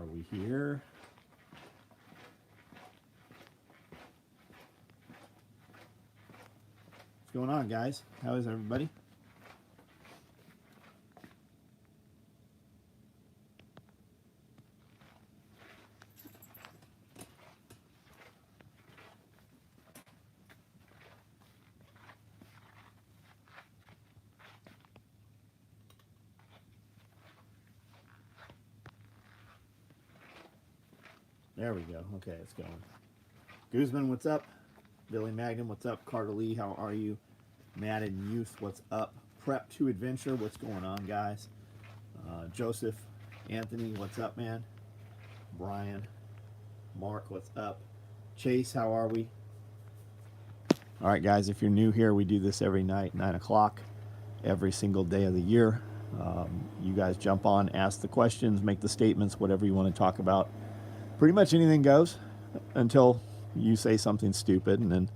Are we here? What's going on, guys? How is everybody? There we go. Okay, it's going. Guzman, what's up? Billy Magnum, what's up? Carter Lee, how are you? Madden Youth, what's up? Prep to Adventure, what's going on, guys? Joseph, Anthony, what's up, man? Brian, Mark, what's up? Chase, how are we? All right, guys, if you're new here, we do this every night, 9 o'clock, every single day of the year. You guys jump on, ask the questions, make the statements, whatever you want to talk about. Pretty much anything goes until you say something stupid, and then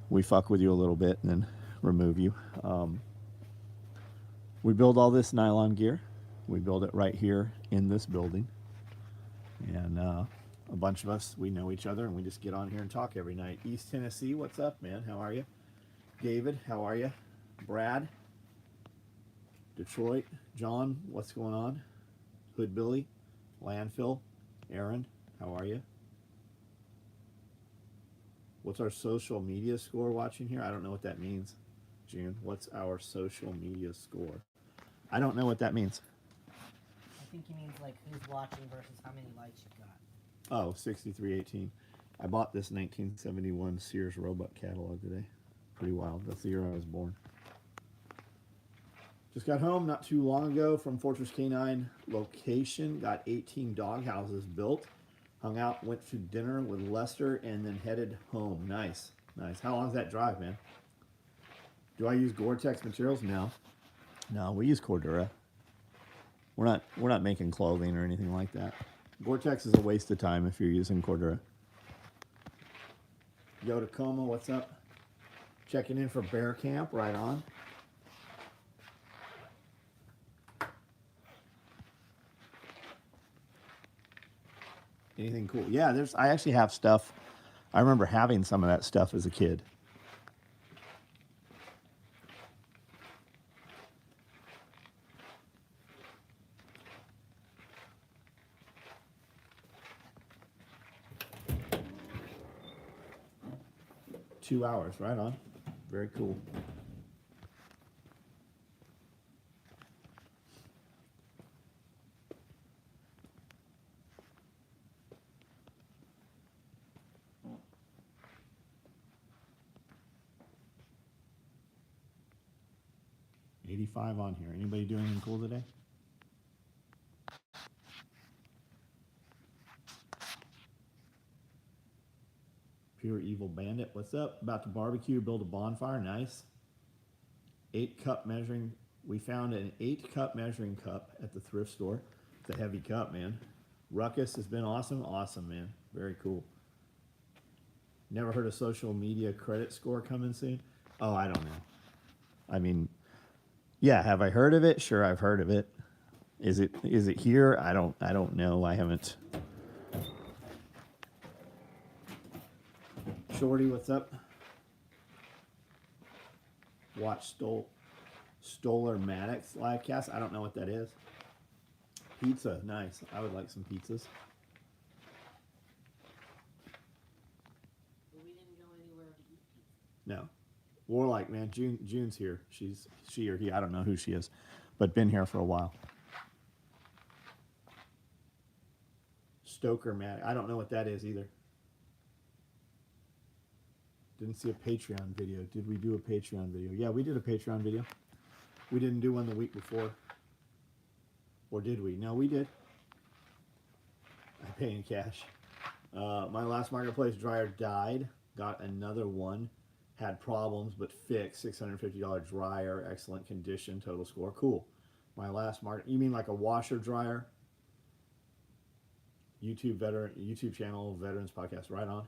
we fuck with you a little bit and then remove you. We build all this nylon gear. We build it right here in this building. And a bunch of us, we know each other, and we just get on here and talk every night. East Tennessee, what's up, man? How are you? David, how are you? Brad, Detroit, John, what's going on? Hood Billy, Landfill, Aaron, how are you? What's our social media score watching here? I don't know what that means. June, what's our social media score? I don't know what that means. I think he means like who's watching versus how many likes you got. Oh, 6318. I bought this 1971 Sears Roebuck catalog today. Pretty wild. That's the year I was born. Just got home not too long ago from Fortress K9 location. Got 18 dog houses built. Hung out, went to dinner with Lester, and then headed home. Nice, nice. How long is that drive, man? Do I use Gore-Tex materials? No. No, we use Cordura. We're not making clothing or anything like that. Gore-Tex is a waste of time if you're using Cordura. Yo, Tacoma, what's up? Checking in for bear camp, right on. Anything cool? Yeah, I actually have stuff. I remember having some of that stuff as a kid. Two hours, right on. Very cool. $85 on here. Anybody doing anything cool today? Pure Evil Bandit, what's up? About to barbecue, build a bonfire, nice. 8-cup measuring. We found an 8-cup measuring cup at the thrift store. It's a heavy cup, man. Ruckus has been awesome. Awesome, man. Very cool. Never heard a social media credit score coming soon? Oh, I don't know. I mean, yeah, have I heard of it? Sure, I've heard of it. Is it here? I don't know. I haven't. Shorty, what's up? Watch Stoller Maddox livecast. I don't know what that is. Pizza, nice. I would like some pizzas. But we didn't go anywhere to eat pizza. No. Warlike, man. June's here. She or he, I don't know who she is, but been here for a while. Stoker Maddox. I don't know what that is either. Didn't see a Patreon video. Did we do a Patreon video? Yeah, we did a Patreon video. We didn't do one the week before. Or did we? No, we did. I pay in cash. My last marketplace dryer died. Got another one. Had problems, but fixed. $650 dryer. Excellent condition. Total score. Cool. My last market. You mean like a washer dryer? YouTube channel, Veterans Podcast. Right on.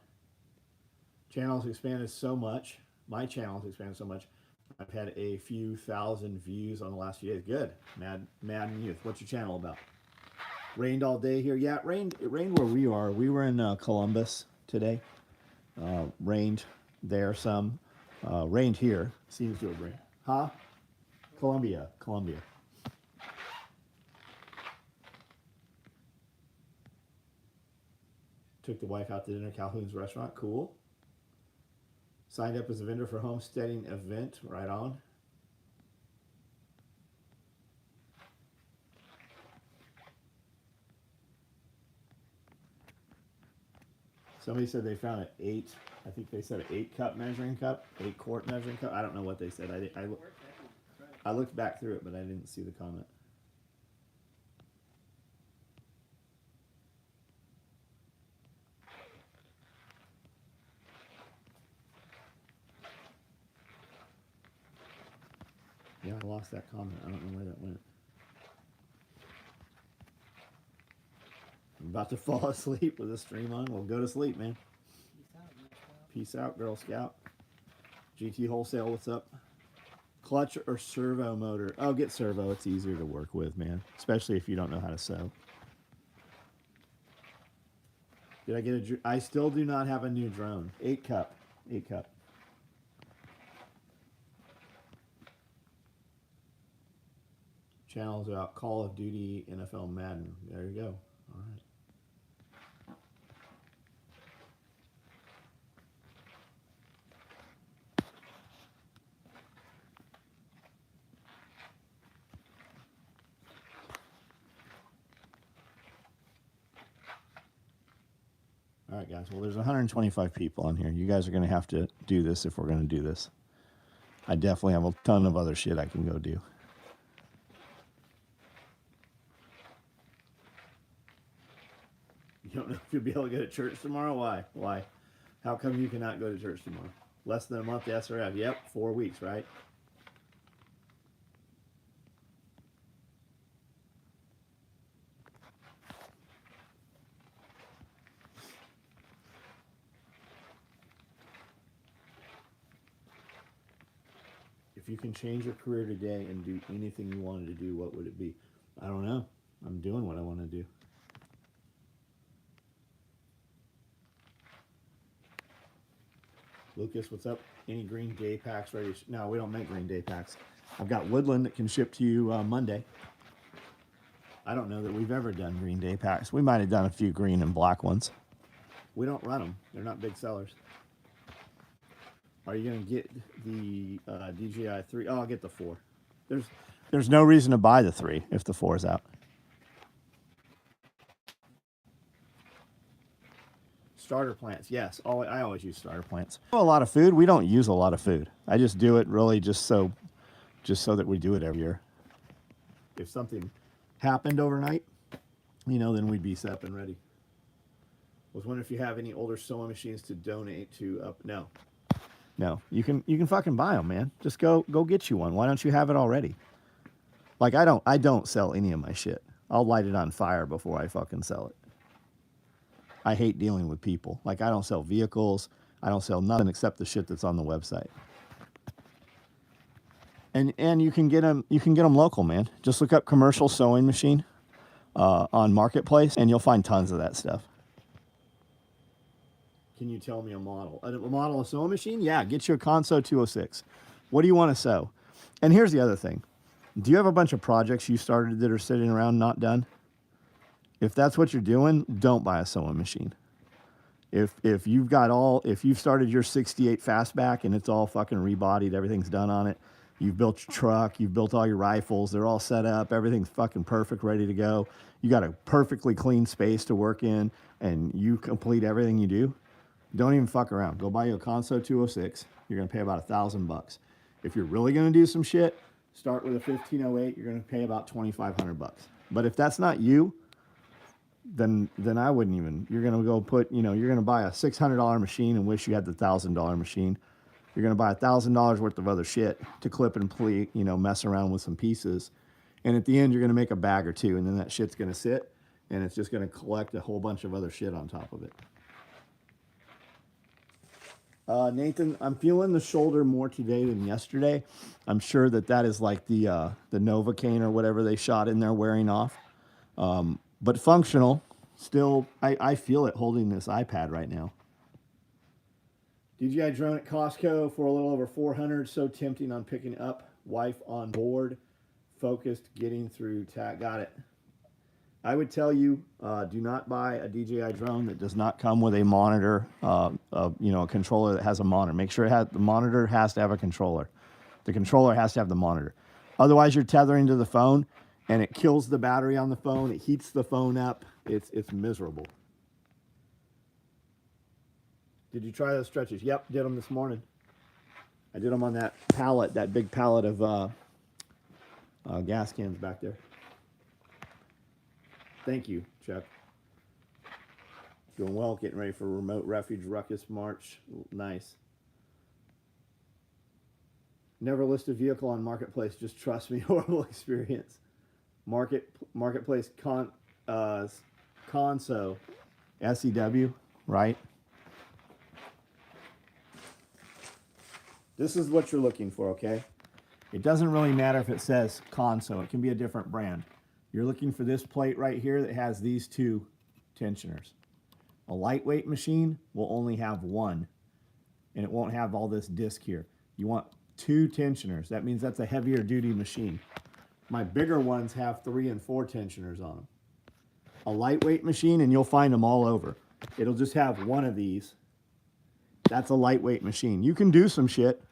Channel's expanded so much. My channel's expanded so much. I've had a few thousand views on the last few days. Good. Madden Youth. What's your channel about? Rained all day here. Yeah, it rained where we are. We were in Columbus today. Rained there some. Rained here. Seems to have rained. Huh? Columbia. Took the wife out to dinner at Calhoun's restaurant. Cool. Signed up as a vendor for homesteading event. Right on. Somebody said they found an 8. I think they said an 8-cup measuring cup, 8-quart measuring cup. I don't know what they said. I looked back through it, but I didn't see the comment. Yeah, I lost that comment. I don't know where that went. I'm about to fall asleep with the stream on. Well, go to sleep, man. Peace out, Girl Scout. GT Wholesale, what's up? Clutch or servo motor? Oh, get servo. It's easier to work with, man. Especially if you don't know how to sew. Did I get a... I still do not have a new drone. 8-cup. 8-cup. Channels about Call of Duty, NFL, Madden. There you go. All right. All right, guys. Well, there's 125 people on here. You guys are going to have to do this if we're going to do this. I definitely have a ton of other shit I can go do. You don't know if you'll be able to go to church tomorrow? Why? Why? How come you cannot go to church tomorrow? Less than a month to SRF. Yep, 4 weeks, right? If you can change your career today and do anything you wanted to do, what would it be? I don't know. I'm doing what I want to do. Lucas, what's up? Any green day packs ready? No, we don't make green day packs. I've got Woodland that can ship to you Monday. I don't know that we've ever done green day packs. We might have done a few green and black ones. We don't run them. They're not big sellers. Are you going to get the DJI 3? Oh, I'll get the 4. There's no reason to buy the 3 if the 4 is out. Starter plants, yes. I always use starter plants. A lot of food. We don't use a lot of food. I just do it really just so that we do it every year. If something happened overnight, you know, then we'd be set up and ready. Was wondering if you have any older sewing machines to donate to. No. You can fucking buy them, man. Just go get you one. Why don't you have it already? Like I don't sell any of my shit. I'll light it on fire before I fucking sell it. I hate dealing with people. Like I don't sell vehicles. I don't sell nothing except the shit that's on the website. And you can get them local, man. Just look up commercial sewing machine on Marketplace, and you'll find tons of that stuff. Can you tell me a model? A model of sewing machine? Yeah, get you a Conso 206. What do you want to sew? And here's the other thing. Do you have a bunch of projects you started that are sitting around not done? If that's what you're doing, don't buy a sewing machine. If you've started your 68 fastback and it's all fucking rebodied, everything's done on it, you've built your truck, you've built all your rifles, they're all set up, everything's fucking perfect, ready to go. You got a perfectly clean space to work in, and you complete everything you do. Don't even fuck around. Go buy you a Conso 206. You're gonna pay about $1,000. If you're really gonna do some shit, start with a 1508. You're gonna pay about $2,500. But if that's not you, then I wouldn't even. You're gonna go put, you're gonna buy a $600 machine and wish you had the $1,000 machine. You're gonna buy $1,000 worth of other shit to clip and pleat, mess around with some pieces, and at the end you're gonna make a bag or two, and then that shit's gonna sit, and it's just gonna collect a whole bunch of other shit on top of it. Nathan, I'm feeling the shoulder more today than yesterday. I'm sure that is like the Novocaine or whatever they shot in there wearing off. but functional. Still, I feel it holding this iPad right now. DJI drone at Costco for a little over 400. So tempting on picking up. Wife on board. Focused, getting through. Got it. I would tell you, do not buy a DJI drone that does not come with a monitor, a controller that has a monitor. Make sure the monitor has to have a controller. The controller has to have the monitor. Otherwise, you're tethering to the phone, and it kills the battery on the phone. It heats the phone up. It's miserable. Did you try those stretches? Yep, did them this morning. I did them on that pallet, that big pallet of gas cans back there. Thank you, Chuck. Doing well, getting ready for remote refuge ruckus march. Nice. Never list a vehicle on Marketplace. Just trust me, horrible experience. Marketplace Conso, SEW, right? This is what you're looking for, okay? It doesn't really matter if it says Conso. It can be a different brand. You're looking for this plate right here that has these two tensioners. A lightweight machine will only have one, and it won't have all this disc here. You want two tensioners. That means that's a heavier duty machine. My bigger ones have 3 and 4 tensioners on them. A lightweight machine, and you'll find them all over. It'll just have one of these. That's a lightweight machine. You can do some shit.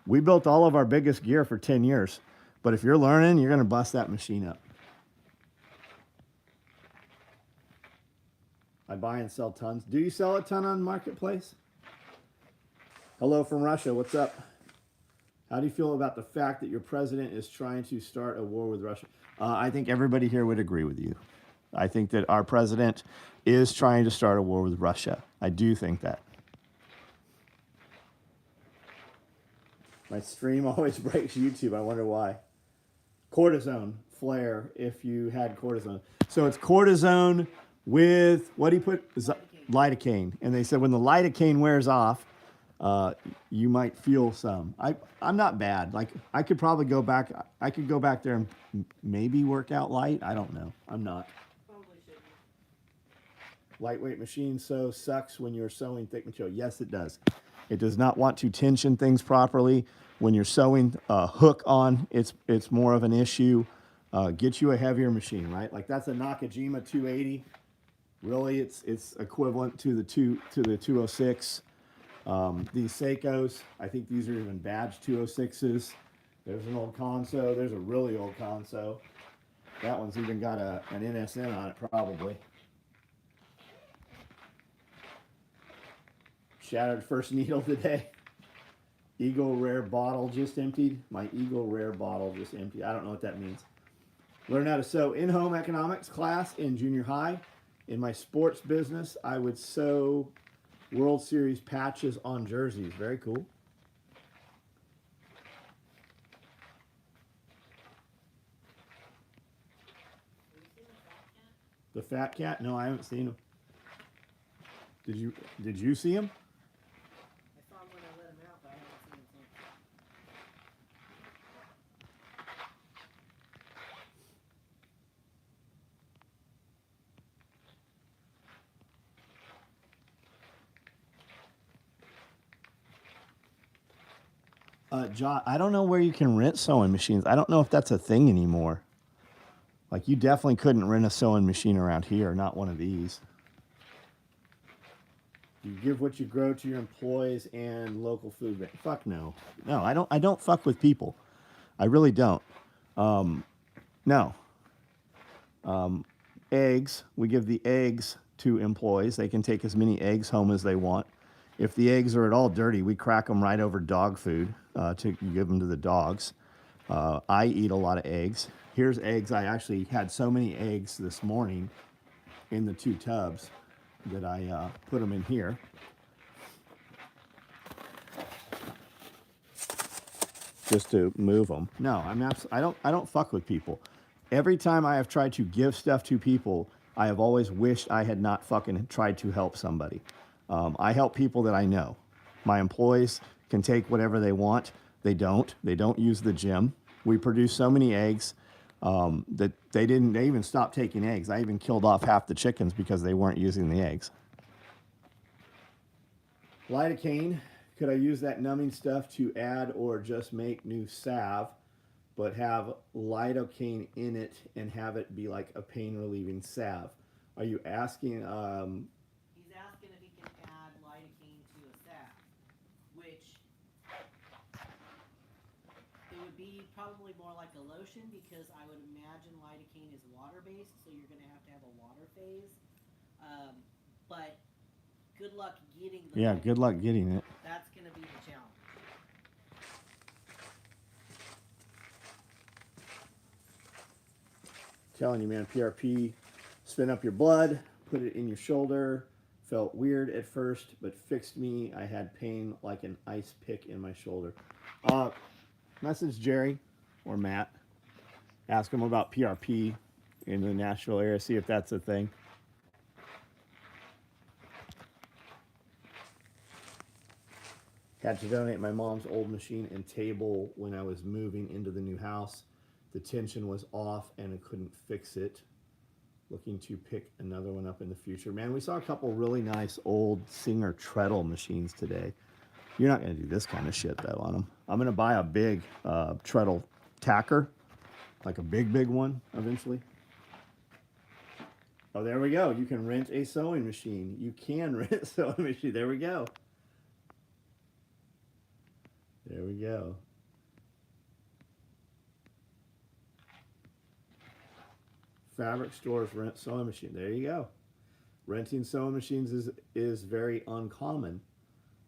We built all of our biggest gear for 10 years. But if you're learning, you're going to bust that machine up. I buy and sell tons. Do you sell a ton on Marketplace? Hello from Russia. What's up? How do you feel about the fact that your president is trying to start a war with Russia? I think everybody here would agree with you. I think that our president is trying to start a war with Russia. I do think that. My stream always breaks YouTube. I wonder why. Cortisone flare if you had cortisone. So it's cortisone with, what do you put? Lidocaine. And they said when the lidocaine wears off, you might feel some. I'm not bad. Like, I could probably go back. I could go back there and maybe work out light. I don't know. I'm not. Probably should. Lightweight machine sew sucks when you're sewing thick material. Yes, it does. It does not want to tension things properly. When you're sewing a hook on, it's more of an issue. Get you a heavier machine, right? Like that's a Nakajima 280. Really, it's equivalent to the 206. These Seikos, I think these are even badge 206s. There's an old Conso. There's a really old Conso. That one's even got an NSN on it, probably. Shattered first needle today. Eagle Rare bottle just emptied. My Eagle Rare bottle just emptied. I don't know what that means. Learn how to sew in-home economics class in junior high. In my sports business, I would sew World Series patches on jerseys. Very cool. The fat cat? No, I haven't seen him. Did you see him? I saw him when I let him out, but I haven't seen him since. John, I don't know where you can rent sewing machines. I don't know if that's a thing anymore. Like, you definitely couldn't rent a sewing machine around here, not one of these. You give what you grow to your employees and local food bank. Fuck no. No, I don't fuck with people. I really don't. No. Eggs, we give the eggs to employees. They can take as many eggs home as they want. If the eggs are at all dirty, we crack them right over dog food to give them to the dogs. I eat a lot of eggs. Here's eggs. I actually had so many eggs this morning in the 2 tubs that I put them in here. Just to move them. No, I don't fuck with people. Every time I have tried to give stuff to people, I have always wished I had not fucking tried to help somebody. I help people that I know. My employees can take whatever they want. They don't use the gym. We produce so many eggs. That they even stopped taking eggs. I even killed off half the chickens because they weren't using the eggs. Lidocaine, could I use that numbing stuff to add or just make new salve, but have lidocaine in it and have it be like a pain relieving salve? Are you asking? He's asking if he can add lidocaine to a salve, which it would be probably more like a lotion, because I would imagine lidocaine is water based, so you're going to have a water phase. But good luck getting the Yeah, good luck getting it. That's going to be the challenge. Telling you, man, PRP, spin up your blood, put it in your shoulder. Felt weird at first, but fixed me. I had pain like an ice pick in my shoulder. Message Jerry or Matt. Ask them about PRP in the Nashville area. See if that's a thing. Had to donate my mom's old machine and table when I was moving into the new house. The tension was off and I couldn't fix it. Looking to pick another one up in the future. Man, we saw a couple really nice old Singer treadle machines today. You're not going to do this kind of shit though on them. I'm going to buy a big treadle tacker, like a big one eventually. Oh, there we go. You can rent a sewing machine. You can rent a sewing machine. There we go. There we go. Fabric stores rent sewing machine. There you go. Renting sewing machines is very uncommon.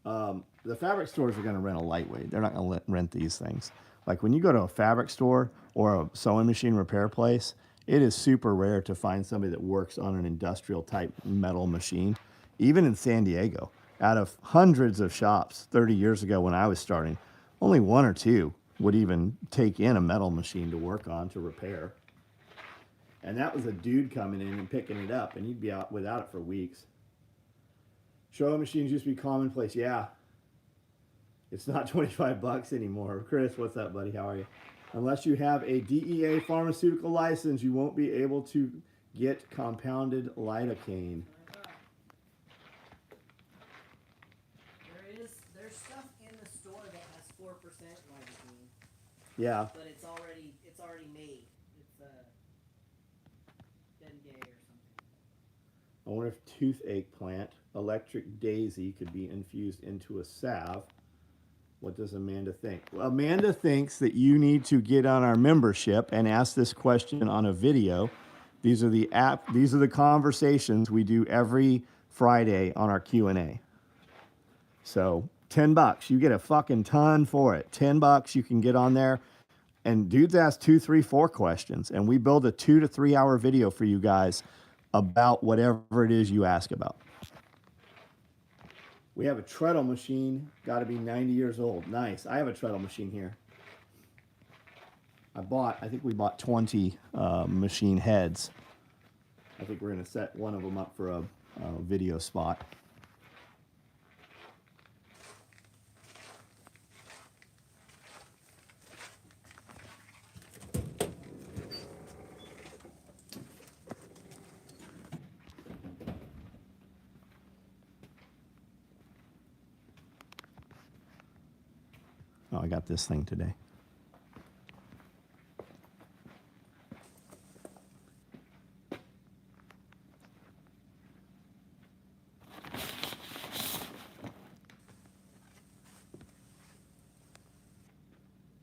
The fabric stores are going to rent a lightweight. They're not going to rent these things. Like when you go to a fabric store or a sewing machine repair place, it is super rare to find somebody that works on an industrial type metal machine. Even in San Diego, out of hundreds of shops 30 years ago when I was starting, only one or two would even take in a metal machine to work on to repair. And that was a dude coming in and picking it up, and you'd be out without it for weeks. Sewing machines used to be commonplace. Yeah. It's not 25 bucks anymore. Chris, what's up, buddy? How are you? Unless you have a DEA pharmaceutical license, you won't be able to get compounded lidocaine. There's stuff in the store that has 4% lidocaine. Yeah. But it's already made. It's Bengay or something. I wonder if toothache plant, electric daisy, could be infused into a salve. What does Amanda think? Well, Amanda thinks that you need to get on our membership and ask this question on a video. These are the conversations we do every Friday on our Q&A. So $10, you get a fucking ton for it. $10, you can get on there. And dudes ask 2, 3, 4 questions, and we build a 2 to 3 hour video for you guys about whatever it is you ask about. We have a treadle machine, got to be 90 years old. Nice. I have a treadle machine here. I think we bought 20 machine heads. I think we're going to set one of them up for a video spot. Oh, I got this thing today.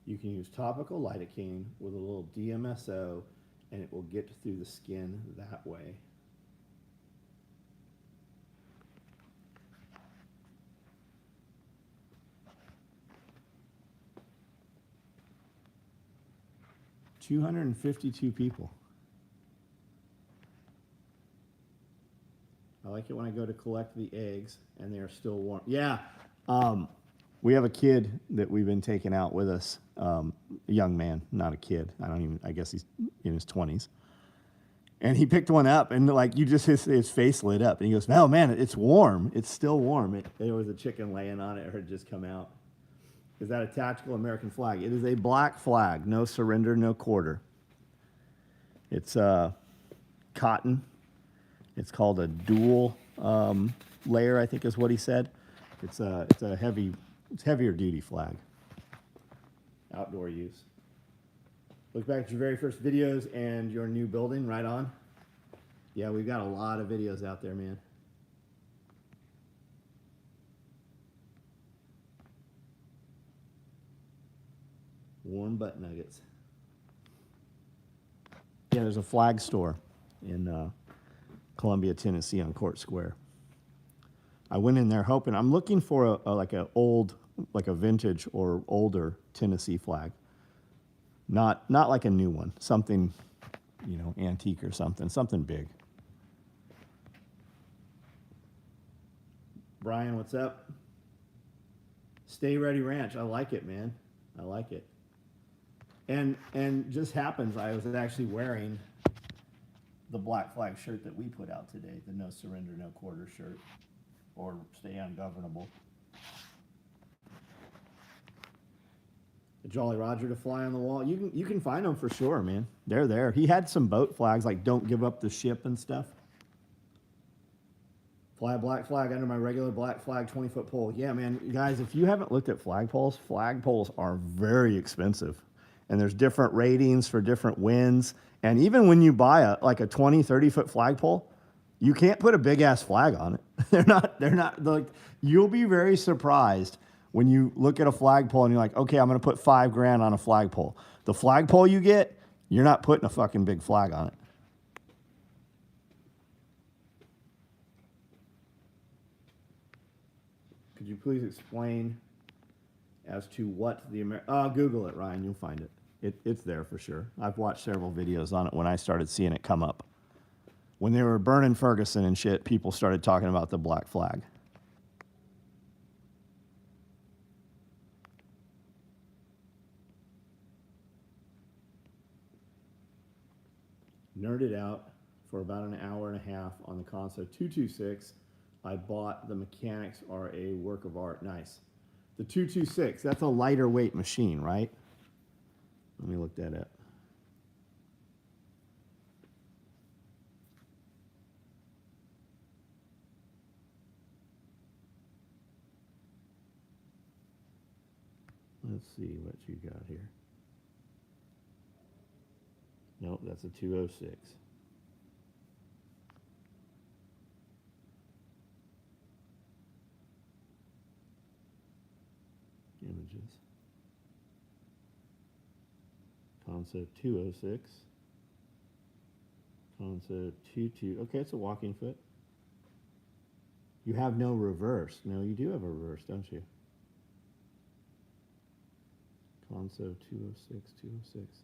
You can use topical lidocaine with a little DMSO, and it will get through the skin that way. $252 people. I like it when I go to collect the eggs and they are still warm. Yeah. We have a kid that we've been taking out with us. A young man, not a kid. I guess he's in his 20s. And he picked one up and like his face lit up and he goes, "Oh man, it's warm. It's still warm." There was a chicken laying on it. It had just come out. Is that a tactical American flag? It is a black flag. No surrender, no quarter. It's cotton. It's called a dual layer, I think is what he said. It's heavier duty flag. Outdoor use. Look back at your very first videos and your new building, right on. Yeah, we've got a lot of videos out there, man. Warm butt nuggets. Yeah, there's a flag store in Columbia, Tennessee on Court Square. I went in there hoping, I'm looking for like a vintage or older Tennessee flag. Not like a new one, something, you know, antique or something big. Brian, what's up? Stay Ready Ranch. I like it, man. I like it. And just happens, I was actually wearing the Black Flag shirt that we put out today, the No Surrender, No Quarter shirt, or Stay Ungovernable. The Jolly Roger to fly on the wall. You can find them for sure, man. They're there. He had some boat flags like "Don't Give Up the Ship" and stuff. Fly a black flag under my regular black flag 20-foot pole. Yeah, man, guys, if you haven't looked at flagpoles are very expensive. And there's different ratings for different winds. And even when you buy a 20, 30-foot flagpole, you can't put a big ass flag on it. They're not like, you'll be very surprised when you look at a flagpole and you're like, okay, I'm going to put $5,000 on a flagpole. The flagpole you get, you're not putting a fucking big flag on it. Could you please explain as to what the Google it, Ryan, you'll find it. It's there for sure. I've watched several videos on it when I started seeing it come up. When they were burning Ferguson and shit, people started talking about the black flag. Nerded out for about an hour and a half on the console 226. I bought the mechanics are a work of art. Nice. The 226, that's a lighter weight machine, right? Let me look that up. Let's see what you got here. Nope, that's a 206. Images. Concept 206. Concept 22. Okay, it's a walking foot. You have no reverse. No, you do have a reverse, don't you? Concept 206, 206.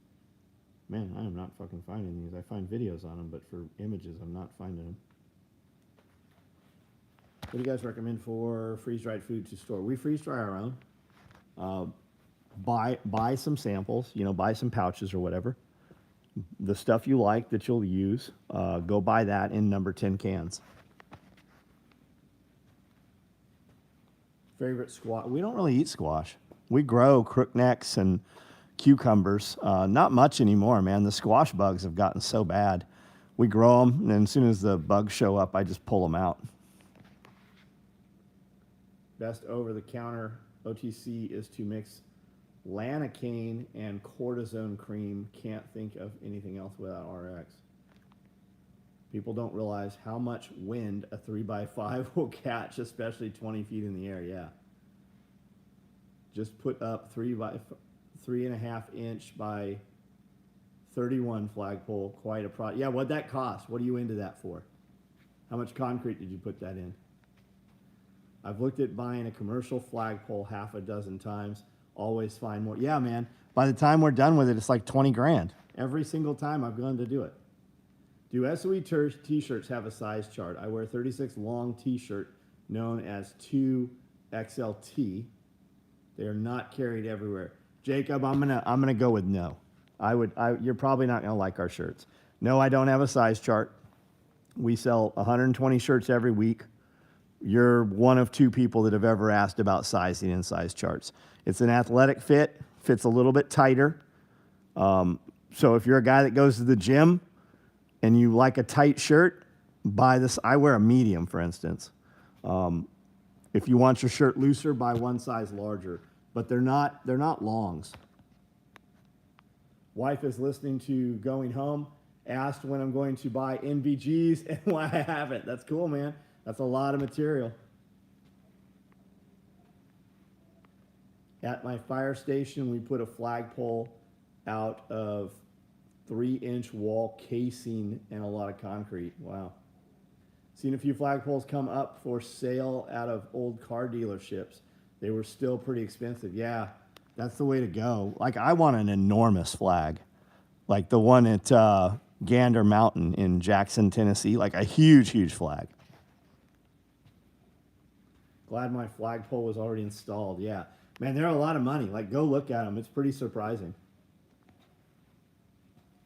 Man, I am not fucking finding these. I find videos on them, but for images, I'm not finding them. What do you guys recommend for freeze-dried food to store? We freeze-dry our own. Buy some samples, you know, buy some pouches or whatever. The stuff you like that you'll use, go buy that in number 10 cans. Favorite squash? We don't really eat squash. We grow crooknecks and cucumbers. Not much anymore, man. The squash bugs have gotten so bad. We grow them, and as soon as the bugs show up, I just pull them out. Best over-the-counter OTC is to mix lanacane and cortisone cream. Can't think of anything else without RX. People don't realize how much wind a 3x5 will catch, especially 20 feet in the air. Yeah. Just put up 3.5 inch by 31 flagpole. Quite a project. Yeah, what'd that cost? What are you into that for? How much concrete did you put that in? I've looked at buying a commercial flagpole half a dozen times. Always find more. Yeah, man. By the time we're done with it, it's like 20 grand. Every single time I've gone to do it. Do SOE t-shirts have a size chart? I wear 36 long t-shirt known as 2XLT. They are not carried everywhere. Jacob, I'm gonna go with no. You're probably not gonna like our shirts. No, I don't have a size chart. We sell 120 shirts every week. You're one of two people that have ever asked about sizing and size charts. It's an athletic fit, fits a little bit tighter. So if you're a guy that goes to the gym, and you like a tight shirt, buy this. I wear a medium, for instance. If you want your shirt looser, buy one size larger. But they're not longs. Wife is listening to Going Home, asked when I'm going to buy NVGs and why I haven't. That's cool, man. That's a lot of material. At my fire station, we put a flagpole out of 3-inch wall casing and a lot of concrete. Wow. Seen a few flagpoles come up for sale out of old car dealerships. They were still pretty expensive. Yeah, that's the way to go. Like, I want an enormous flag, like the one at Gander Mountain in Jackson, Tennessee, like a huge, huge flag. Glad my flagpole was already installed. Yeah, man, they're a lot of money. Like, go look at them. It's pretty surprising.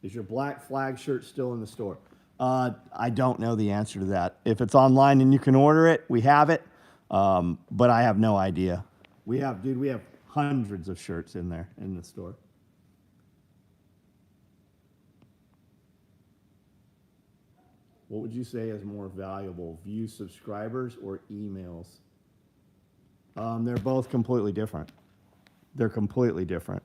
Is your black flag shirt still in the store? I don't know the answer to that. If it's online and you can order it, we have it. But I have no idea. We have hundreds of shirts in there in the store. What would you say is more valuable, view subscribers or emails? They're both completely different. They're completely different.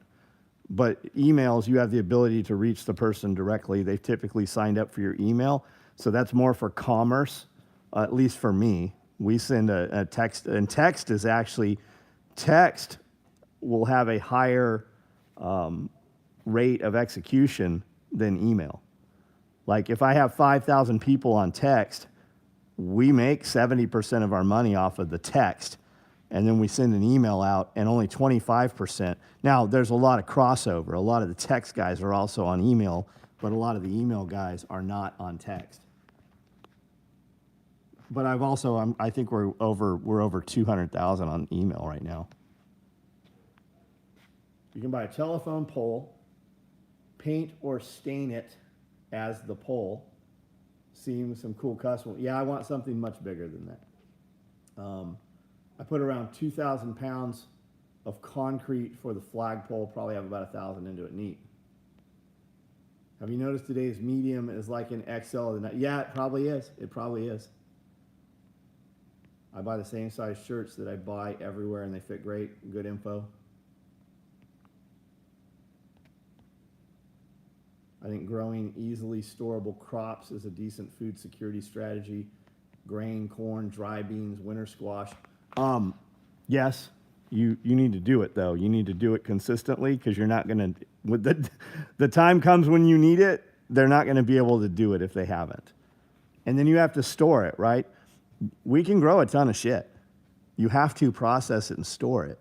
But emails, you have the ability to reach the person directly. They've typically signed up for your email. So that's more for commerce, at least for me. We send a text, and text will have a higher rate of execution than email. Like, if I have 5,000 people on text, we make 70% of our money off of the text. And then we send an email out, and only 25%. Now, there's a lot of crossover. A lot of the text guys are also on email, but a lot of the email guys are not on text. But I think we're over 200,000 on email right now. You can buy a telephone pole, paint or stain it as the pole. Seems some cool custom. Yeah, I want something much bigger than that. I put around 2,000 pounds of concrete for the flagpole. Probably have about 1,000 into it. Neat. Have you noticed today's medium is like an XL of the night? Yeah, it probably is. It probably is. I buy the same size shirts that I buy everywhere, and they fit great. Good info. I think growing easily storable crops is a decent food security strategy. Grain, corn, dry beans, winter squash. Yes, you need to do it, though. You need to do it consistently, because you're not going to, with the time comes when you need it, they're not going to be able to do it if they haven't. And then you have to store it, right? We can grow a ton of shit. You have to process it and store it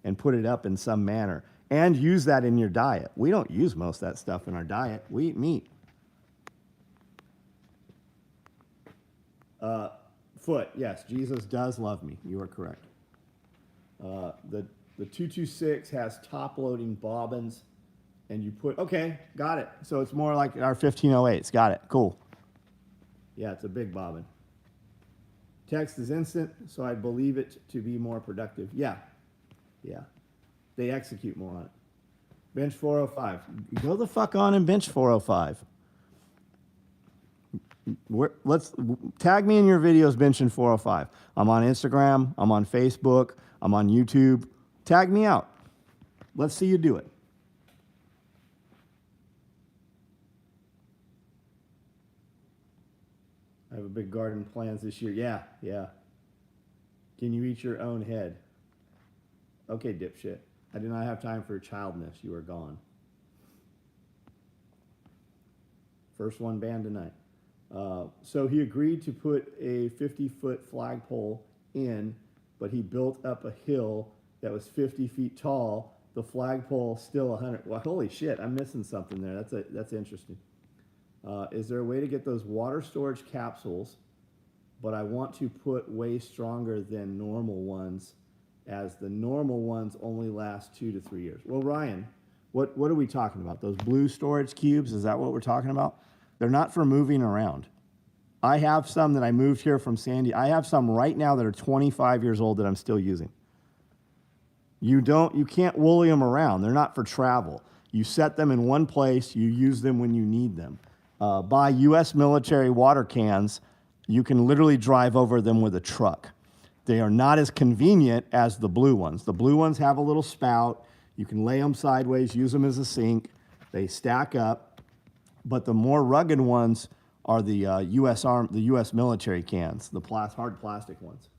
and put it up in some manner and use that in your diet. We don't use most of that stuff in our diet. We eat meat. Foot, yes, Jesus does love me. You are correct. The 226 has top-loading bobbins, and you put, okay, got it. So it's more like our 1508s. Got it, cool. Yeah, it's a big bobbin. Text is instant, so I believe it to be more productive. Yeah. They execute more on it. Bench 405. Go the fuck on and bench 405. Let's tag me in your videos benching 405. I'm on Instagram. I'm on Facebook. I'm on YouTube. Tag me out. Let's see you do it. I have a big garden plans this year. Yeah. Can you eat your own head? Okay, dipshit. I do not have time for childness. You are gone. First one banned tonight. So he agreed to put a 50-foot flagpole in, but he built up a hill that was 50 feet tall. The flagpole still 100. Well, holy shit, I'm missing something there. That's interesting. Is there a way to get those water storage capsules, but I want to put way stronger than normal ones, as the normal ones only last 2 to 3 years? Well, Ryan, what are we talking about? Those blue storage cubes, is that what we're talking about? They're not for moving around. I have some that I moved here from Sandy. I have some right now that are 25 years old that I'm still using. You can't woolly them around. They're not for travel. You set them in one place. You use them when you need them. buy U.S. military water cans. You can literally drive over them with a truck. They are not as convenient as the blue ones. The blue ones have a little spout. You can lay them sideways, use them as a sink. They stack up. But the more rugged ones are the U.S. military cans, the hard plastic ones.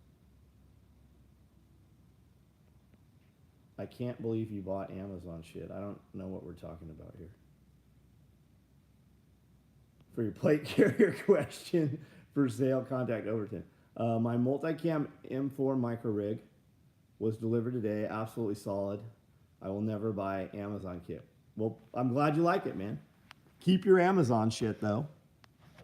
I can't believe you bought Amazon shit. I don't know what we're talking about here. For your plate carrier question, for sale, contact Overton. My multicam M4 micro rig was delivered today. Absolutely solid. I will never buy Amazon kit. Well, I'm glad you like it, man. Keep your Amazon shit, though.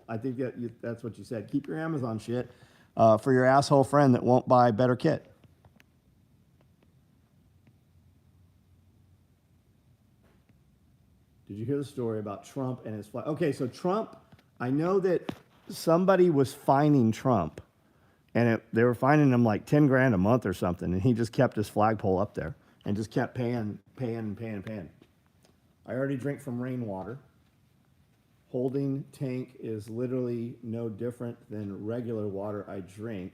I think that's what you said. Keep your Amazon shit for your asshole friend that won't buy better kit. Did you hear the story about Trump and his flag? Okay, so Trump, I know that somebody was fining Trump, and they were fining him like 10 grand a month or something, and he just kept his flagpole up there and just kept paying. I already drink from rainwater. Holding tank is literally no different than regular water. I drink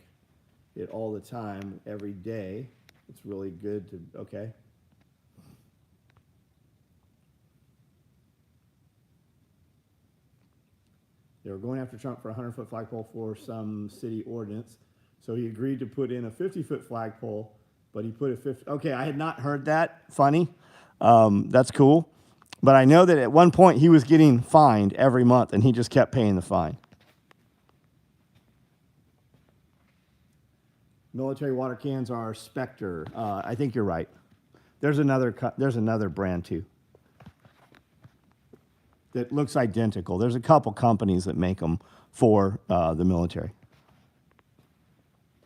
it all the time, every day. It's really good to, okay. They were going after Trump for a 100-foot flagpole for some city ordinance. So he agreed to put in a 50-foot flagpole, but he put a 50. Okay, I had not heard that. Funny. That's cool. But I know that at one point he was getting fined every month, and he just kept paying the fine. Military water cans are Spectre. I think you're right. There's another brand too that looks identical. There's a couple companies that make them for the military.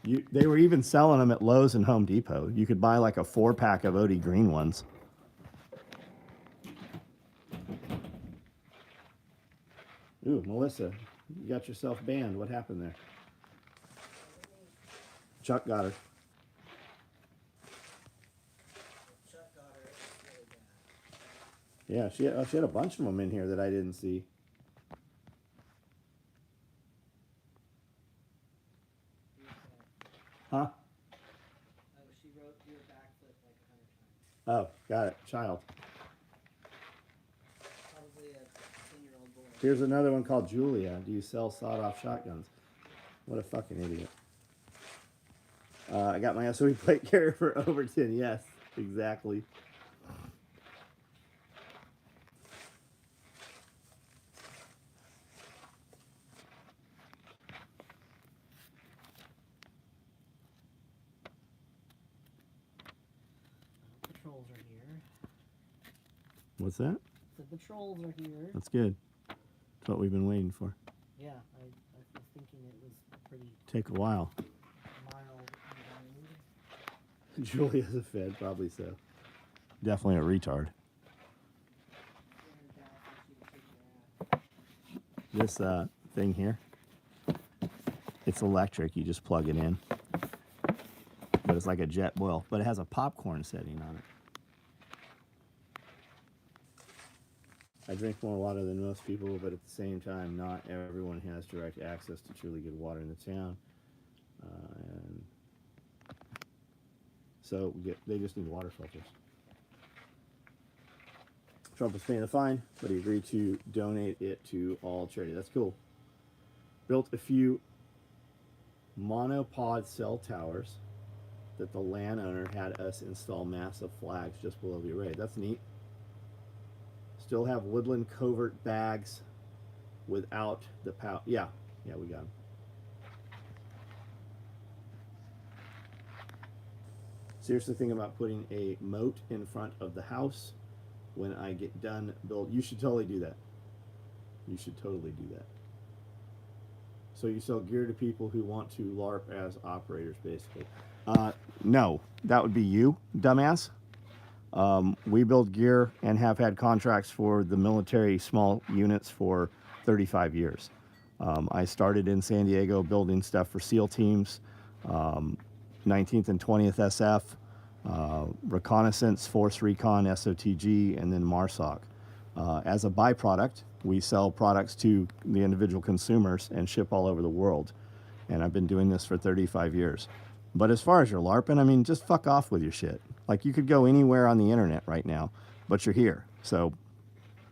They were even selling them at Lowe's and Home Depot. You could buy like a 4-pack of OD green ones. Ooh, Melissa, you got yourself banned. What happened there? Chuck got her. Chuck got her. Really bad. Yeah, she had a bunch of them in here that I didn't see. Huh? Oh, she wrote do a backflip like 100 times. Oh, got it. Child. Probably a 10-year-old boy. Here's another one called Julia. Do you sell sawed-off shotguns? What a fucking idiot. I got my SOE plate carrier for Overton. Yes, exactly. Patrols are here. What's that? The patrols are here. That's good. That's what we've been waiting for. Yeah, I was thinking it was pretty Take a while. mild. Julia's a Fed, probably so. Definitely a retard. This thing here, it's electric. You just plug it in. But it's like a jet boil. But it has a popcorn setting on it. I drink more water than most people, but at the same time, not everyone has direct access to truly good water in the town. And so they just need water filters. Trump was paying the fine, but he agreed to donate it to all charity. That's cool. Built a few monopod cell towers that the landowner had us install massive flags just below the array. That's neat. Still have woodland covert bags without the power. Yeah, we got them. Seriously thinking about putting a moat in front of the house when I get done build. You should totally do that. You should totally do that. So you sell gear to people who want to LARP as operators, basically. No, that would be you, dumbass. We build gear and have had contracts for the military small units for 35 years. I started in San Diego building stuff for SEAL teams, 19th and 20th SF, Reconnaissance, Force Recon, SOTG, and then MARSOC. As a byproduct, we sell products to the individual consumers and ship all over the world. And I've been doing this for 35 years. But as far as your LARPing, I mean, just fuck off with your shit. Like, you could go anywhere on the internet right now, but you're here. So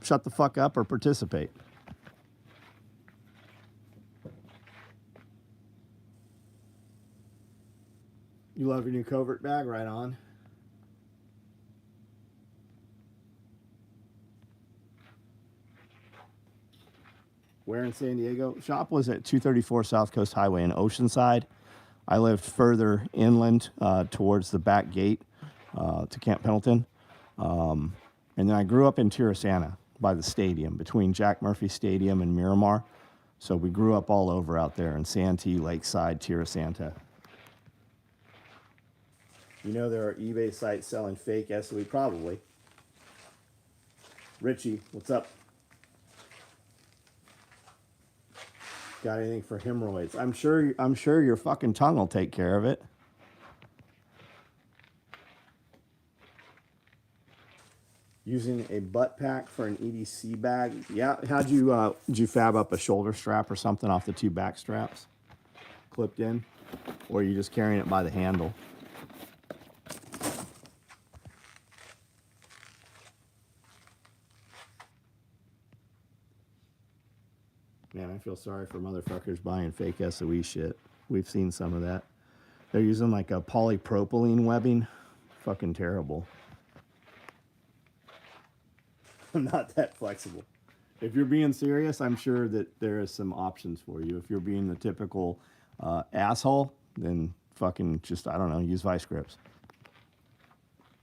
shut the fuck up or participate. You love your new covert bag? Right on. Where in San Diego? Shop was at 234 South Coast Highway in Oceanside. I lived further inland towards the back gate to Camp Pendleton. And then I grew up in Tirisana by the stadium, between Jack Murphy Stadium and Miramar. So we grew up all over out there in Santee, Lakeside, Tirisanta. You know there are eBay sites selling fake SOE? Probably. Richie, what's up? Got anything for hemorrhoids? I'm sure your fucking tongue will take care of it. Using a butt pack for an EDC bag. Yeah, did you fab up a shoulder strap or something off the two back straps clipped in? Or are you just carrying it by the handle? Man, I feel sorry for motherfuckers buying fake SOE shit. We've seen some of that. They're using like a polypropylene webbing. Fucking terrible. I'm not that flexible. If you're being serious, I'm sure that there is some options for you. If you're being the typical asshole, then fucking just, I don't know, use vice grips.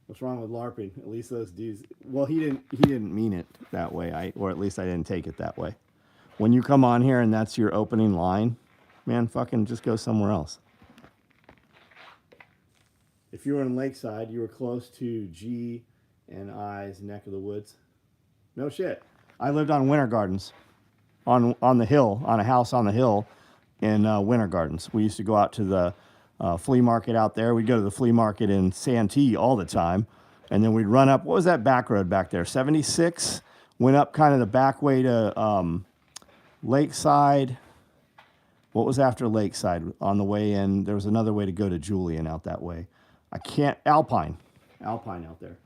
What's wrong with LARPing? At least those dudes. Well, he didn't mean it that way. Or at least I didn't take it that way. When you come on here and that's your opening line, man, fucking just go somewhere else. If you were in Lakeside, you were close to G and I's neck of the woods. No shit. I lived on Winter Gardens, on the hill, on a house on the hill in Winter Gardens. We used to go out to the flea market out there. We'd go to the flea market in Santee all the time. And then we'd run up, what was that back road back there? 76? Went up kind of the back way to Lakeside. What was after Lakeside on the way in? There was another way to go to Julian out that way. Alpine out there.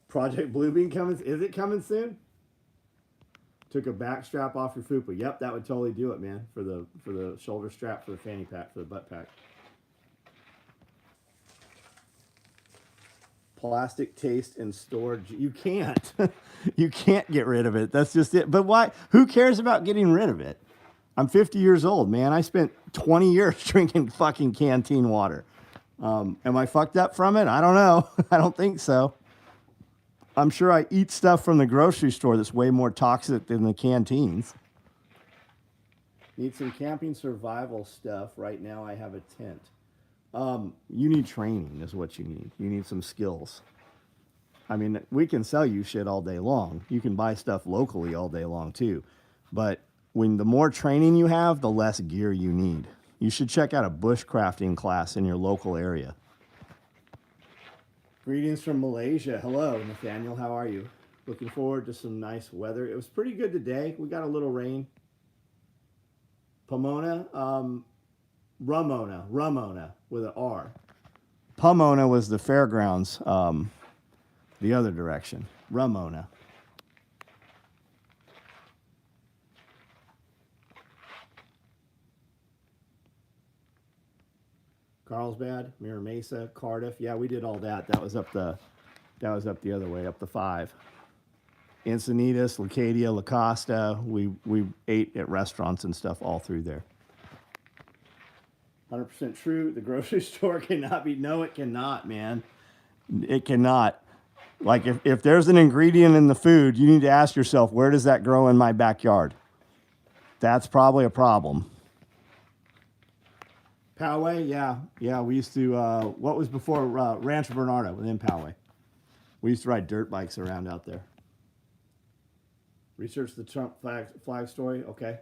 Project Bluebeam coming, is it coming soon? Took a back strap off your fupa. Yep, that would totally do it, man. For the shoulder strap, for the fanny pack, for the butt pack. Plastic taste and storage. You can't. You can't get rid of it. That's just it. But why? Who cares about getting rid of it? I'm 50 years old, man. I spent 20 years drinking fucking canteen water. Am I fucked up from it? I don't know. I don't think so. I'm sure I eat stuff from the grocery store that's way more toxic than the canteens. Need some camping survival stuff. Right now I have a tent. You need training is what you need. You need some skills. I mean, we can sell you shit all day long. You can buy stuff locally all day long too. But when the more training you have, the less gear you need. You should check out a bushcrafting class in your local area. Greetings from Malaysia. Hello, Nathaniel. How are you? Looking forward to some nice weather. It was pretty good today. We got a little rain. Pomona, Ramona with an R. Pomona was the fairgrounds, the other direction. Ramona. Carlsbad, Mira Mesa, Cardiff. Yeah, we did all that. That was up the other way, up the 5. Encinitas, Lacadia, La Costa. We ate at restaurants and stuff all through there. 100% true. The grocery store cannot be. No, it cannot, man. It cannot. Like, if there's an ingredient in the food, you need to ask yourself, where does that grow in my backyard? That's probably a problem. Poway, yeah. We used to, what was before Rancho Bernardo within Poway? We used to ride dirt bikes around out there. Research the Trump flag story. Okay.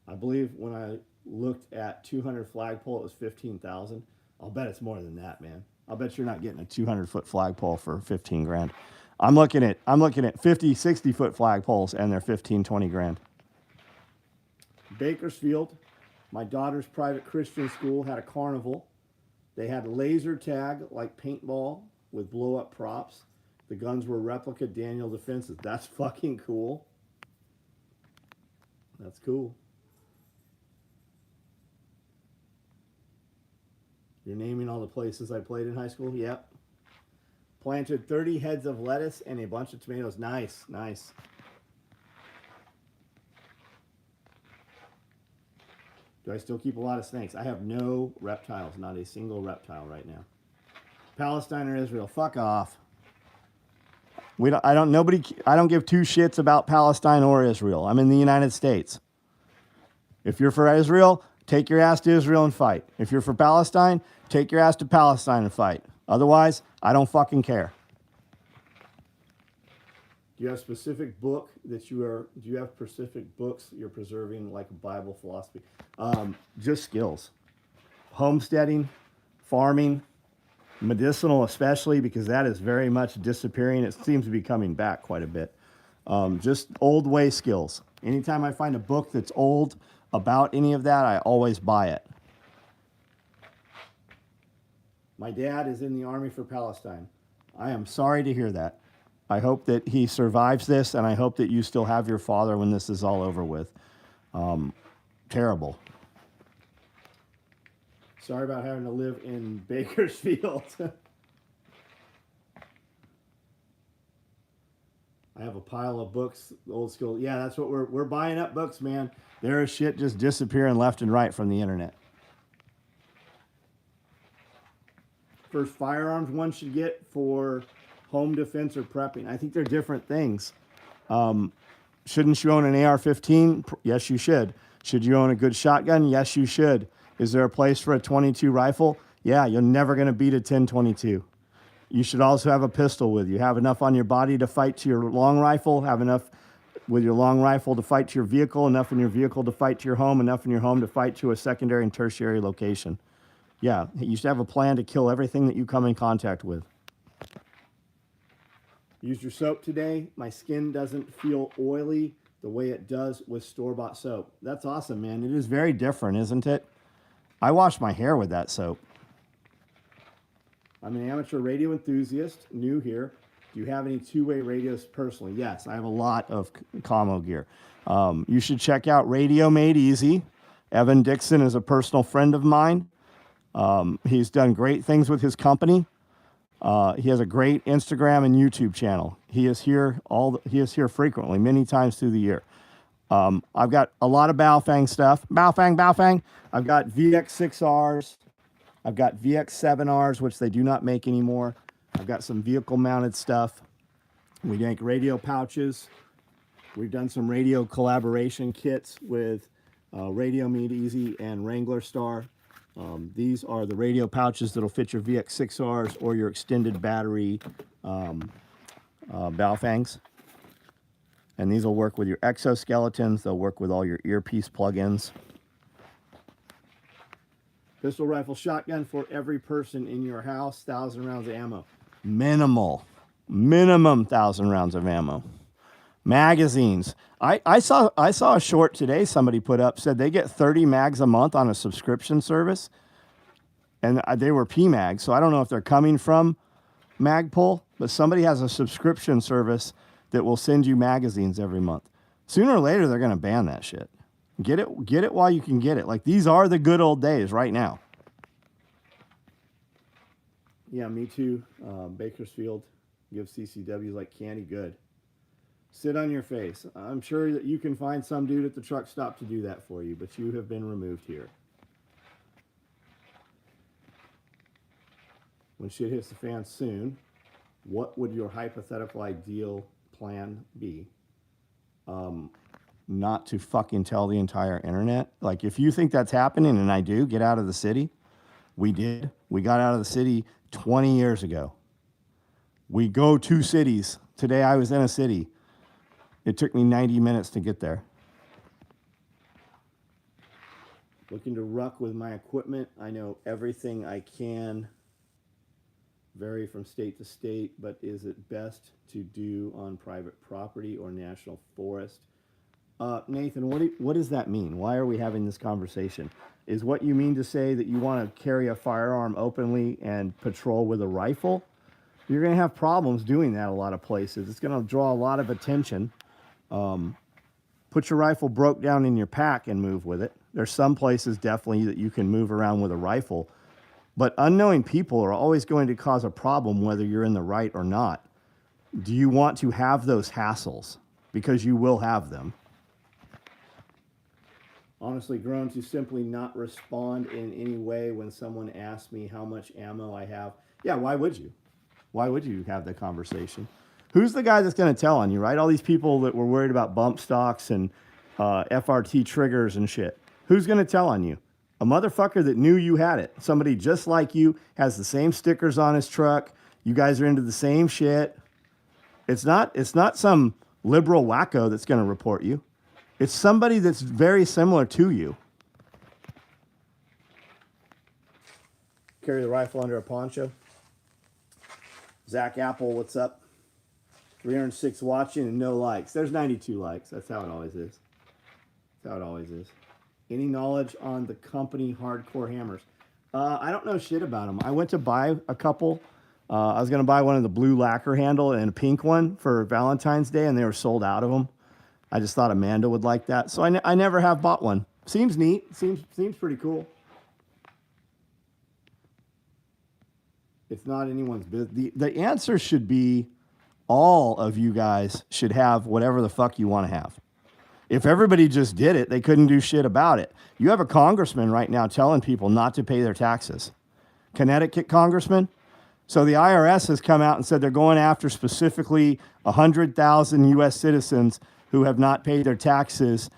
I believe when I looked at 200 flagpole, it was 15,000. I'll bet it's more than that, man. I'll bet you're not getting a 200-foot flagpole for 15 grand. I'm looking at 50, 60-foot flagpoles, and they're 15, 20 grand. Bakersfield, my daughter's private Christian school had a carnival. They had laser tag like paintball with blow-up props. The guns were replica Daniel defenses. That's fucking cool. That's cool. You're naming all the places I played in high school? Yep. Planted 30 heads of lettuce and a bunch of tomatoes. Nice, nice. Do I still keep a lot of snakes? I have no reptiles, not a single reptile right now. Palestine or Israel? Fuck off. I don't give two shits about Palestine or Israel. I'm in the United States. If you're for Israel, take your ass to Israel and fight. If you're for Palestine, take your ass to Palestine and fight. Otherwise, I don't fucking care. Do you have specific book that do you have specific books you're preserving, like a Bible philosophy? Just skills. Homesteading, farming, medicinal especially, because that is very much disappearing. It seems to be coming back quite a bit. Just old way skills. Anytime I find a book that's old about any of that, I always buy it. My dad is in the army for Palestine. I am sorry to hear that. I hope that he survives this, and I hope that you still have your father when this is all over with. Terrible. Sorry about having to live in Bakersfield. I have a pile of books, old school. Yeah, that's what we're buying up books, man. There is shit just disappearing left and right from the internet. First firearms one should get for home defense or prepping. I think they're different things. Shouldn't you own an AR-15? Yes, you should. Should you own a good shotgun? Yes, you should. Is there a place for a .22 rifle? Yeah, you're never going to beat a 10-22. You should also have a pistol with you. Have enough on your body to fight to your long rifle. Have enough with your long rifle to fight to your vehicle. Enough in your vehicle to fight to your home. Enough in your home to fight to a secondary and tertiary location. Yeah, you should have a plan to kill everything that you come in contact with. Used your soap today. My skin doesn't feel oily the way it does with store-bought soap. That's awesome, man. It is very different, isn't it? I wash my hair with that soap. I'm an amateur radio enthusiast, new here. Do you have any two-way radios personally? Yes, I have a lot of commo gear. You should check out Radio Made Easy. Evan Dixon is a personal friend of mine. He's done great things with his company. He has a great Instagram and YouTube channel. He is here frequently, many times through the year. I've got a lot of Baofeng stuff. Baofeng. I've got VX6Rs. I've got VX7Rs, which they do not make anymore. I've got some vehicle-mounted stuff. We make radio pouches. We've done some radio collaboration kits with Radio Made Easy and Wrangler Star. These are the radio pouches that'll fit your VX6Rs or your extended battery Baofengs. And these will work with your exoskeletons. They'll work with all your earpiece plugins. Pistol, rifle, shotgun for every person in your house. 1,000 rounds of ammo. Minimum 1,000 rounds of ammo. Magazines. I saw a short today somebody put up, said they get 30 mags a month on a subscription service. And they were PMags, so I don't know if they're coming from Magpul, but somebody has a subscription service that will send you magazines every month. Sooner or later, they're going to ban that shit. Get it while you can get it. Like, these are the good old days right now. Yeah, me too. Bakersfield gives CCWs like candy. Good. Sit on your face. I'm sure that you can find some dude at the truck stop to do that for you, but you have been removed here. When shit hits the fan soon, what would your hypothetical ideal plan be? Not to fucking tell the entire internet. Like, if you think that's happening, and I do, get out of the city. We did. We got out of the city 20 years ago. We go to cities. Today I was in a city. It took me 90 minutes to get there. Looking to ruck with my equipment. I know everything I can vary from state to state, but is it best to do on private property or national forest? Nathan, what does that mean? Why are we having this conversation? Is what you mean to say that you want to carry a firearm openly and patrol with a rifle? You're going to have problems doing that a lot of places. It's going to draw a lot of attention. Put your rifle broke down in your pack and move with it. There's some places definitely that you can move around with a rifle. But unknowing people are always going to cause a problem whether you're in the right or not. Do you want to have those hassles? Because you will have them. Honestly, grown to simply not respond in any way when someone asks me how much ammo I have. Yeah, why would you? Why would you have that conversation? Who's the guy that's going to tell on you, right? All these people that were worried about bump stocks and FRT triggers and shit. Who's going to tell on you? A motherfucker that knew you had it. Somebody just like you, has the same stickers on his truck. You guys are into the same shit. It's not some liberal wacko that's going to report you. It's somebody that's very similar to you. Carry the rifle under a poncho. Zach Apple, what's up? 306 watching and no likes. There's 92 likes. That's how it always is. That's how it always is. Any knowledge on the company Hardcore Hammers? I don't know shit about them. I went to buy a couple. I was going to buy one of the blue lacquer handle and a pink one for Valentine's Day, and they were sold out of them. I just thought Amanda would like that. So I never have bought one. Seems neat. Seems pretty cool. It's not anyone's business. The answer should be all of you guys should have whatever the fuck you want to have. If everybody just did it, they couldn't do shit about it. You have a congressman right now telling people not to pay their taxes. Connecticut congressman. So the IRS has come out and said they're going after specifically 100,000 U.S. citizens who have not paid their taxes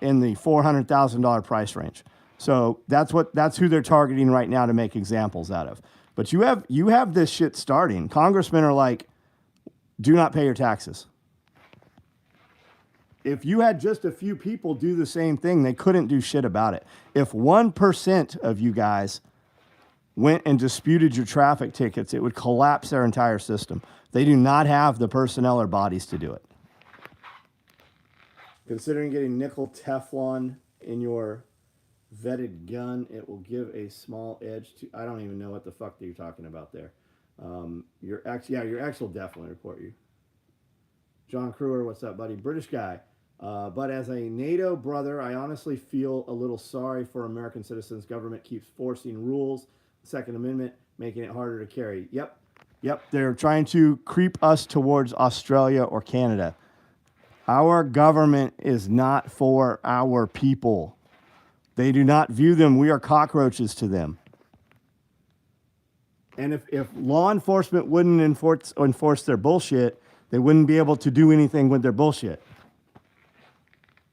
in the $400,000 price range. So that's who they're targeting right now to make examples out of. But you have this shit starting. Congressmen are like, do not pay your taxes. If you had just a few people do the same thing, they couldn't do shit about it. If 1% of you guys went and disputed your traffic tickets, it would collapse their entire system. They do not have the personnel or bodies to do it. Considering getting nickel Teflon in your vetted gun, it will give a small edge to... I don't even know what the fuck that you're talking about there. Your ex will definitely report you. John Crewer, what's up, buddy? British guy. But as a NATO brother, I honestly feel a little sorry for American citizens. Government keeps forcing rules. Second Amendment, making it harder to carry. Yep. They're trying to creep us towards Australia or Canada. Our government is not for our people. They do not view them. We are cockroaches to them. And if law enforcement wouldn't enforce their bullshit, they wouldn't be able to do anything with their bullshit.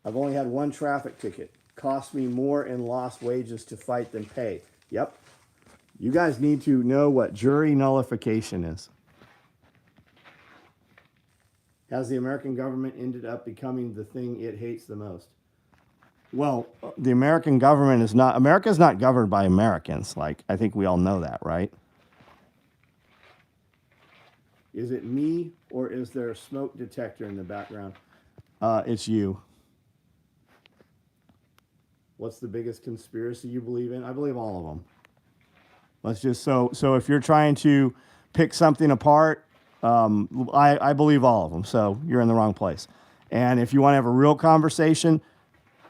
I've only had one traffic ticket. Cost me more in lost wages to fight than pay. Yep. You guys need to know what jury nullification is. Has the American government ended up becoming the thing it hates the most? Well, the American government is not... America's not governed by Americans. Like, I think we all know that, right? Is it me, or is there a smoke detector in the background? It's you. What's the biggest conspiracy you believe in? I believe all of them. Let's just... So if you're trying to pick something apart, I believe all of them. So you're in the wrong place. And if you want to have a real conversation,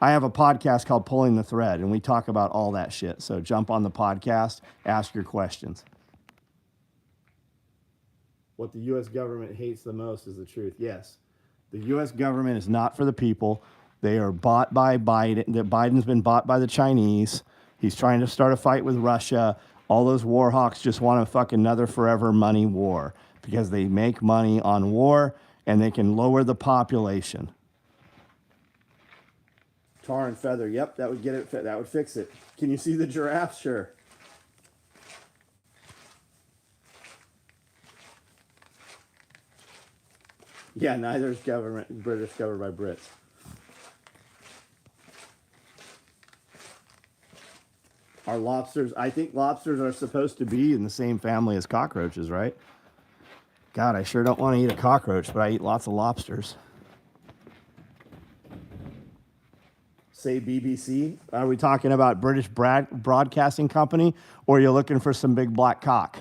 I have a podcast called Pulling the Thread, and we talk about all that shit. So jump on the podcast, ask your questions. What the U.S. government hates the most is the truth. Yes, the U.S. government is not for the people. They are bought by Biden. Biden's been bought by the Chinese. He's trying to start a fight with Russia. All those war hawks just want to fuck another forever money war because they make money on war and they can lower the population. Tar and feather. Yep, that would get it. That would fix it. Can you see the giraffe? Sure. Yeah, neither is British governed by Brits. Are lobsters? I think lobsters are supposed to be in the same family as cockroaches, right? God, I sure don't want to eat a cockroach, but I eat lots of lobsters. Say BBC. Are we talking about British Broadcasting Company, or are you looking for some big black cock?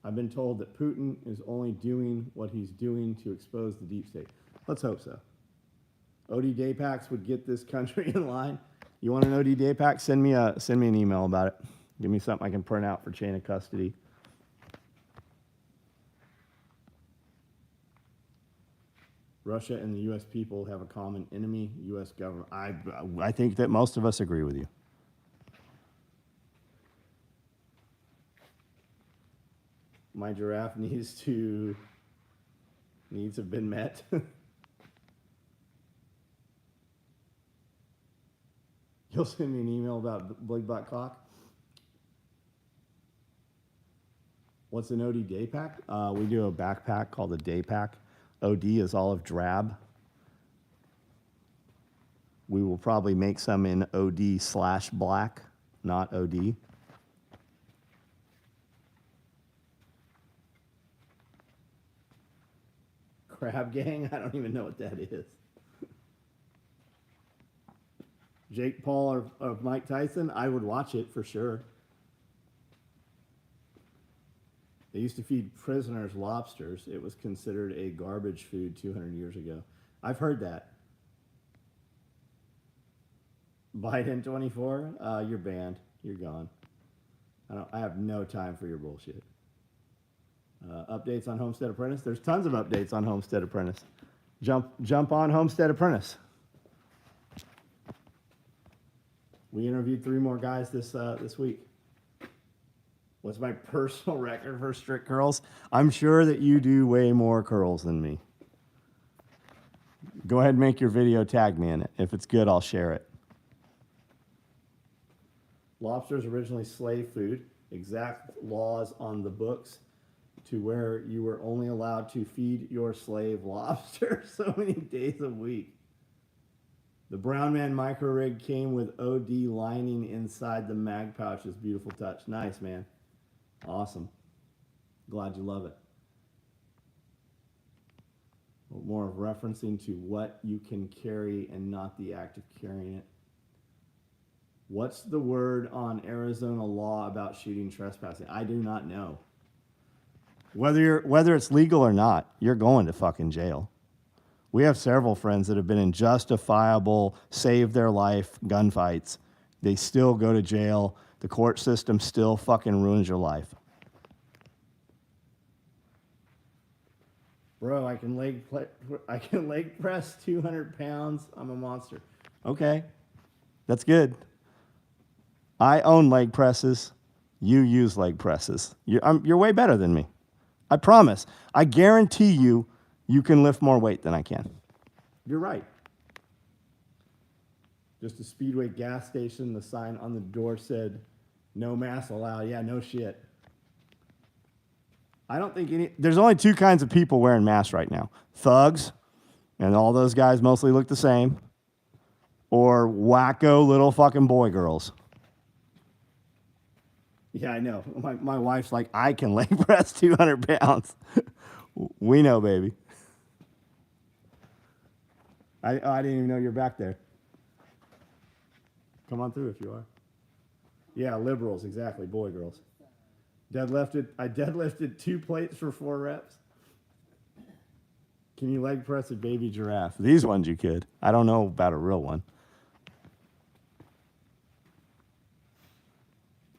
I've been told that Putin is only doing what he's doing to expose the deep state. Let's hope so. OD Daypacks would get this country in line. You want an OD Daypack? Send me an email about it. Give me something I can print out for chain of custody. Russia and the U.S. people have a common enemy, U.S. government. I think that most of us agree with you. My giraffe needs have been met. You'll send me an email about Big Black Cock. What's an OD day pack? We do a backpack called a day pack. OD is olive drab. We will probably make some in OD/black, not OD. Crab Gang? I don't even know what that is. Jake Paul or Mike Tyson? I would watch it for sure. They used to feed prisoners lobsters. It was considered a garbage food 200 years ago. I've heard that. Biden 24? You're banned. You're gone. I have no time for your bullshit. Updates on Homestead Apprentice? There's tons of updates on Homestead Apprentice. Jump on Homestead Apprentice. We interviewed 3 more guys this week. What's my personal record for strict curls? I'm sure that you do way more curls than me. Go ahead and make your video, tag me in it. If it's good, I'll share it. Lobsters originally slave food. Exact laws on the books to where you were only allowed to feed your slave lobster so many days a week. The Brown Man micro rig came with OD lining inside the mag pouches. Beautiful touch. Nice, man. Awesome. Glad you love it. More of referencing to what you can carry and not the act of carrying it. What's the word on Arizona law about shooting trespassing? I do not know. Whether it's legal or not, you're going to fucking jail. We have several friends that have been in justifiable, save their life gunfights. They still go to jail. The court system still fucking ruins your life. Bro, I can leg press 200 pounds. I'm a monster. Okay, that's good. I own leg presses. You use leg presses. You're way better than me. I promise. I guarantee you, you can lift more weight than I can. You're right. Just a Speedway gas station. The sign on the door said, "No mask allowed." Yeah, no shit. I don't think there's only 2 kinds of people wearing masks right now. Thugs, and all those guys mostly look the same, or wacko little fucking boy girls. Yeah, I know. My wife's like, I can leg press 200 pounds. We know, baby. I didn't even know you're back there. Come on through if you are. Yeah, liberals, exactly, boy girls. I deadlifted 2 plates for 4 reps. Can you leg press a baby giraffe? These ones you could. I don't know about a real one.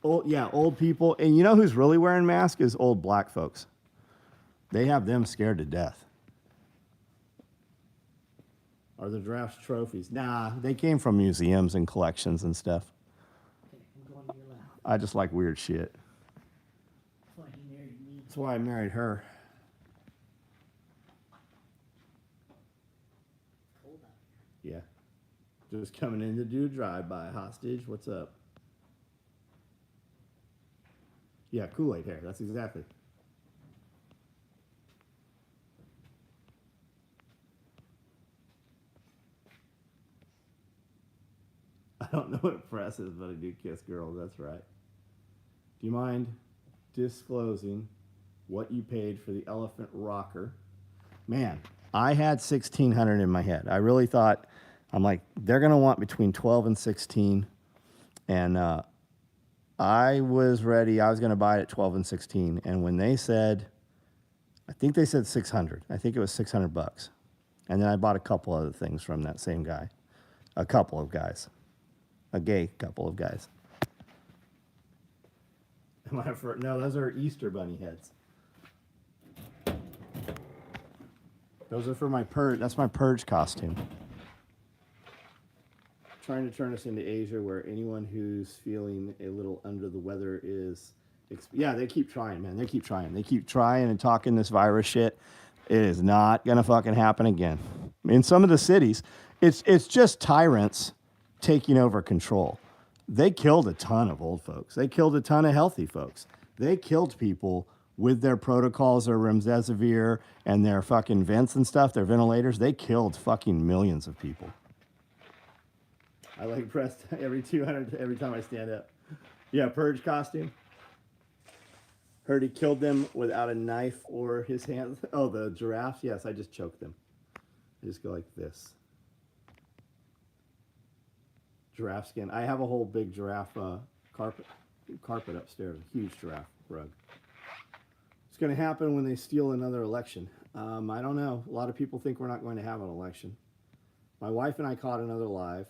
Old people. And you know who's really wearing masks is old black folks. They have them scared to death. Are the giraffes trophies? Nah, they came from museums and collections and stuff. Okay, I'm going to your left. I just like weird shit. That's why he married me. That's why I married her. It's cold out here. Yeah. Just coming in to do a drive-by. Hostage, what's up? Yeah, Kool-Aid hair. That's exactly. don't know what a press is, but I do kiss girls. That's right. Do you mind disclosing what you paid for the elephant rocker? Man, I had 1,600 in my head. I really thought, I'm like, they're gonna want between 12 and 16, and I was ready. I was gonna buy it at 12 and 16, and when they said, I think they said 600. I think it was $600, and then I bought a couple other things from that same guy, a couple of guys, a gay couple of guys. No, those are Easter bunny heads. Those are for my purge. That's my purge costume. Trying to turn us into Asia, where anyone who's feeling a little under the weather is. Yeah, they keep trying, man. They keep trying. They keep trying and talking this virus shit. It is not gonna fucking happen again. In some of the cities, it's just tyrants taking over control. They killed a ton of old folks. They killed a ton of healthy folks. They killed people with their protocols, their remdesivir, and their fucking vents and stuff, their ventilators. They killed fucking millions of people. I like pressed every 200 every time I stand up. Yeah, purge costume. Heard he killed them without a knife or his hands. Oh, the giraffes? Yes, I just choked them. I just go like this. Giraffe skin. I have a whole big giraffe carpet upstairs, a huge giraffe rug. It's going to happen when they steal another election. I don't know. A lot of people think we're not going to have an election. My wife and I caught another live,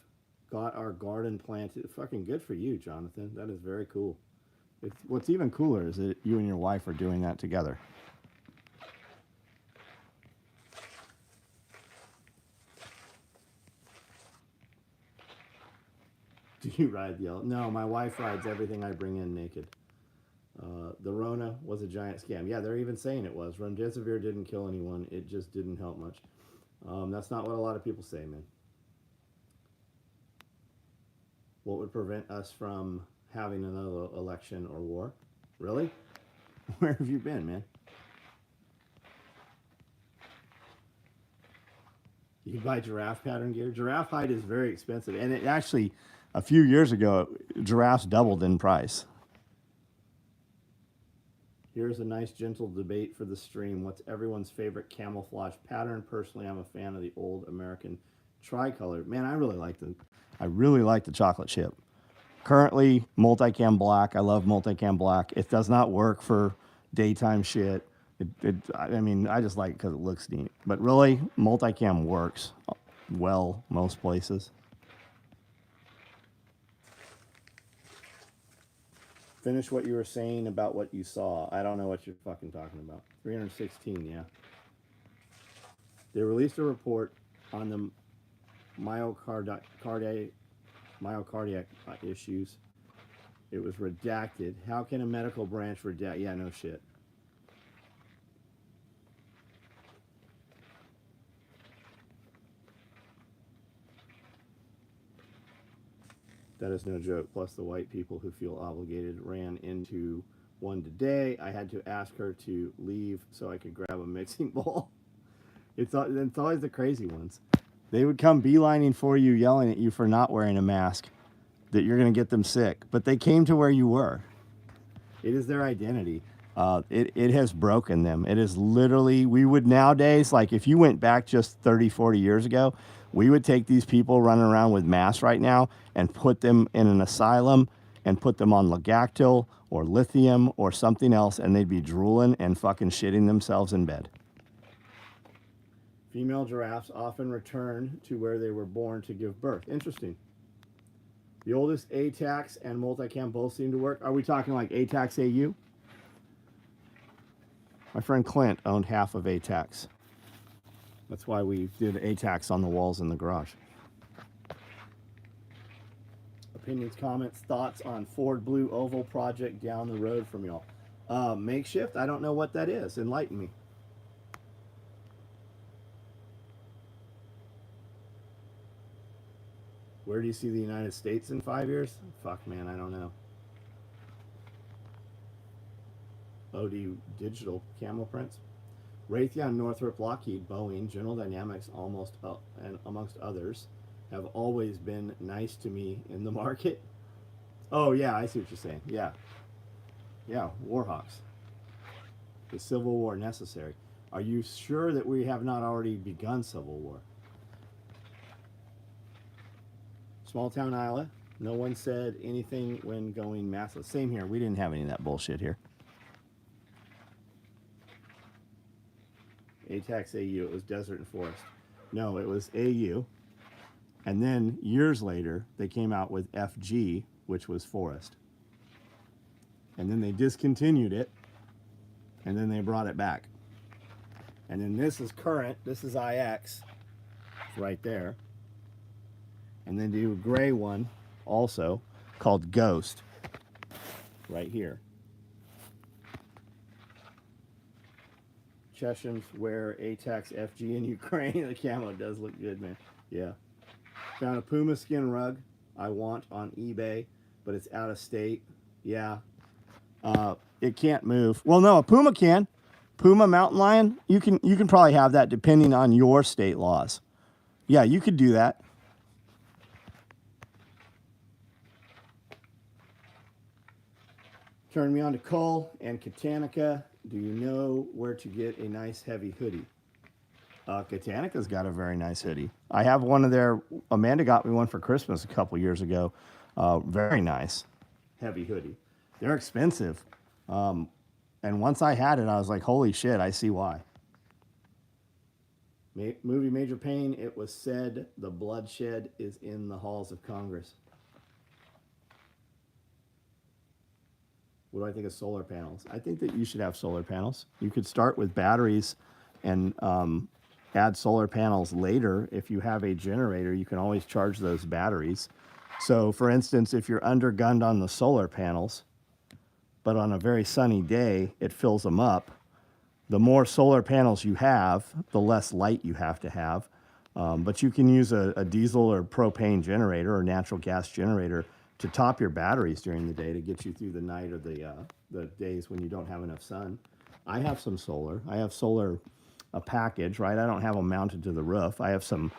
got our garden planted. Fucking good for you, Jonathan. That is very cool. What's even cooler is that you and your wife are doing that together. Do you ride the elephant? No, my wife rides everything I bring in naked. The Rona was a giant scam. Yeah, they're even saying it was. Remdesivir didn't kill anyone. It just didn't help much. That's not what a lot of people say, man. What would prevent us from having another election or war? Really? Where have you been, man? You buy giraffe pattern gear? Giraffe hide is very expensive. And it actually, a few years ago, giraffes doubled in price. Here's a nice, gentle debate for the stream. What's everyone's favorite camouflage pattern? Personally, I'm a fan of the old American tricolor. Man, I really like the chocolate chip. Currently, multicam black. I love multicam black. It does not work for daytime shit. I mean, I just like it because it looks neat. But really, multicam works well most places. Finish what you were saying about what you saw. I don't know what you're fucking talking about. 316, yeah. They released a report on the myocardiac issues. It was redacted. How can a medical branch redact? Yeah, no shit. That is no joke. Plus, the white people who feel obligated ran into one today. I had to ask her to leave so I could grab a mixing bowl. It's always the crazy ones. They would come beelining for you, yelling at you for not wearing a mask, that you're going to get them sick. But they came to where you were. It is their identity. It has broken them. It is literally, we would nowadays, like if you went back just 30, 40 years ago, we would take these people running around with masks right now and put them in an asylum and put them on Lagactil or lithium or something else, and they'd be drooling and fucking shitting themselves in bed. Female giraffes often return to where they were born to give birth. Interesting. The oldest ATAX and multicam both seem to work. Are we talking like ATAX AU? My friend Clint owned half of ATAX. That's why we did ATAX on the walls in the garage. Opinions, comments, thoughts on Ford Blue Oval project down the road from y'all. Makeshift? I don't know what that is. Enlighten me. Where do you see the United States in 5 years? Fuck, man, I don't know. OD Digital Camel Prints. Raytheon, Northrop, Lockheed, Boeing, General Dynamics, and amongst others, have always been nice to me in the market. Oh yeah, I see what you're saying. Yeah, yeah, Warhawks. The Civil War necessary. Are you sure that we have not already begun Civil War? Small town Iowa. No one said anything when going massless. Same here. We didn't have any of that bullshit here. ATAX AU. It was desert and forest. No, it was AU. And then years later, they came out with FG, which was forest. And then they discontinued it. And then they brought it back. And then this is current. This is IX. It's right there. And then do a gray one also called Ghost right here. Cheshams wear ATAX FG in Ukraine. The camo does look good, man. Yeah. Found a Puma skin rug I want on eBay, but it's out of state. Yeah. It can't move. Well, no, a Puma can. Puma mountain lion, you can probably have that depending on your state laws. Yeah, you could do that. Turn me on to Cole and Katanica. Do you know where to get a nice heavy hoodie? Katanica's got a very nice hoodie. I have one of their, Amanda got me one for Christmas a couple years ago. Very nice heavy hoodie. They're expensive. And once I had it, I was like, holy shit, I see why. Movie Major Pain, it was said the bloodshed is in the halls of Congress. What do I think of solar panels? I think that you should have solar panels. You could start with batteries and add solar panels later. If you have a generator, you can always charge those batteries. So, for instance, if you're undergunned on the solar panels, but on a very sunny day, it fills them up, the more solar panels you have, the less light you have to have. But you can use a diesel or propane generator or natural gas generator to top your batteries during the day to get you through the night or the days when you don't have enough sun. I have some solar. I have solar, a package, right? I don't have them mounted to the roof. I have some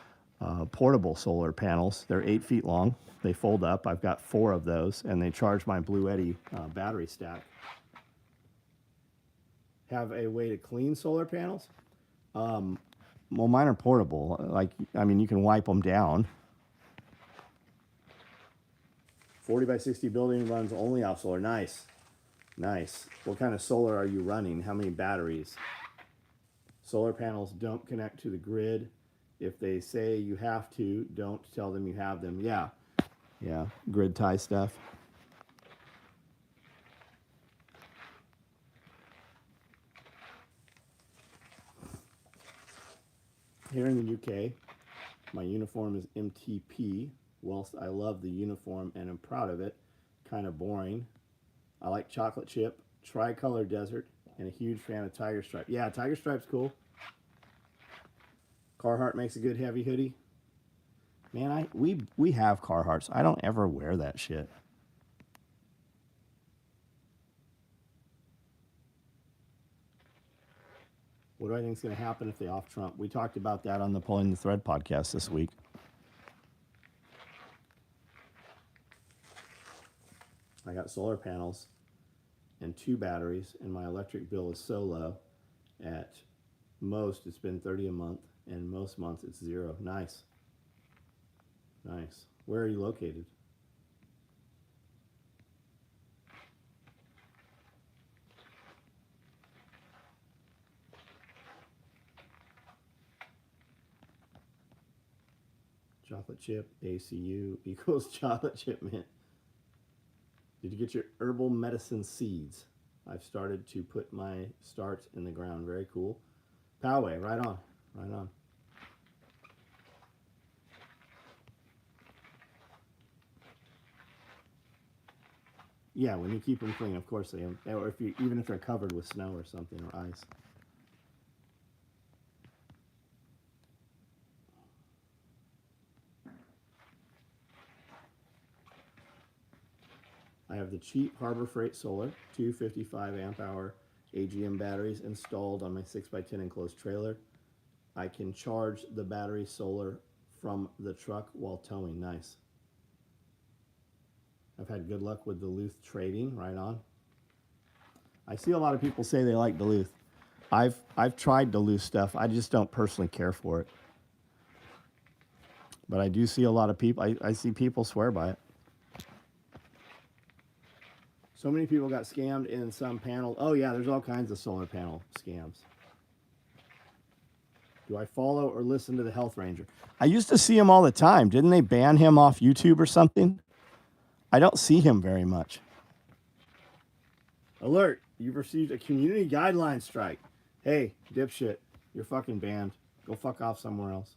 portable solar panels. They're 8 feet long. They fold up. I've got 4 of those, and they charge my Blue Eddy battery stack. Have a way to clean solar panels? Well, mine are portable. I mean, you can wipe them down. 40 by 60 building runs only off solar. Nice. Nice. What kind of solar are you running? How many batteries? Solar panels don't connect to the grid. If they say you have to, don't tell them you have them. Yeah. Yeah. Grid tie stuff. Here in the UK, my uniform is MTP. Whilst I love the uniform and am proud of it, kind of boring. I like chocolate chip, tricolor desert, and a huge fan of Tiger Stripe. Yeah, Tiger Stripe's cool. Carhartt makes a good heavy hoodie. Man, we have Carhartts. I don't ever wear that shit. What do I think is going to happen if they off Trump? We talked about that on the Pulling the Thread podcast this week. I got solar panels and 2 batteries, and my electric bill is so low. At most, it's been $30 a month, and most months it's 0. Nice. Nice. Where are you located? Chocolate chip, ACU equals chocolate chip mint. Did you get your herbal medicine seeds? I've started to put my starts in the ground. Very cool. Poway, right on. Right on. Yeah, when you keep them clean, of course they am. Or even if they're covered with snow or something or ice. I have the cheap Harbor Freight Solar, 255 amp hour AGM batteries installed on my 6x10 enclosed trailer. I can charge the battery solar from the truck while towing. Nice. I've had good luck with Duluth trading. Right on. I see a lot of people say they like Duluth. I've tried Duluth stuff. I just don't personally care for it. But I do see a lot of people. I see people swear by it. So many people got scammed in some panel. Oh yeah, there's all kinds of solar panel scams. Do I follow or listen to the Health Ranger? I used to see him all the time. Didn't they ban him off YouTube or something? I don't see him very much. Alert, you've received a community guideline strike. Hey, dipshit, you're fucking banned. Go fuck off somewhere else.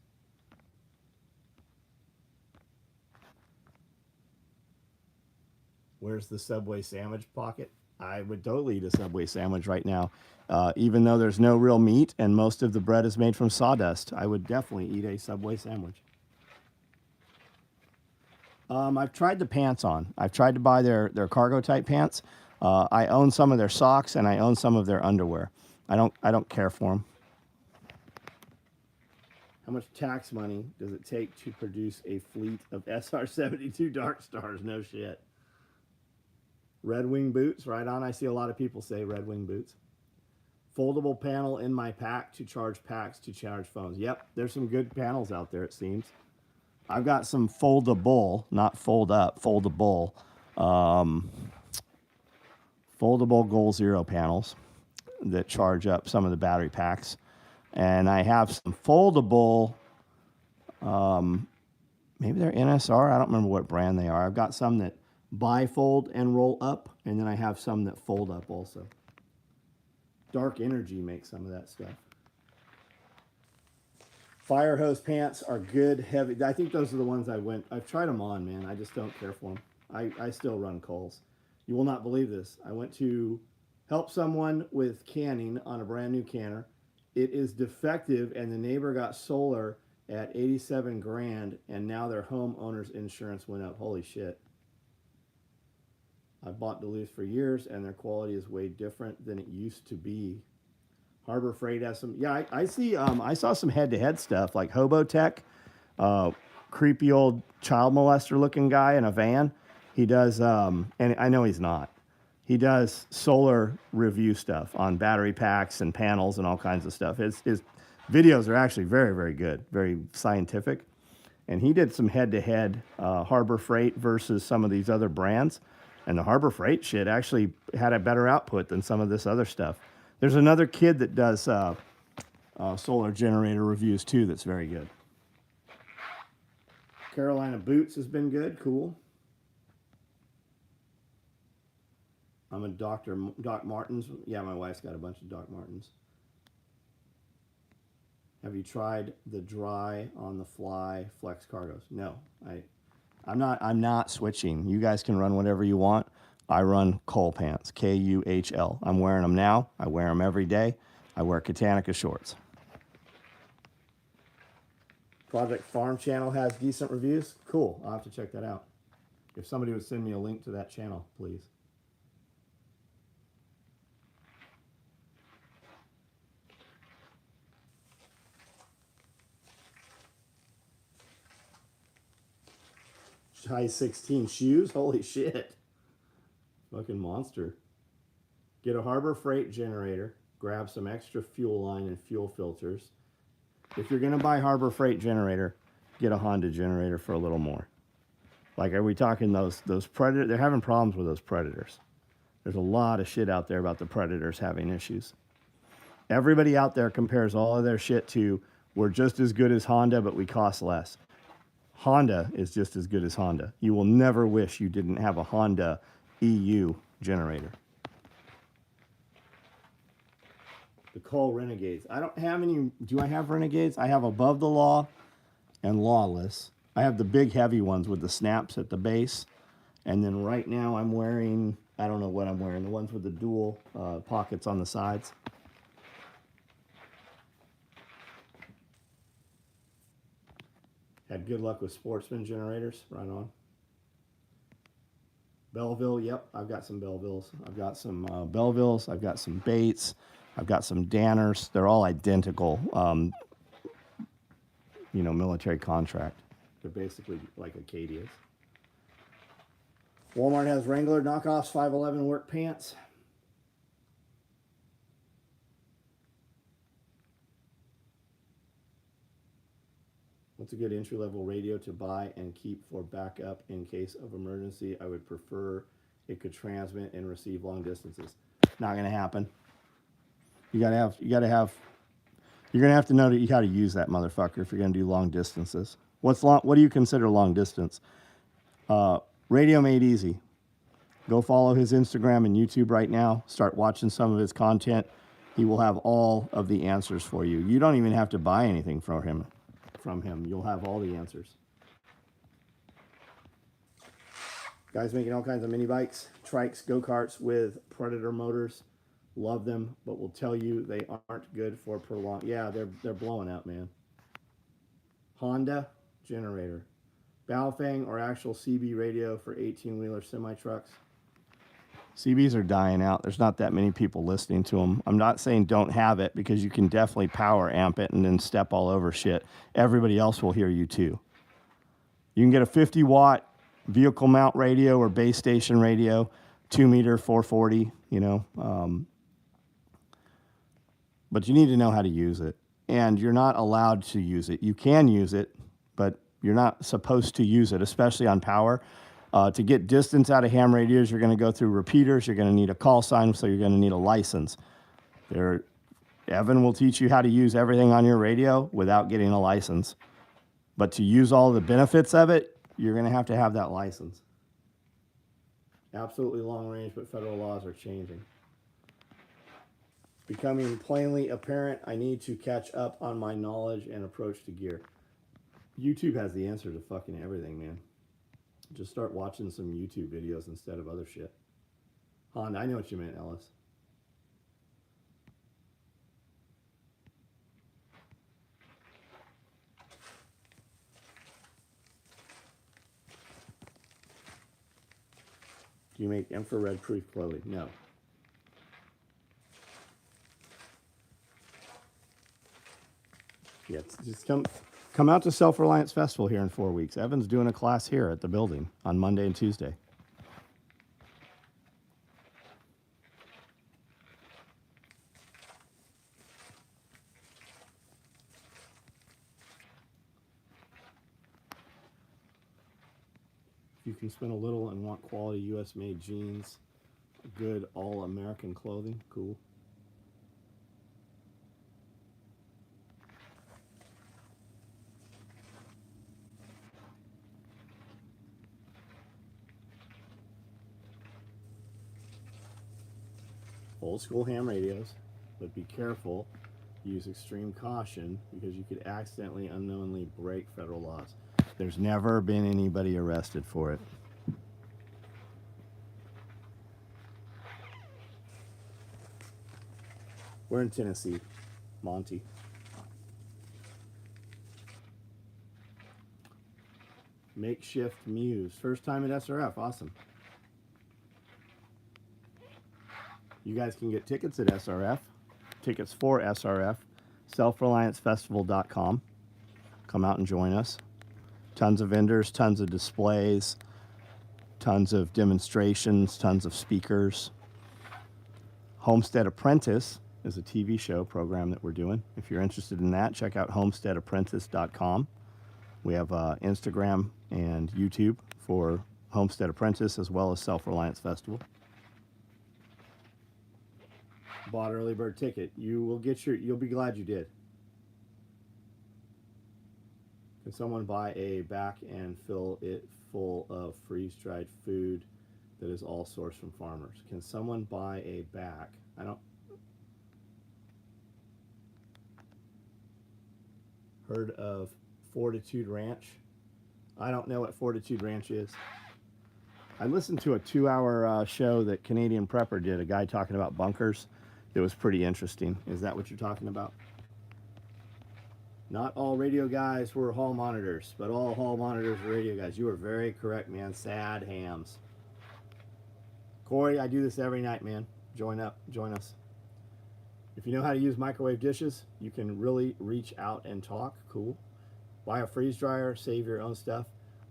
Where's the Subway sandwich pocket? I would totally eat a Subway sandwich right now. Even though there's no real meat and most of the bread is made from sawdust, I would definitely eat a Subway sandwich. I've tried the pants on. I've tried to buy their cargo type pants. I own some of their socks and I own some of their underwear. I don't care for them. How much tax money does it take to produce a fleet of SR-72 Dark Stars? No shit. Red Wing boots, right on. I see a lot of people say Red Wing boots. Foldable panel in my pack to charge packs to charge phones. Yep, there's some good panels out there, it seems. I've got some foldable, not fold up, foldable, foldable Goal Zero panels that charge up some of the battery packs. And I have some foldable, maybe they're NSR. I don't remember what brand they are. I've got some that bifold and roll up, and then I have some that fold up also. Dark Energy makes some of that stuff. Fire hose pants are good, heavy. I think those are the ones I've tried them on, man. I just don't care for them. I still run Kohl's. You will not believe this. I went to help someone with canning on a brand new canner. It is defective, and the neighbor got solar at 87 grand, and now their homeowner's insurance went up. Holy shit. I've bought Duluth for years, and their quality is way different than it used to be. Harbor Freight has some. Yeah, I see. I saw some head-to-head stuff like Hobotech, creepy old child molester-looking guy in a van. He does, and I know he's not. He does solar review stuff on battery packs and panels and all kinds of stuff. His videos are actually very, very good, very scientific. And he did some head-to-head Harbor Freight versus some of these other brands. And the Harbor Freight shit actually had a better output than some of this other stuff. There's another kid that does solar generator reviews too that's very good. Carolina Boots has been good, cool. I'm a Doc Martens. Yeah, my wife's got a bunch of Doc Martens. Have you tried the dry on the fly flex cargos? No, I'm not switching. You guys can run whatever you want. I run Kohl pants, Kuhl. I'm wearing them now. I wear them every day. I wear Katanica shorts. Project Farm Channel has decent reviews. Cool. I'll have to check that out. If somebody would send me a link to that channel, please. Size 16 shoes? Holy shit. Fucking monster. Get a Harbor Freight generator. Grab some extra fuel line and fuel filters. If you're going to buy Harbor Freight generator, get a Honda generator for a little more. Like, are we talking those Predators? They're having problems with those Predators. There's a lot of shit out there about the Predators having issues. Everybody out there compares all of their shit to, we're just as good as Honda, but we cost less. Honda is just as good as Honda. You will never wish you didn't have a Honda EU generator. The Kohl Renegades. I don't have any. Do I have Renegades? I have Above the Law and Lawless. I have the big heavy ones with the snaps at the base. And then right now I'm wearing, I don't know what I'm wearing, the ones with the dual pockets on the sides. Had good luck with Sportsman generators, right on. Belleville, yep, I've got some Bellevilles. I've got some Bellevilles, I've got some Bates, I've got some Danners. They're all identical, military contract. They're basically like Acadias. Walmart has Wrangler knockoffs 511 work pants. What's a good entry-level radio to buy and keep for backup in case of emergency? I would prefer it could transmit and receive long distances. Not gonna happen. You're gonna have to know how to use that motherfucker if you're gonna do long distances. What do you consider long distance? Radio Made Easy. Go follow his Instagram and YouTube right now. Start watching some of his content. He will have all of the answers for you. You don't even have to buy anything from him. You'll have all the answers. Guys making all kinds of mini bikes, trikes, go-karts with Predator motors. Love them, but will tell you they aren't good for prolonged. Yeah, they're blowing out, man. Honda generator. Baofeng or actual CB radio for 18-wheeler semi-trucks. CBs are dying out. There's not that many people listening to them. I'm not saying don't have it, because you can definitely power amp it and then step all over shit. Everybody else will hear you too. You can get a 50-watt vehicle mount radio or base station radio, 2-meter, 440, but you need to know how to use it. And you're not allowed to use it. You can use it, but you're not supposed to use it, especially on power. To get distance out of ham radios, you're going to go through repeaters. You're going to need a call sign, so you're going to need a license. Evan will teach you how to use everything on your radio without getting a license. But to use all the benefits of it, you're going to have that license. Absolutely long range, but federal laws are changing. Becoming plainly apparent, I need to catch up on my knowledge and approach to gear. YouTube has the answer to fucking everything, man. Just start watching some YouTube videos instead of other shit. Honda, I know what you meant, Ellis. Do you make infrared proof clothing? No. Yeah, just come out to Self-Reliance Festival here in 4 weeks. Evan's doing a class here at the building on Monday and Tuesday. You can spend a little and want quality U.S.-made jeans, good all-American clothing. Cool. Old school ham radios, but be careful. Use extreme caution, because you could accidentally, unknowingly break federal laws. There's never been anybody arrested for it. We're in Tennessee, Monty. Makeshift Muse. First time at SRF. Awesome. You guys can get tickets at SRF. Tickets for SRF. selfreliancefestival.com. Come out and join us. Tons of vendors, tons of displays, tons of demonstrations, tons of speakers. Homestead Apprentice is a TV show program that we're doing. If you're interested in that, check out homesteadapprentice.com. We have Instagram and YouTube for Homestead Apprentice, as well as Self-Reliance Festival. Bought early bird ticket. You'll be glad you did. Can someone buy a back and fill it full of freeze-dried food that is all sourced from farmers? Can someone buy a back? Heard of Fortitude Ranch? I don't know what Fortitude Ranch is. I listened to a 2-hour show that Canadian Prepper did, a guy talking about bunkers. It was pretty interesting. Is that what you're talking about? Not all radio guys were hall monitors, but all hall monitors were radio guys. You were very correct, man. Sad hams. Corey, I do this every night, man. Join up. Join us. If you know how to use microwave dishes, you can really reach out and talk. Cool. Buy a freeze dryer, save your own stuff.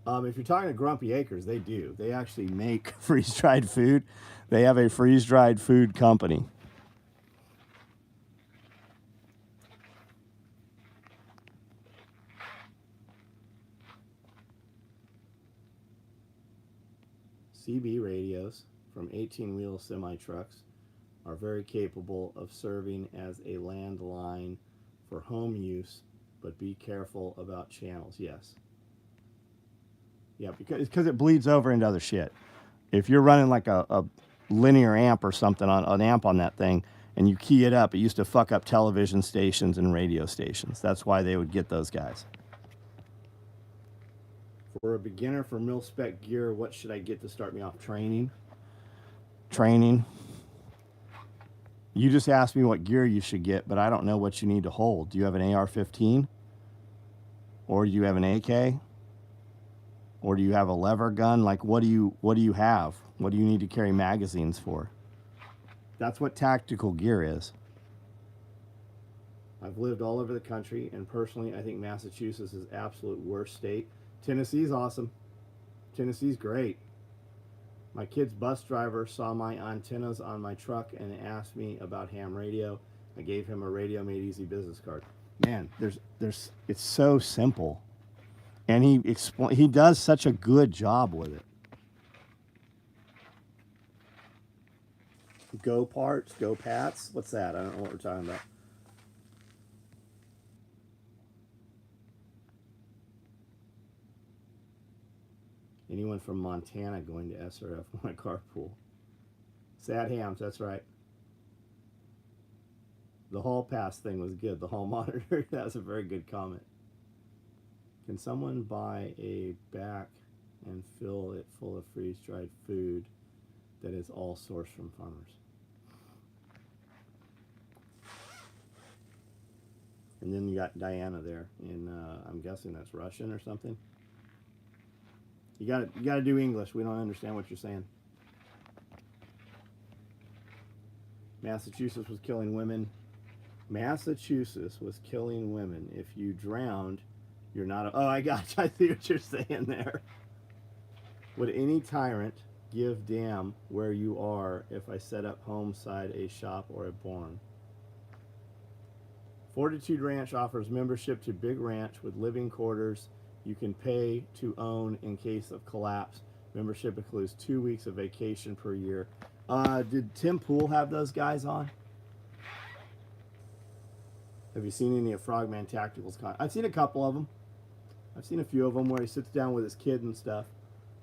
If you're talking to Grumpy Acres, they do. They actually make freeze dried food. They have a freeze dried food company. CB radios from 18-wheel semi-trucks are very capable of serving as a landline for home use, but be careful about channels. Yes. Yeah, because it bleeds over into other shit. If you're running like a linear amp or something on an amp on that thing and you key it up, it used to fuck up television stations and radio stations. That's why they would get those guys. For a beginner for mil-spec gear, what should I get to start me off? Training. You just asked me what gear you should get, but I don't know what you need to hold. Do you have an AR-15? Or do you have an AK? Or do you have a lever gun? Like, what do you have? What do you need to carry magazines for? That's what tactical gear is. I've lived all over the country, and personally, I think Massachusetts is absolute worst state. Tennessee's awesome. Tennessee's great. My kid's bus driver saw my antennas on my truck and asked me about ham radio. I gave him a Radio Made Easy business card. Man, it's so simple. And he does such a good job with it. Go parts, go Pats. What's that? I don't know what we're talking about. Anyone from Montana going to SRF want a carpool? Sad hams, that's right. The hall pass thing was good. The hall monitor, that's a very good comment. Can someone buy a back and fill it full of freeze-dried food that is all sourced from farmers? And then you got Diana there, and I'm guessing that's Russian or something. You got to do English. We don't understand what you're saying. Massachusetts was killing women. Massachusetts was killing women. If you drowned, you're not. Oh, I got you. I see what you're saying there. Would any tyrant give damn where you are if I set up Homestead, a shop, or a barn? Fortitude Ranch offers membership to Big Ranch with living quarters. You can pay to own in case of collapse. Membership includes 2 weeks of vacation per year. Did Tim Pool have those guys on? Have you seen any of Frogman Tactical's I've seen a couple of them. I've seen a few of them where he sits down with his kid and stuff.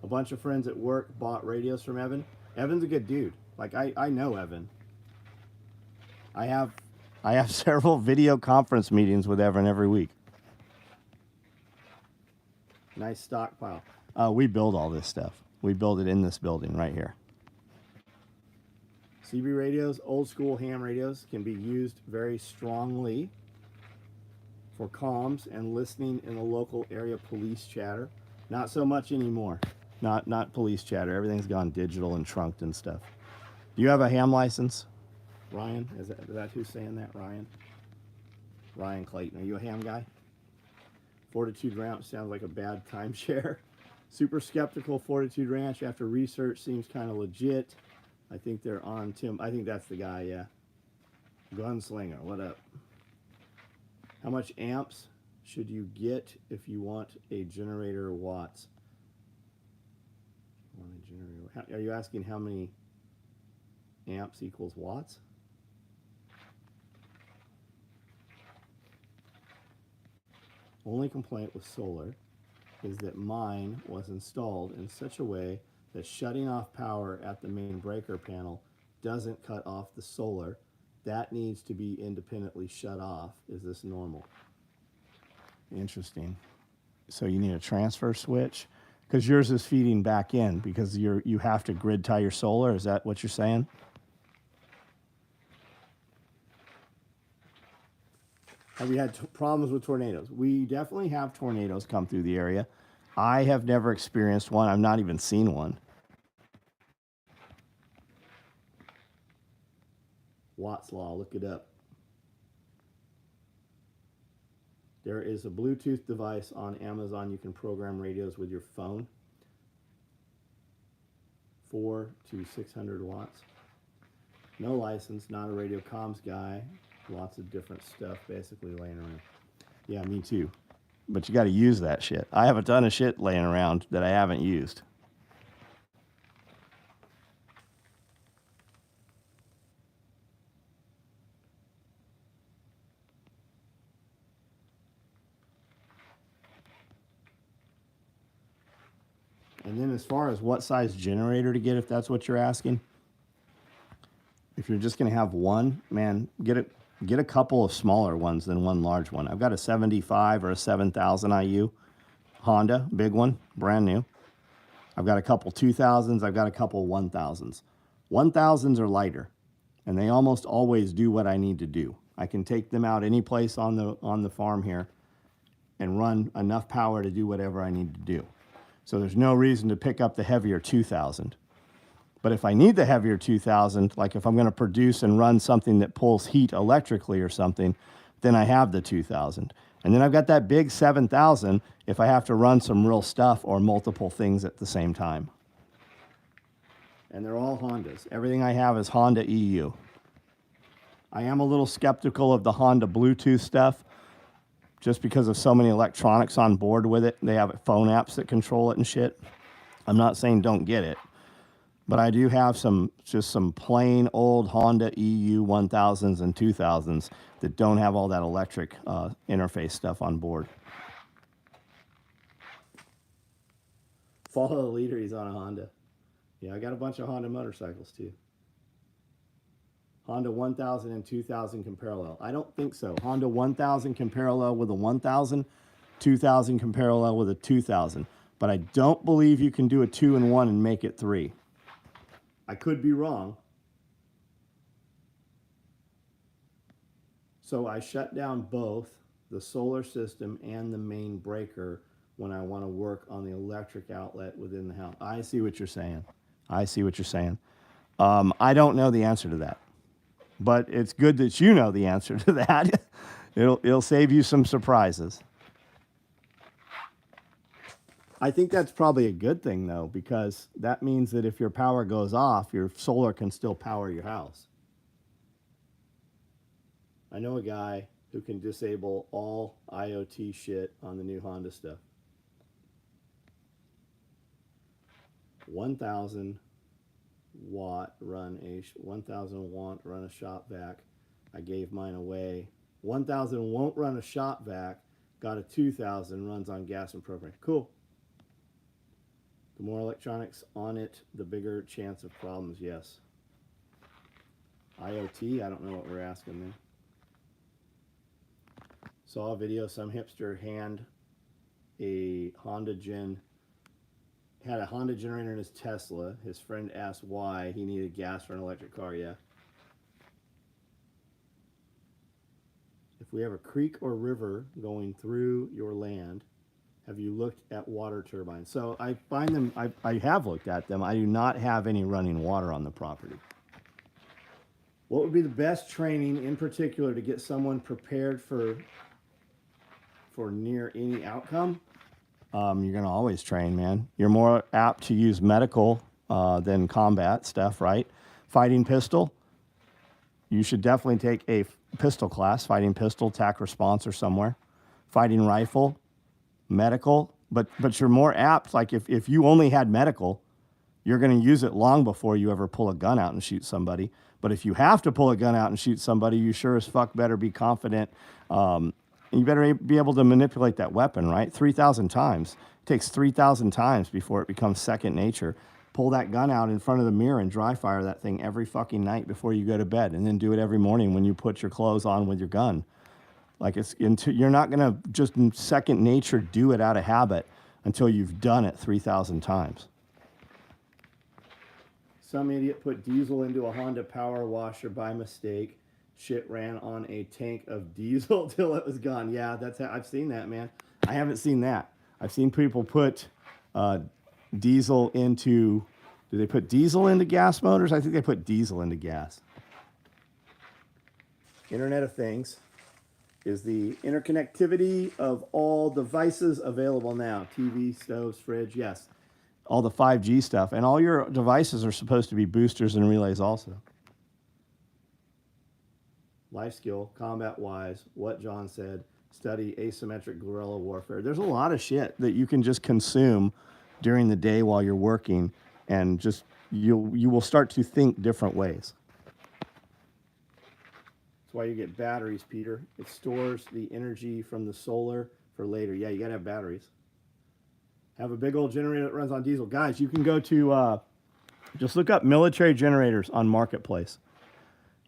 A bunch of friends at work bought radios from Evan. Evan's a good dude. Like, I know Evan. I have several video conference meetings with Evan every week. Nice stockpile. We build all this stuff. We build it in this building right here. CB radios, old school ham radios, can be used very strongly for comms and listening in the local area police chatter. Not so much anymore. Not police chatter. Everything's gone digital and trunked and stuff. Do you have a ham license, Ryan? Is that who's saying that, Ryan? Ryan Clayton. Are you a ham guy? Fortitude Ranch sounds like a bad timeshare. Super skeptical Fortitude Ranch after research seems kind of legit. I think they're on Tim. I think that's the guy, yeah. Gunslinger, what up? How much amps should you get if you want a generator watts? Are you asking how many amps equals watts? Only complaint with solar is that mine was installed in such a way that shutting off power at the main breaker panel doesn't cut off the solar. That needs to be independently shut off. Is this normal? Interesting. So you need a transfer switch? Because yours is feeding back in because you have to grid tie your solar. Is that what you're saying? Have you had problems with tornadoes? We definitely have tornadoes come through the area. I have never experienced one. I've not even seen one. Watt's Law, look it up. There is a Bluetooth device on Amazon. You can program radios with your phone. 4 to 600 watts. No license, not a radio comms guy. Lots of different stuff basically laying around. Yeah, me too. But you got to use that shit. I have a ton of shit laying around that I haven't used. And then as far as what size generator to get, if that's what you're asking, if you're just going to have one, man, get a couple of smaller ones than one large one. I've got a 75 or a 7000 IU Honda, big one, brand new. I've got a couple 2000s. I've got a couple 1000s. 1000s are lighter, and they almost always do what I need to do. I can take them out any place on the farm here and run enough power to do whatever I need to do. So there's no reason to pick up the heavier 2000. But if I need the heavier 2000, like if I'm going to produce and run something that pulls heat electrically or something, then I have the 2000. And then I've got that big 7000 if I have to run some real stuff or multiple things at the same time. And they're all Hondas. Everything I have is Honda EU. I am a little skeptical of the Honda Bluetooth stuff just because of so many electronics on board with it. They have phone apps that control it and shit. I'm not saying don't get it, but I do have just some plain old Honda EU 1000s and 2000s that don't have all that electric interface stuff on board. Follow the leader, he's on a Honda. Yeah, I got a bunch of Honda motorcycles too. Honda 1000 and 2000 can parallel. I don't think so. Honda 1000 can parallel with a 1000, 2000 can parallel with a 2000. But I don't believe you can do a 2-in-1 and make it 3. I could be wrong. So I shut down both the solar system and the main breaker when I want to work on the electric outlet within the house. I see what you're saying. I see what you're saying. I don't know the answer to that. But it's good that you know the answer to that. It'll save you some surprises. I think that's probably a good thing, though, because that means that if your power goes off, your solar can still power your house. I know a guy who can disable all IoT shit on the new Honda stuff. 1000 watt run a 1000 watt run a shop vac. I gave mine away. 1000 won't run a shop vac. Got a 2000 runs on gas and propane. Cool. The more electronics on it, the bigger chance of problems. Yes. IoT, I don't know what we're asking there. Saw a video, some hipster had a Honda generator in his Tesla. His friend asked why he needed gas for an electric car. Yeah. If we have a creek or river going through your land, have you looked at water turbines? So I find them, I have looked at them. I do not have any running water on the property. What would be the best training in particular to get someone prepared for near any outcome? You're going to always train, man. You're more apt to use medical than combat stuff, right? Fighting pistol, you should definitely take a pistol class, fighting pistol, TAC response or somewhere. Fighting rifle, medical, but you're more apt, like if you only had medical, you're going to use it long before you ever pull a gun out and shoot somebody. But if you have to pull a gun out and shoot somebody, you sure as fuck better be confident. You better be able to manipulate that weapon, right? 3,000 times. It takes 3,000 times before it becomes second nature. Pull that gun out in front of the mirror and dry fire that thing every fucking night before you go to bed, and then do it every morning when you put your clothes on with your gun. Like you're not gonna just in second nature do it out of habit until you've done it 3,000 times. Some idiot put diesel into a Honda power washer by mistake. Shit ran on a tank of diesel till it was gone. Yeah, I've seen that, man. I haven't seen that. I've seen people put diesel into. Do they put diesel into gas motors? I think they put diesel into gas. Internet of Things. is the interconnectivity of all devices available now. TV, stoves, fridge, yes. All the 5G stuff. And all your devices are supposed to be boosters and relays also. Life skill, combat wise, what John said, study asymmetric guerrilla warfare. There's a lot of shit that you can just consume during the day while you're working, and just you will start to think different ways. That's why you get batteries, Peter. It stores the energy from the solar for later. Yeah, you gotta have batteries. Have a big old generator that runs on diesel. Guys, you can go to just look up military generators on Marketplace.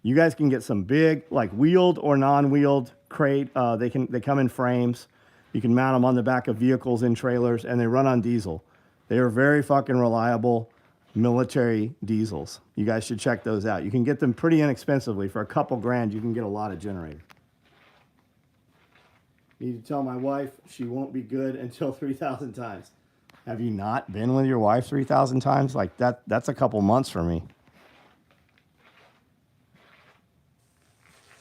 You guys can get some big, like wheeled or non-wheeled crate. They come in frames. You can mount them on the back of vehicles in trailers, and they run on diesel. They are very fucking reliable military diesels. You guys should check those out. You can get them pretty inexpensively. For a couple grand, you can get a lot of generators. Need to tell my wife she won't be good until 3,000 times. Have you not been with your wife 3,000 times? Like that's a couple months for me.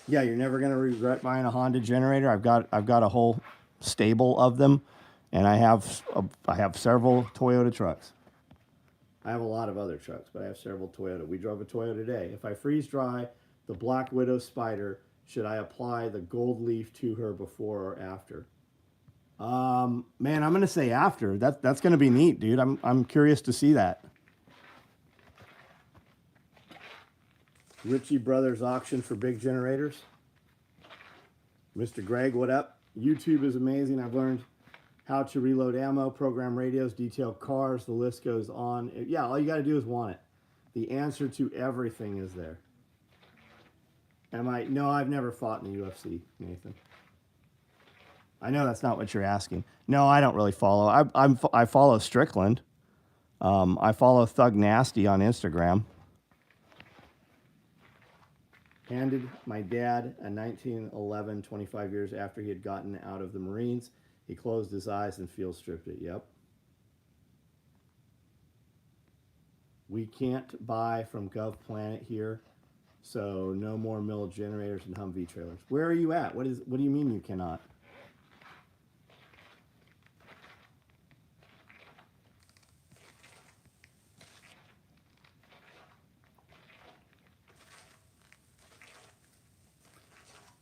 Yeah, you're never gonna regret buying a Honda generator. I've got a whole stable of them, and I have several Toyota trucks. I have a lot of other trucks, but I have several Toyota. We drove a Toyota today. If I freeze dry the Black Widow Spider, should I apply the gold leaf to her before or after? Man, I'm gonna say after. That's gonna be neat, dude. I'm curious to see that. Ritchie Brothers auction for big generators. Mr. Greg, what up? YouTube is amazing. I've learned how to reload ammo, program radios, detail cars. The list goes on. Yeah, all you got to do is want it. The answer to everything is there. No, I've never fought in the UFC, Nathan. I know that's not what you're asking. No, I don't really follow. I follow Strickland. I follow Thug Nasty on Instagram. Handed my dad a 1911, 25 years after he had gotten out of the Marines. He closed his eyes and field stripped it. Yep. We can't buy from Gov Planet here, so no more mill generators and Humvee trailers. Where are you at? What do you mean you cannot?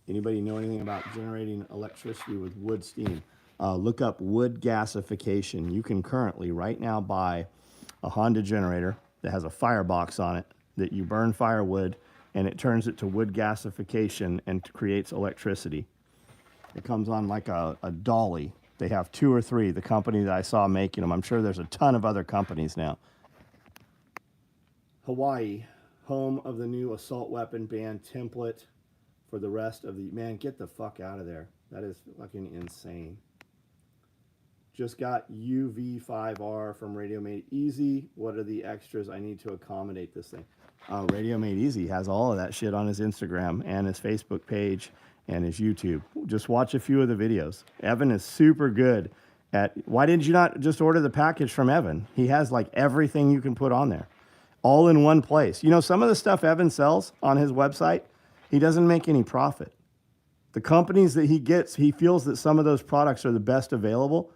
Anybody know anything about generating electricity with wood steam? Look up wood gasification. You can currently, right now, buy a Honda generator that has a firebox on it that you burn firewood, and it turns it to wood gasification and creates electricity. It comes on like a dolly. They have 2 or 3, the company that I saw making them. I'm sure there's a ton of other companies now. Hawaii, home of the new assault weapon ban template for the rest of the... Man, get the fuck out of there. That is fucking insane. Just got UV5R from Radio Made Easy. What are the extras I need to accommodate this thing? Radio Made Easy has all of that shit on his Instagram and his Facebook page and his YouTube. Just watch a few of the videos. Evan is super good at... Why did you not just order the package from Evan? He has like everything you can put on there, all in one place. You know, some of the stuff Evan sells on his website, he doesn't make any profit. The companies that he gets, he feels that some of those products are the best available.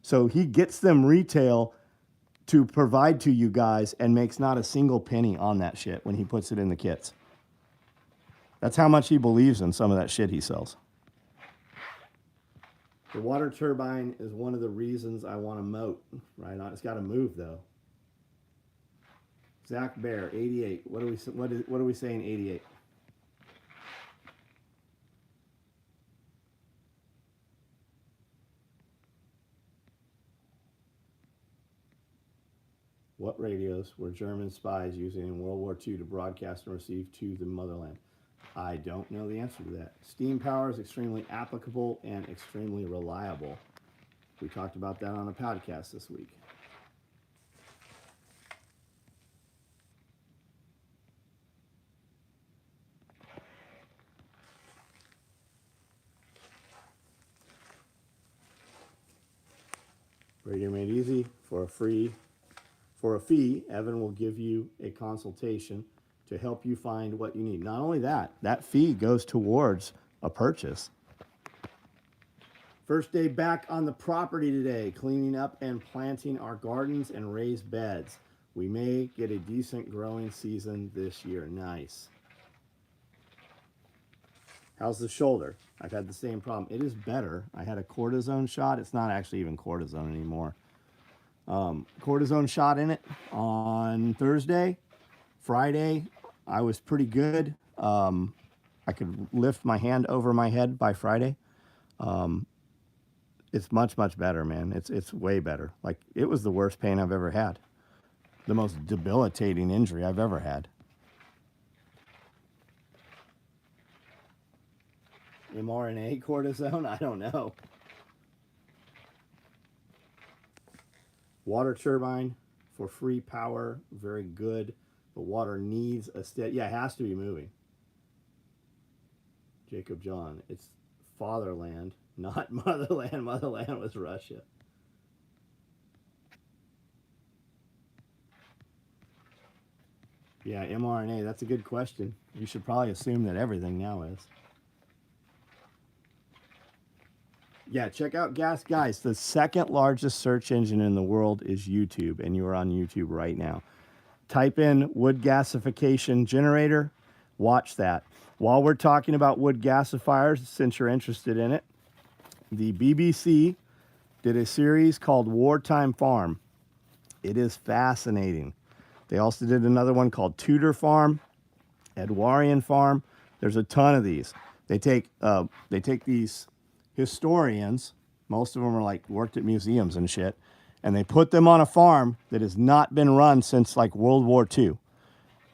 So he gets them retail to provide to you guys and makes not a single penny on that shit when he puts it in the kits. That's how much he believes in some of that shit he sells. The water turbine is one of the reasons I want to moat. Right on. It's got to move though. Zach Bear, 88. What are we saying? 88. What radios were German spies using in World War II to broadcast and receive to the motherland? I don't know the answer to that. Steam power is extremely applicable and extremely reliable. We talked about that on a podcast this week. Radio Made Easy for a fee, Evan will give you a consultation to help you find what you need. Not only that, that fee goes towards a purchase. First day back on the property today, cleaning up and planting our gardens and raised beds. We may get a decent growing season this year. Nice. How's the shoulder? I've had the same problem. It is better. I had a cortisone shot. It's not actually even cortisone anymore. Cortisone shot in it on Thursday. Friday, I was pretty good. I could lift my hand over my head by Friday. It's much, much better, man. It's way better. Like, it was the worst pain I've ever had. The most debilitating injury I've ever had. mRNA cortisone? I don't know. Water turbine for free power, very good. But water needs a steady, yeah, it has to be moving. Jacob John, it's fatherland, not motherland. Motherland was Russia. Yeah, mRNA, that's a good question. You should probably assume that everything now is. Yeah, check out gas. Guys, the second largest search engine in the world is YouTube, and you are on YouTube right now. Type in wood gasification generator. Watch that. While we're talking about wood gasifiers, since you're interested in it, the BBC did a series called Wartime Farm. It is fascinating. They also did another one called Tudor Farm, Edwarian Farm. There's a ton of these. They take these historians, most of them are like worked at museums and shit, and they put them on a farm that has not been run since like World War II.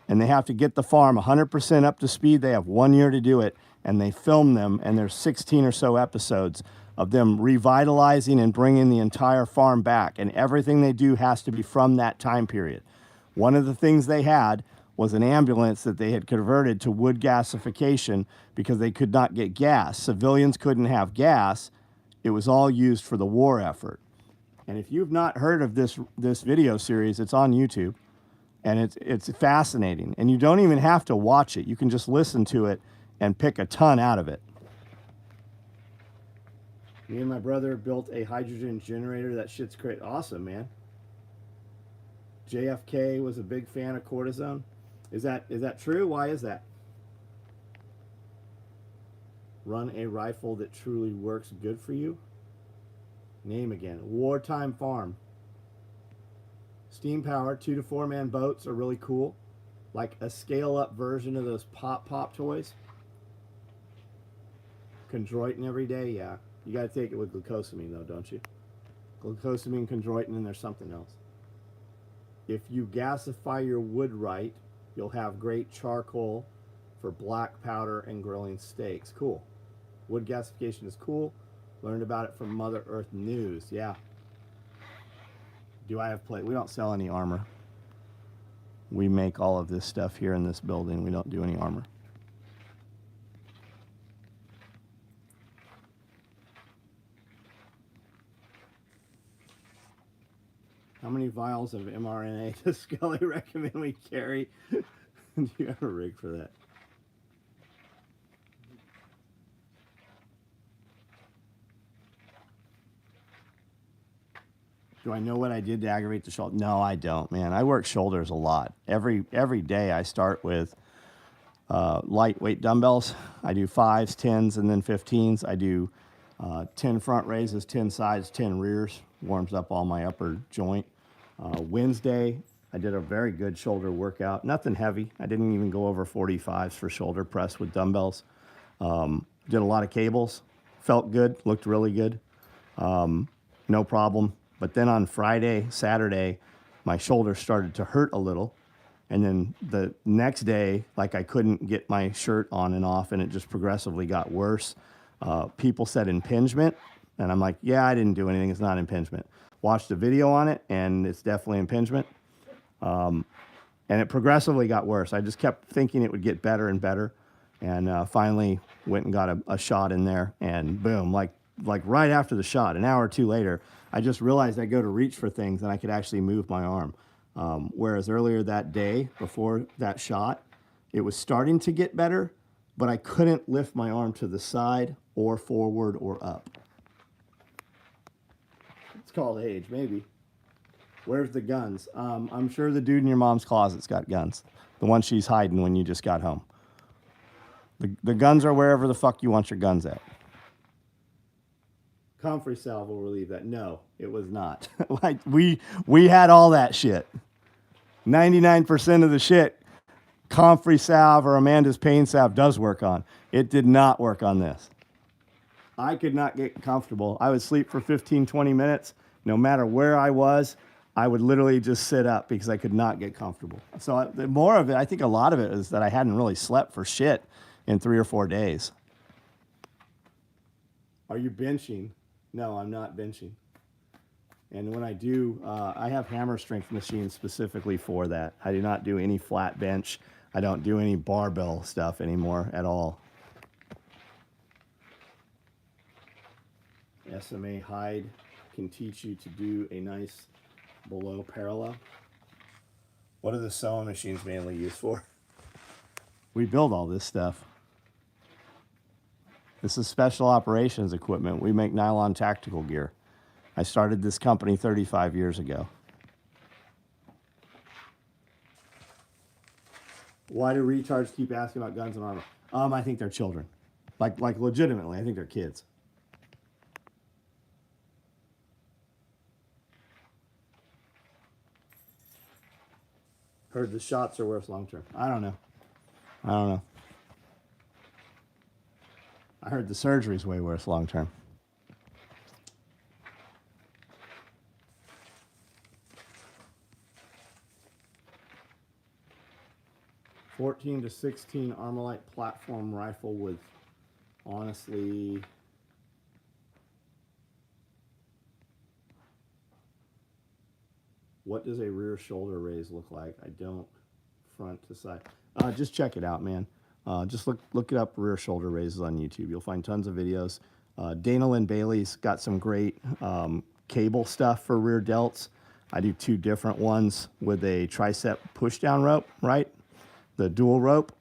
And they have to get the farm 100% up to speed. They have 1 year to do it, and they film them, and there's 16 or so episodes of them revitalizing and bringing the entire farm back, and everything they do has to be from that time period. One of the things they had was an ambulance that they had converted to wood gasification because they could not get gas. Civilians couldn't have gas. It was all used for the war effort. And if you've not heard of this video series, it's on YouTube. And it's fascinating. And you don't even have to watch it. You can just listen to it and pick a ton out of it. Me and my brother built a hydrogen generator. That shit's great. Awesome, man. JFK was a big fan of cortisone. Is that true? Why is that? Run a rifle that truly works. Good for you. Name again. Wartime Farm. Steam powered 2 to 4 man boats are really cool. Like a scale up version of those pop toys. Chondroitin every day, yeah. You gotta take it with glucosamine though, don't you? Glucosamine, chondroitin, and there's something else. If you gasify your wood right, you'll have great charcoal for black powder and grilling steaks. Cool. Wood gasification is cool. Learned about it from Mother Earth News. Yeah. Do I have plate? We don't sell any armor. We make all of this stuff here in this building. We don't do any armor. How many vials of mRNA does Scully recommend we carry? Do you have a rig for that? Do I know what I did to aggravate the shoulder? No, I don't, man. I work shoulders a lot. Every day I start with lightweight dumbbells. I do 5s, 10s, and then 15s. I do 10 front raises, 10 sides, 10 rears. Warms up all my upper joint. Wednesday, I did a very good shoulder workout. Nothing heavy. I didn't even go over 45s for shoulder press with dumbbells. Did a lot of cables. Felt good. Looked really good. No problem. But then on Friday, Saturday, my shoulder started to hurt a little. And then the next day, like I couldn't get my shirt on and off, and it just progressively got worse. People said impingement. And I'm like, yeah, I didn't do anything. It's not impingement. Watched a video on it, and it's definitely impingement. And it progressively got worse. I just kept thinking it would get better and better. And finally went and got a shot in there, and boom, like right after the shot, an hour or two later, I just realized I go to reach for things and I could actually move my arm. Whereas earlier that day, before that shot, it was starting to get better, but I couldn't lift my arm to the side or forward or up. It's called age, maybe. Where's the guns? I'm sure the dude in your mom's closet's got guns. The one she's hiding when you just got home. The guns are wherever the fuck you want your guns at. Comfrey salve will relieve that. No, it was not. Like we had all that shit. 99% of the shit Comfrey salve or Amanda's pain salve does work on. It did not work on this. I could not get comfortable. I would sleep for 15, 20 minutes. No matter where I was, I would literally just sit up because I could not get comfortable. So more of it, I think a lot of it is that I hadn't really slept for shit in 3 or 4 days. Are you benching? No, I'm not benching. And when I do, I have hammer strength machines specifically for that. I do not do any flat bench. I don't do any barbell stuff anymore at all. SMA hide can teach you to do a nice below parallel. What are the sewing machines mainly used for? We build all this stuff. This is special operations equipment. We make nylon tactical gear. I started this company 35 years ago. Why do retards keep asking about guns and armor? I think they're children. Like legitimately, I think they're kids. Heard the shots are worse long term. I don't know. I heard the surgery's way worse long term. .14 to 16 Armalite platform rifle with, honestly, what does a rear shoulder raise look like? I don't. Front to side. Just check it out, man. Just look it up, rear shoulder raises on YouTube. You'll find tons of videos. Dana Lynn Bailey's got some great cable stuff for rear delts. I do 2 different ones with a tricep push down rope, right? The dual rope.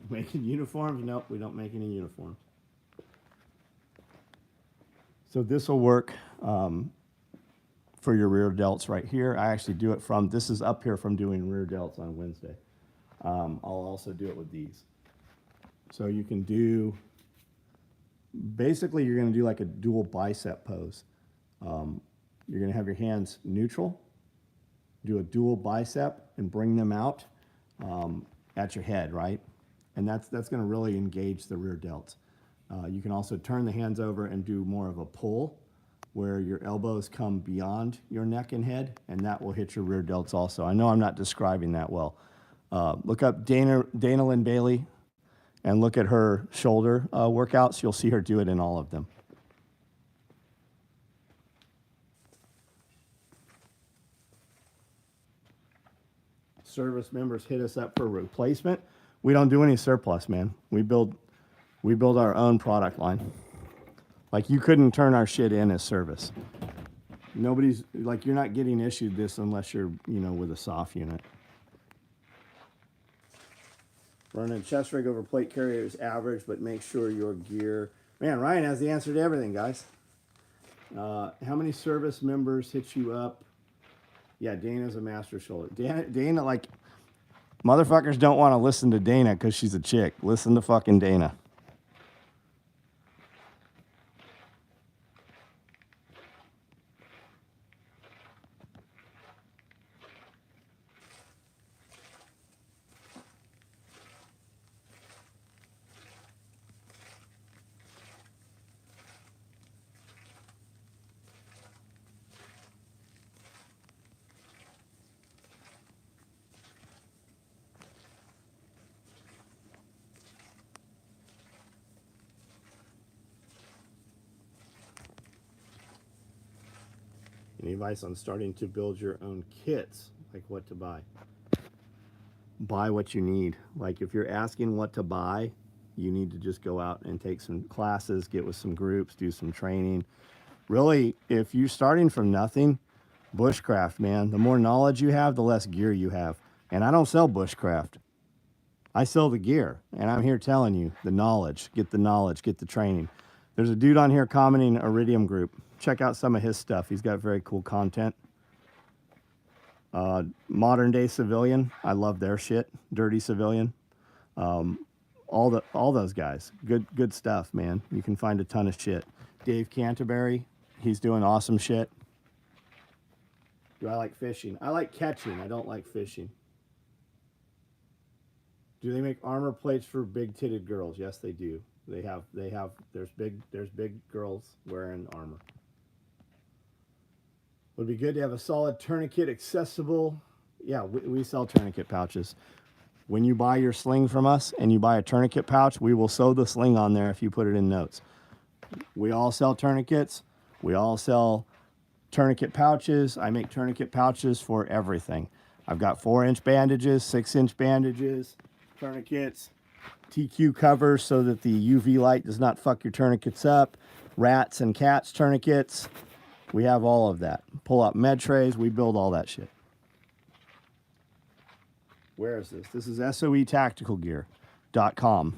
Making uniforms? Nope, we don't make any uniforms. So this will work for your rear delts right here. I actually do it from, this is up here from doing rear delts on Wednesday. I'll also do it with these. So you can do, basically you're gonna do like a dual bicep pose. You're gonna have your hands neutral, do a dual bicep and bring them out at your head, right? And that's going to really engage the rear delts. You can also turn the hands over and do more of a pull where your elbows come beyond your neck and head, and that will hit your rear delts also. I know I'm not describing that well. Look up Dana Lynn Bailey and look at her shoulder workouts. You'll see her do it in all of them. Service members hit us up for replacement. We don't do any surplus, man. We build our own product line. Like, you couldn't turn our shit in as service. Nobody's, like, you're not getting issued this unless you're, with a soft unit. Running chest rig over plate carrier is average, but make sure your gear... Man, Ryan has the answer to everything, guys. How many service members hit you up? Yeah, Dana's a master shoulder. Dana, like... Motherfuckers don't want to listen to Dana because she's a chick. Listen to fucking Dana. Any advice on starting to build your own kits, like what to buy? Buy what you need. Like, if you're asking what to buy, you need to just go out and take some classes, get with some groups, do some training. Really, if you're starting from nothing, Bushcraft, man. The more knowledge you have, the less gear you have. And I don't sell bushcraft. I sell the gear. And I'm here telling you the knowledge, get the training. There's a dude on here commenting Iridium Group. Check out some of his stuff. He's got very cool content. Modern Day Civilian. I love their shit. Dirty Civilian. All those guys. Good stuff, man. You can find a ton of shit. Dave Canterbury. He's doing awesome shit. Do I like fishing? I like catching. I don't like fishing. Do they make armor plates for big-titted girls? Yes, they do. They have. There's big girls wearing armor. Would be good to have a solid tourniquet accessible. Yeah, we sell tourniquet pouches. When you buy your sling from us and you buy a tourniquet pouch, we will sew the sling on there if you put it in notes. We all sell tourniquets. We all sell tourniquet pouches. I make tourniquet pouches for everything. I've got 4-inch bandages, 6-inch bandages, tourniquets, TQ covers so that the UV light does not fuck your tourniquets up, rats and cats tourniquets. We have all of that. Pull up med trays. We build all that shit. Where is this? This is SOEtacticalgear.com.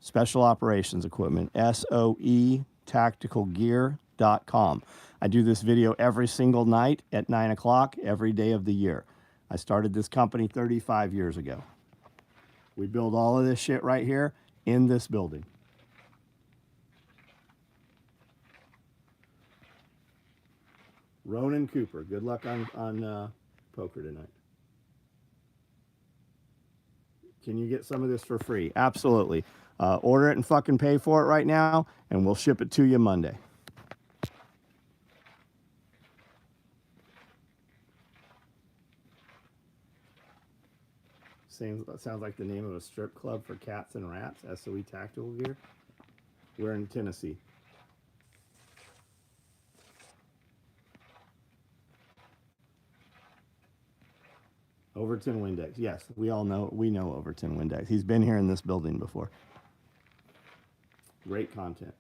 Special operations equipment. SOEtacticalgear.com. I do this video every single night at 9 o'clock every day of the year. I started this company 35 years ago. We build all of this shit right here in this building. Ronan Cooper, good luck on poker tonight. Can you get some of this for free? Absolutely. Order it and fucking pay for it right now, and we'll ship it to you Monday. Sounds like the name of a strip club for cats and rats, SOE Tactical Gear. We're in Tennessee. Overton Windex. Yes, we know Overton Windex. He's been here in this building before. Great content.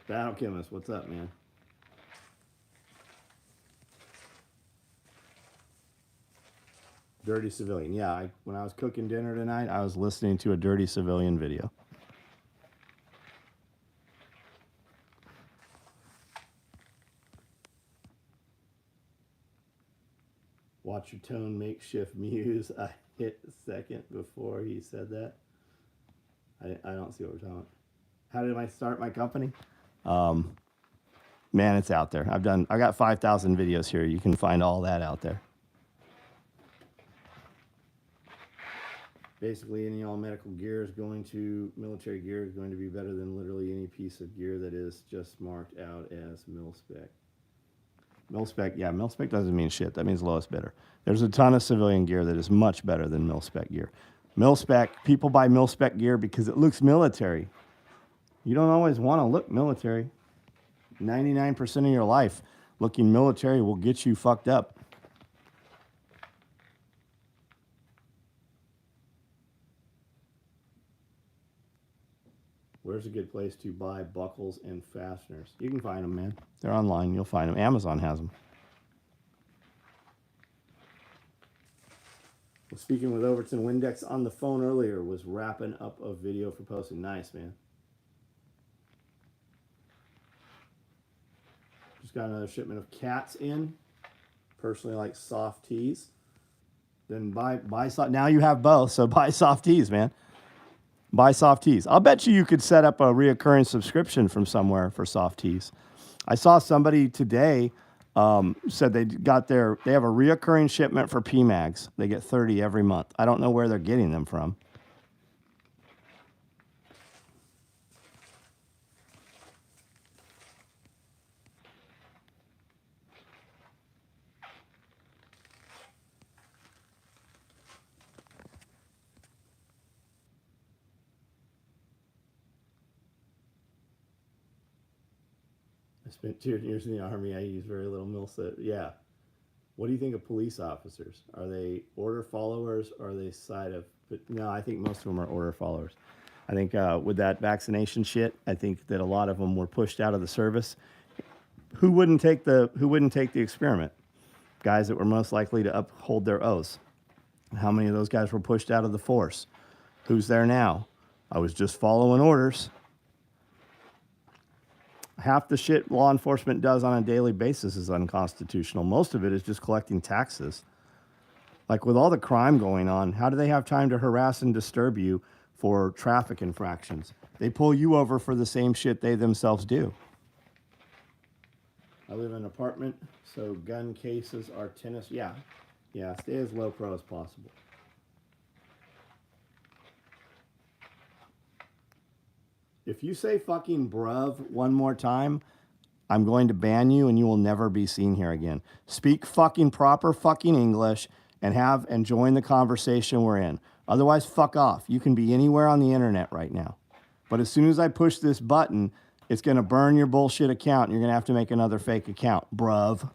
Battle Chemist, what's up, man? Dirty Civilian. Yeah, when I was cooking dinner tonight, I was listening to a Dirty Civilian video. Watch your tone, makeshift muse. I hit second before he said that. I don't see what we're talking about. How did I start my company? Man, it's out there. I got 5,000 videos here. You can find all that out there. Basically, any all medical gear is military gear is going to be better than literally any piece of gear that is just marked out as mil-spec. Mil-spec, yeah, mil-spec doesn't mean shit. That means lowest bidder. There's a ton of civilian gear that is much better than mil-spec gear. Mil-spec, people buy mil-spec gear because it looks military. You don't always want to look military. 99% of your life looking military will get you fucked up. Where's a good place to buy buckles and fasteners? You can find them, man. They're online. You'll find them. Amazon has them. Well, speaking with Overton Windex on the phone earlier, was wrapping up a video for posting. Nice, man. Just got another shipment of cats in. Personally, like soft tees. Then buy soft. Now you have both, so buy soft tees, man. Buy soft tees. I'll bet you could set up a reoccurring subscription from somewhere for soft tees. I saw somebody today said they have a reoccurring shipment for PMags. They get 30 every month. I don't know where they're getting them from. I spent 2 years in the Army. I use very little mil-spec. Yeah. What do you think of police officers? Are they order followers or are they no, I think most of them are order followers. I think with that vaccination shit, I think that a lot of them were pushed out of the service Who wouldn't take the experiment? Guys that were most likely to uphold their oaths. How many of those guys were pushed out of the force? Who's there now? I was just following orders. Half the shit law enforcement does on a daily basis is unconstitutional. Most of it is just collecting taxes. Like with all the crime going on, how do they have time to harass and disturb you for traffic infractions? They pull you over for the same shit they themselves do. I live in an apartment, so gun cases are tennis. Yeah, stay as low pro as possible. If you say fucking bruv one more time, I'm going to ban you and you will never be seen here again. Speak fucking proper fucking English and join the conversation we're in. Otherwise, fuck off. You can be anywhere on the internet right now. But as soon as I push this button, it's going to burn your bullshit account and you're going to have to make another fake account, bruv.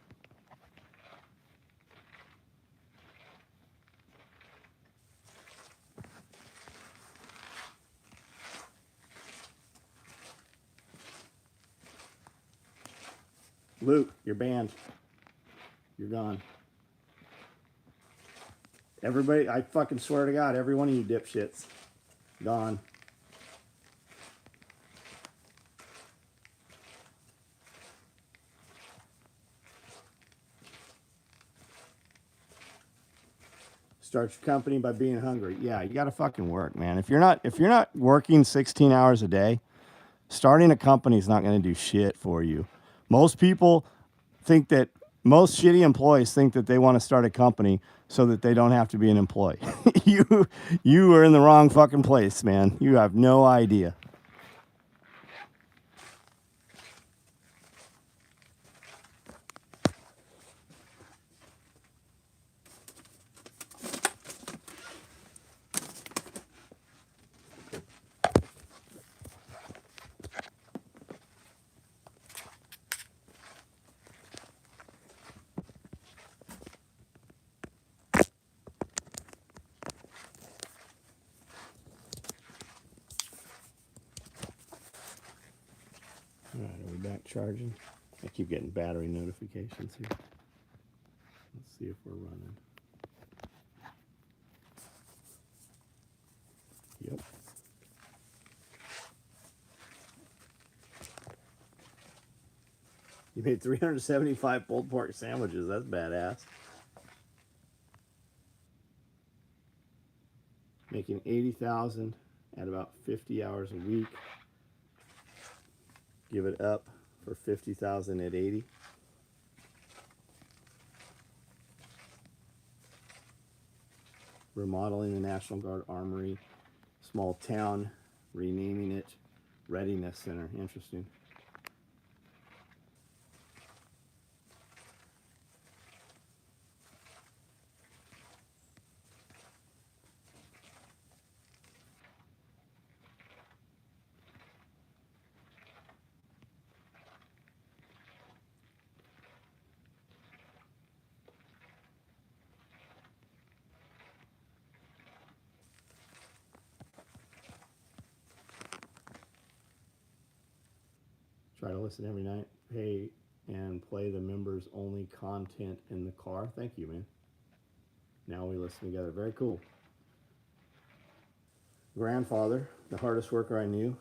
Luke, you're banned. You're gone. Everybody, I fucking swear to God, every one of you dipshits, gone. Start your company by being hungry. Yeah, you got to fucking work, man. If you're not working 16 hours a day, starting a company is not going to do shit for you. Most people think that most shitty employees think that they want to start a company so that they don't have to be an employee. You are in the wrong fucking place, man. You have no idea. All right, are we back charging? I keep getting battery notifications here. Let's see if we're running. Yep. You made 375 pulled pork sandwiches. That's badass. Making 80,000 at about 50 hours a week. Give it up for 50,000 at 80. Remodeling the National Guard Armory, small town, renaming it Readiness Center. Interesting. Try to listen every night. Pay and play the members only content in the car. Thank you, man. Now we listen together. Very cool. Grandfather, the hardest worker I knew.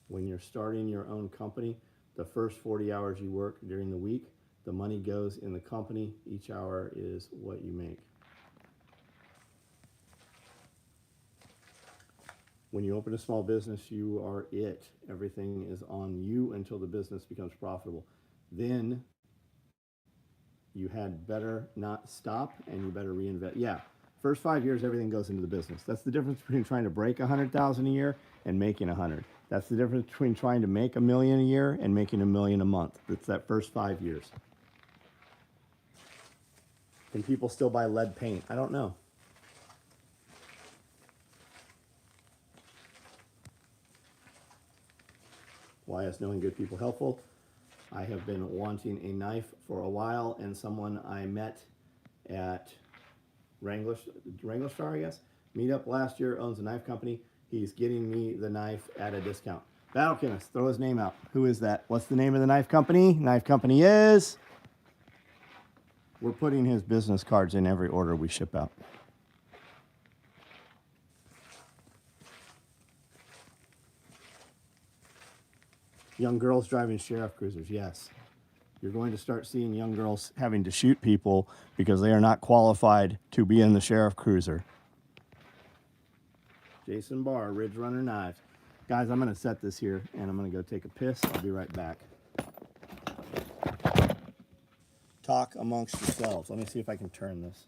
When you're starting your own company, the first 40 hours you work during the week, the money goes in the company. Each hour is what you make. When you open a small business, you are it. Everything is on you until the business becomes profitable. Then you had better not stop and you better reinvest. Yeah, first 5 years, everything goes into the business. That's the difference between trying to break 100,000 a year and making 100. That's the difference between trying to make $1 million a year and making $1 million a month. It's that first 5 years. Can people still buy lead paint? I don't know. Why is knowing good people helpful? I have been wanting a knife for a while, and someone I met at Wrangler Star, I guess, meetup last year, owns a knife company. He's getting me the knife at a discount. Battle Chemist, throw his name out. Who is that? What's the name of the knife company? Knife company is... We're putting his business cards in every order we ship out. Young girls driving sheriff cruisers, yes. You're going to start seeing young girls having to shoot people because they are not qualified to be in the sheriff cruiser. Jason Barr, Ridge Runner Knives. Guys, I'm going to set this here, and I'm going to go take a piss. I'll be right back. Talk amongst yourselves. Let me see if I can turn this.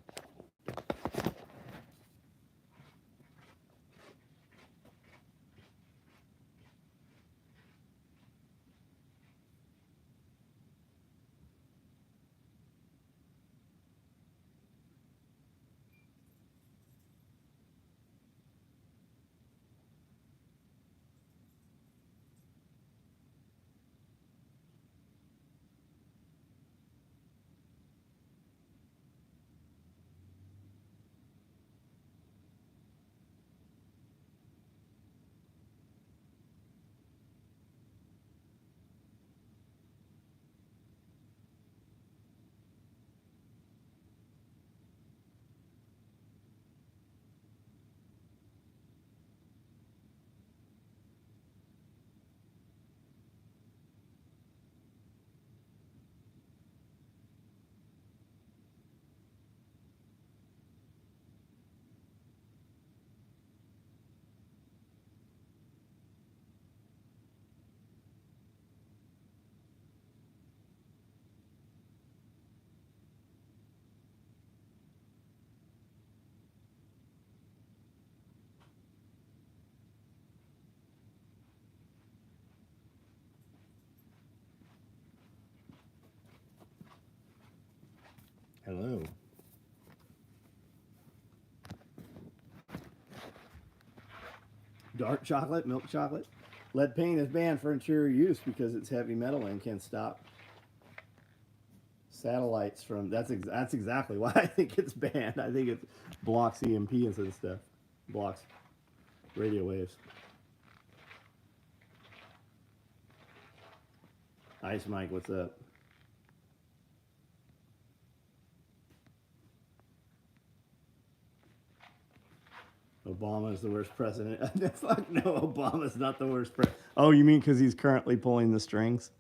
Hello. Dark chocolate, milk chocolate. Lead paint is banned for interior use because it's heavy metal and can stop satellites from... That's exactly why I think it's banned. I think it blocks EMPs and stuff. Blocks radio waves. Ice Mike, what's up? Obama is the worst president. Fuck no, Obama's not the worst president. Oh, you mean because he's currently pulling the strings?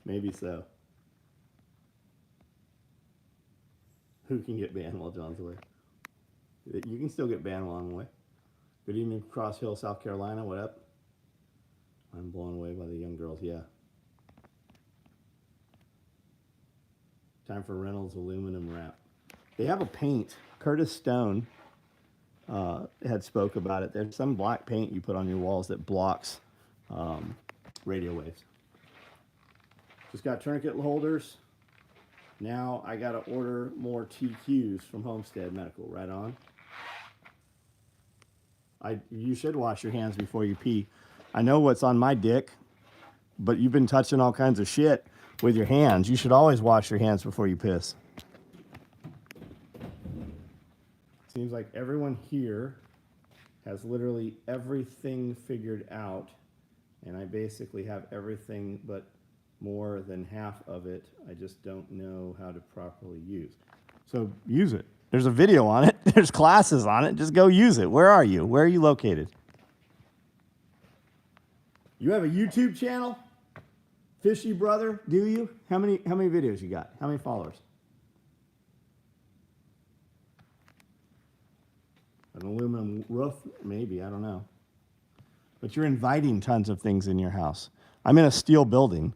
Maybe so. Who can get banned while John's away? You can still get banned while I'm away. Good evening, Cross Hill, South Carolina. What up? I'm blown away by the young girls. Yeah. Time for Reynolds aluminum wrap. They have a paint. Curtis Stone had spoke about it. There's some black paint you put on your walls that blocks radio waves. Just got tourniquet holders. Now I got to order more TQs from Homestead Medical. Right on. You should wash your hands before you pee. I know what's on my dick, but you've been touching all kinds of shit with your hands. You should always wash your hands before you piss. Seems like everyone here has literally everything figured out, and I basically have everything but more than half of it. I just don't know how to properly use. So use it. There's a video on it. There's classes on it. Just go use it. Where are you? Where are you located? You have a YouTube channel? Fishy brother, do you? How many videos you got? How many followers? An aluminum roof? Maybe, I don't know. But you're inviting tons of things in your house. I'm in a steel building.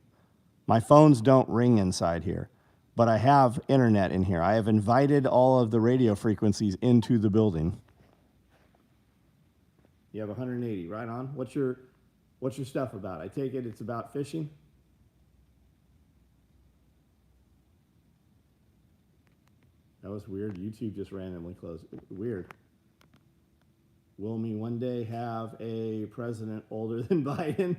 My phones don't ring inside here, but I have internet in here. I have invited all of the radio frequencies into the building. You have 180, right on. What's your stuff about? I take it it's about fishing? That was weird. YouTube just randomly closed. Weird. Will me one day have a president older than Biden?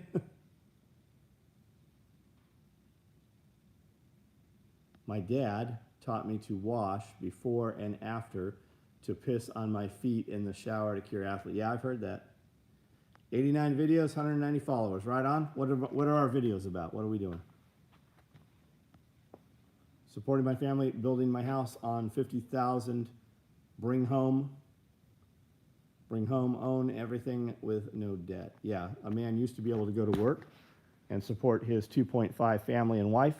My dad taught me to wash before and after to piss on my feet in the shower to cure athlete. Yeah, I've heard that. 89 videos, 190 followers. Right on. What are our videos about? What are we doing? Supporting my family, building my house on 50,000. Bring home, own everything with no debt. Yeah, a man used to be able to go to work and support his 2.5 family and wife.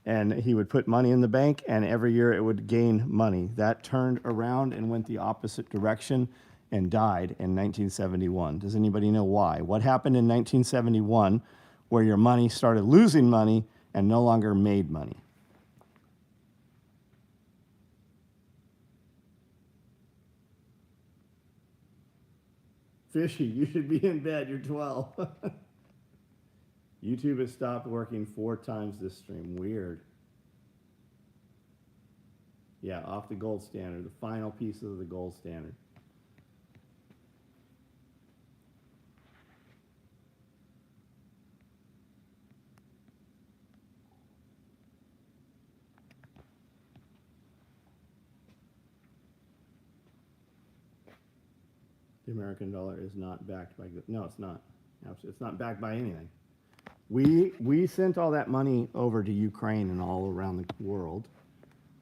And he would put money in the bank, and every year it would gain money. That turned around and went the opposite direction and died in 1971. Does anybody know why? What happened in 1971 where your money started losing money and no longer made money? Fishy, you should be in bed. You're 12. YouTube has stopped working 4 times this stream. Weird. Yeah, off the gold standard. The final piece of the gold standard. The American dollar is not backed by... No, it's not. It's not backed by anything. We sent all that money over to Ukraine and all around the world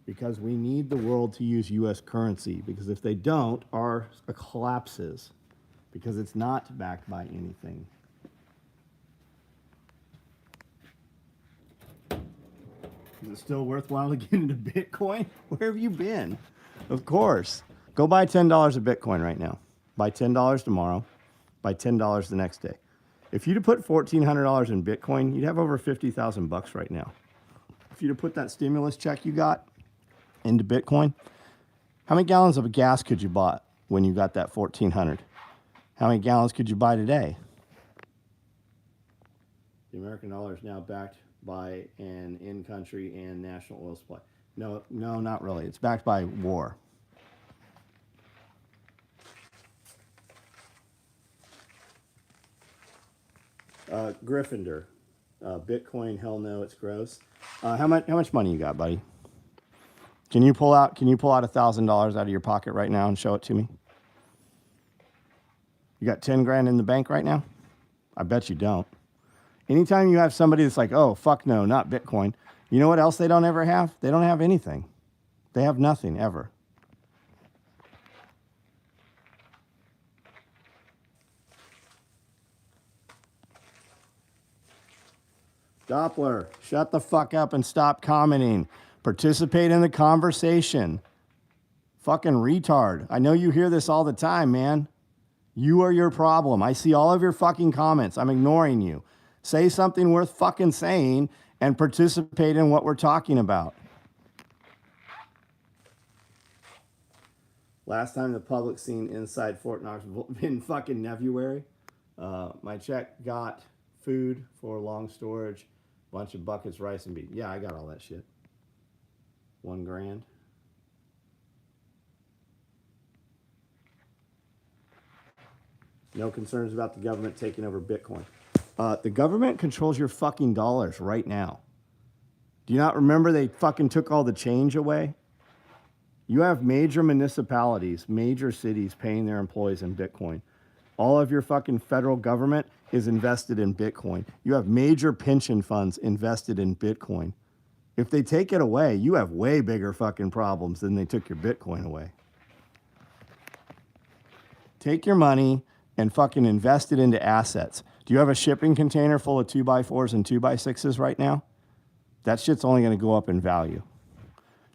because we need the world to use U.S. currency, because if they don't, ours collapses because it's not backed by anything. Is it still worthwhile to get into Bitcoin? Where have you been? Of course. Go buy $10 of Bitcoin right now. Buy $10 tomorrow. Buy $10 the next day. If you'd have put $1,400 in Bitcoin, you'd have over 50,000 bucks right now. If you'd have put that stimulus check you got into Bitcoin, how many gallons of gas could you buy when you got that 1,400? How many gallons could you buy today? The American dollar is now backed by an in-country and national oil supply. No, not really. It's backed by war. Gryffindor, Bitcoin, hell no, it's gross. How much money you got, buddy? Can you pull out $1,000 out of your pocket right now and show it to me? You got 10 grand in the bank right now? I bet you don't. Anytime you have somebody that's like, oh, fuck no, not Bitcoin, you know what else they don't ever have? They don't have anything. They have nothing ever. Doppler, shut the fuck up and stop commenting. Participate in the conversation. Fucking retard. I know you hear this all the time, man. You are your problem. I see all of your fucking comments. I'm ignoring you. Say something worth fucking saying and participate in what we're talking about. Last time the public seen inside Fort Knox in fucking February. My check got food for long storage, bunch of buckets, rice, and beef. Yeah, I got all that shit. $1 grand. No concerns about the government taking over Bitcoin. The government controls your fucking dollars right now. Do you not remember they fucking took all the change away? You have major municipalities, major cities paying their employees in Bitcoin. All of your fucking federal government is invested in Bitcoin. You have major pension funds invested in Bitcoin. If they take it away, you have way bigger fucking problems than they took your Bitcoin away. Take your money and fucking invest it into assets. Do you have a shipping container full of 2x4s and 2x6s right now? That shit's only going to go up in value.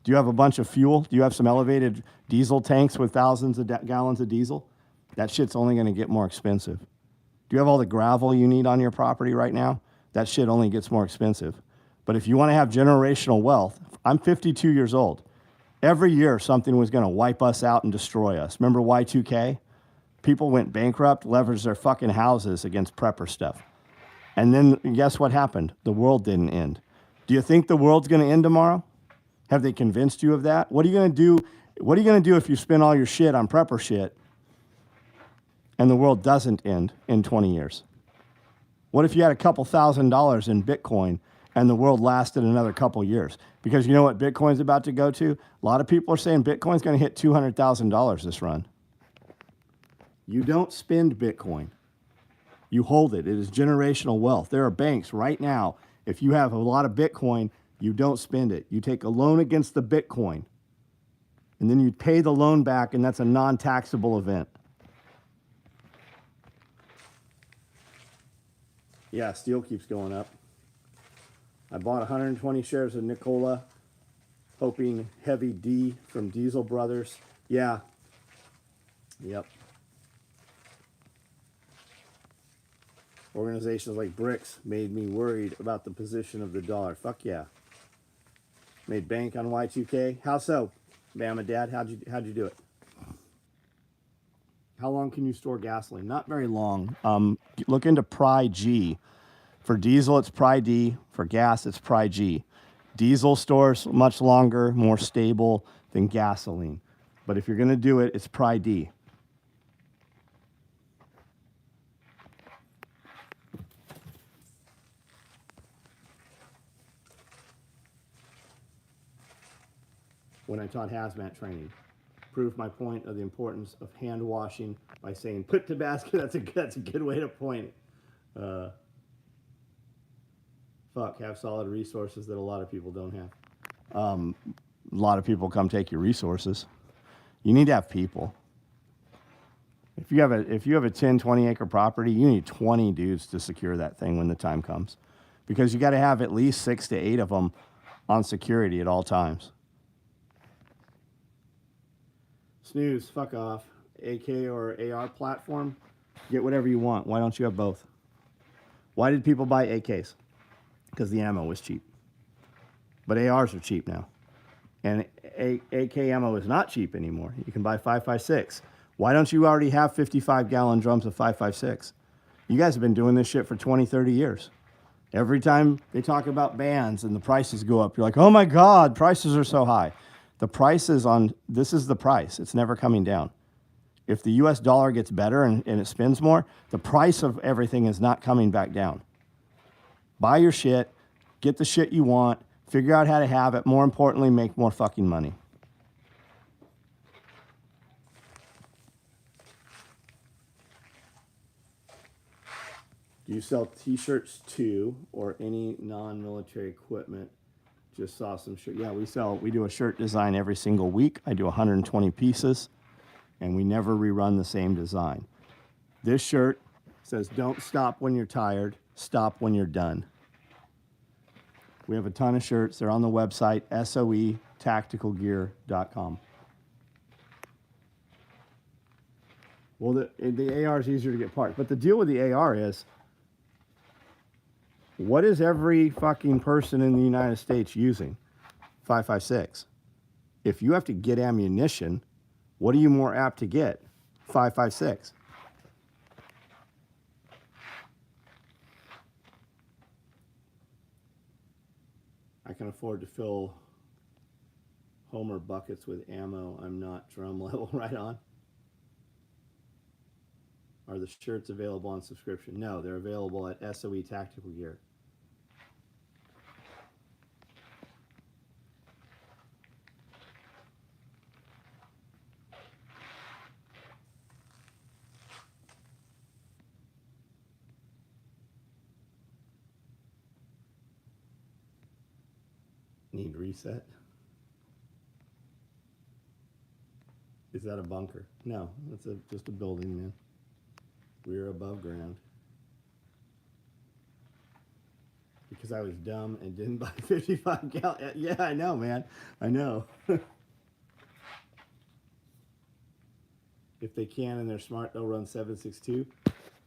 Do you have a bunch of fuel? Do you have some elevated diesel tanks with thousands of gallons of diesel? That shit's only going to get more expensive. Do you have all the gravel you need on your property right now? That shit only gets more expensive. But if you want to have generational wealth, I'm 52 years old. Every year something was going to wipe us out and destroy us. Remember Y2K? People went bankrupt, leveraged their fucking houses against prepper stuff. And then guess what happened? The world didn't end. Do you think the world's going to end tomorrow? Have they convinced you of that? What are you going to do? What are you going to do if you spend all your shit on prepper shit and the world doesn't end in 20 years? What if you had a couple $1,000s in Bitcoin and the world lasted another couple years? Because you know what Bitcoin's about to go to? A lot of people are saying Bitcoin's going to hit $200,000 this run. You don't spend Bitcoin. You hold it. It is generational wealth. There are banks right now. If you have a lot of Bitcoin, you don't spend it. You take a loan against the Bitcoin, and then you pay the loan back, and that's a non-taxable event. Yeah, steel keeps going up. I bought 120 shares of Nikola, hoping heavy D from Diesel Brothers. Yeah. Yep. Organizations like BRICS made me worried about the position of the dollar. Fuck yeah. Made bank on Y2K. How so? Bama Dad, how'd you do it? How long can you store gasoline? Not very long. Look into Pri-G. For diesel, it's Pri-D. For gas, it's Pri-G. Diesel stores much longer, more stable than gasoline. But if you're going to do it, it's Pri-D. When I taught hazmat training, proved my point of the importance of hand washing by saying, put to basket. That's a good way to point it. Have solid resources that a lot of people don't have. A lot of people come take your resources. You need to have people. If you have a 10, 20 acre property, you need 20 dudes to secure that thing when the time comes. Because you got to have at least 6 to 8 of them on security at all times. Snooze, fuck off. AK or AR platform, get whatever you want. Why don't you have both? Why did people buy AKs? Because the ammo was cheap. But ARs are cheap now. And AK ammo is not cheap anymore. You can buy 5.56. Why don't you already have 55-gallon drums of 5.56? You guys have been doing this shit for 20, 30 years. Every time they talk about bans and the prices go up, you're like, oh my God, prices are so high. The price is on, this is the price. It's never coming down. If the US dollar gets better and it spends more, the price of everything is not coming back down. Buy your shit, get the shit you want, figure out how to have it, more importantly, make more fucking money. Do you sell t-shirts too, or any non-military equipment? Just saw some shirt. Yeah, we do a shirt design every single week. I do 120 pieces, and we never rerun the same design. This shirt says, don't stop when you're tired, stop when you're done. We have a ton of shirts. They're on the website, soetacticalgear.com. Well, the AR is easier to get parts. But the deal with the AR is, what is every fucking person in the United States using? 5.56. If you have to get ammunition, what are you more apt to get? 5.56. I can afford to fill Homer buckets with ammo. I'm not drum level. Right on. Are the shirts available on subscription? No, they're available at SOE Tactical Gear. Need reset? Is that a bunker? No, that's just a building, man. We're above ground. Because I was dumb and didn't buy 55 gallon. Yeah, I know, man. I know. If they can and they're smart, they'll run 7.62.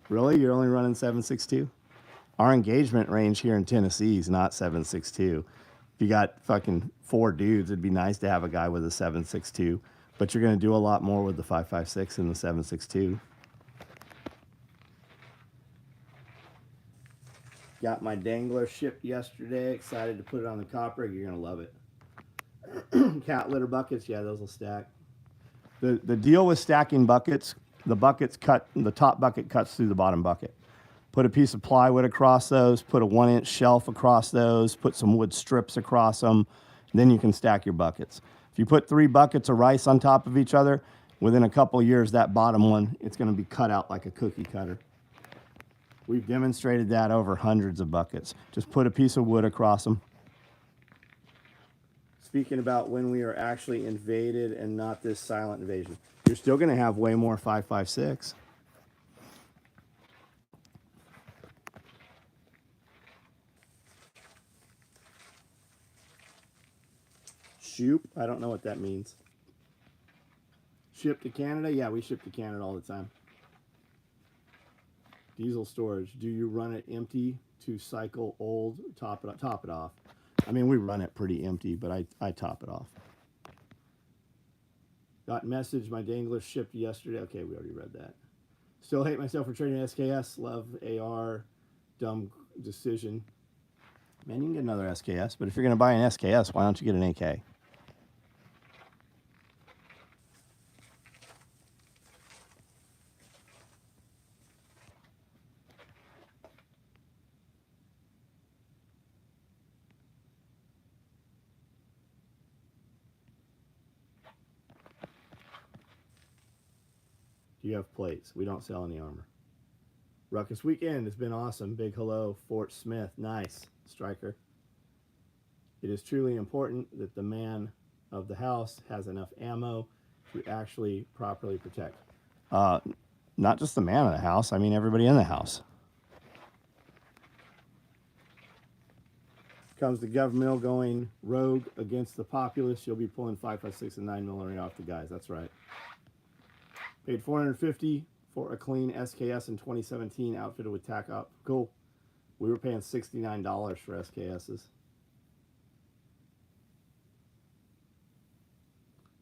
Really? You're only running 7.62? Our engagement range here in Tennessee is not 7.62. If you got fucking 4 dudes, it'd be nice to have a guy with a 7.62. But you're going to do a lot more with the 5.56 and the 7.62. Got my dangler shipped yesterday. Excited to put it on the copper. You're going to love it. Cat litter buckets. Yeah, those will stack. The deal with stacking buckets, the top bucket cuts through the bottom bucket. Put a piece of plywood across those, put a 1-inch shelf across those, put some wood strips across them, then you can stack your buckets. If you put 3 buckets of rice on top of each other, Within a couple of years, that bottom one, it's going to be cut out like a cookie cutter. We've demonstrated that over hundreds of buckets. Just put a piece of wood across them. Speaking about when we are actually invaded and not this silent invasion, you're still going to have way more 5.56. Shoop, I don't know what that means. Ship to Canada? Yeah, we ship to Canada all the time. Diesel storage. Do you run it empty to cycle old? Top it off. I mean, we run it pretty empty, but I top it off. Got message. My dangler shipped yesterday. Okay, we already read that. Still hate myself for trading SKS. Love AR. Dumb decision. Man, you can get another SKS, but if you're going to buy an SKS, why don't you get an AK? Do you have plates? We don't sell any armor. Ruckus weekend has been awesome. Big hello, Fort Smith. Nice, Striker. It is truly important that the man of the house has enough ammo to actually properly protect. Not just the man of the house, I mean everybody in the house. Comes the government going rogue against the populace, you'll be pulling 5.56 and 9mm off the guys. That's right. Paid $450 for a clean SKS in 2017, outfitted with tac op. Cool. We were paying $69 for SKSs.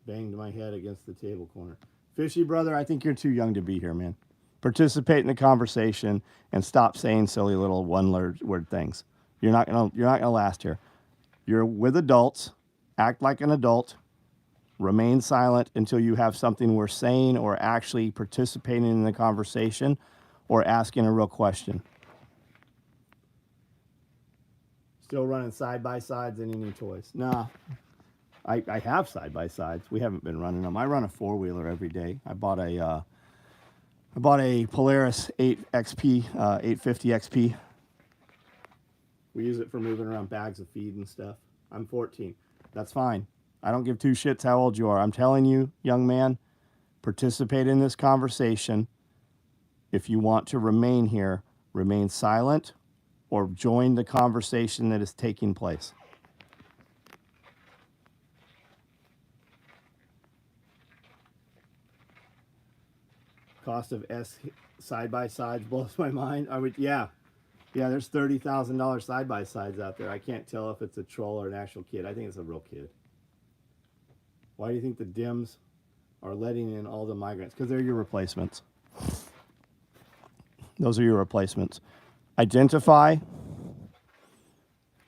Banged my head against the table corner. Fishy brother, I think you're too young to be here, man. Participate in the conversation and stop saying silly little one-word things. You're not gonna last here. You're with adults. Act like an adult. Remain silent until you have something worth saying or actually participating in the conversation or asking a real question. Still running side-by-sides, any new toys? Nah, I have side-by-sides. We haven't been running them. I run a four-wheeler every day. I bought a Polaris 8XP, 850 XP. We use it for moving around bags of feed and stuff. I'm 14. That's fine. I don't give two shits how old you are. I'm telling you, young man, participate in this conversation. If you want to remain here, remain silent or join the conversation that is taking place. Cost of S side-by-sides blows my mind. Yeah, there's $30,000 side-by-sides out there. I can't tell if it's a troll or an actual kid. I think it's a real kid. Why do you think the Dems are letting in all the migrants? Because they're your replacements. Those are your replacements. Identify,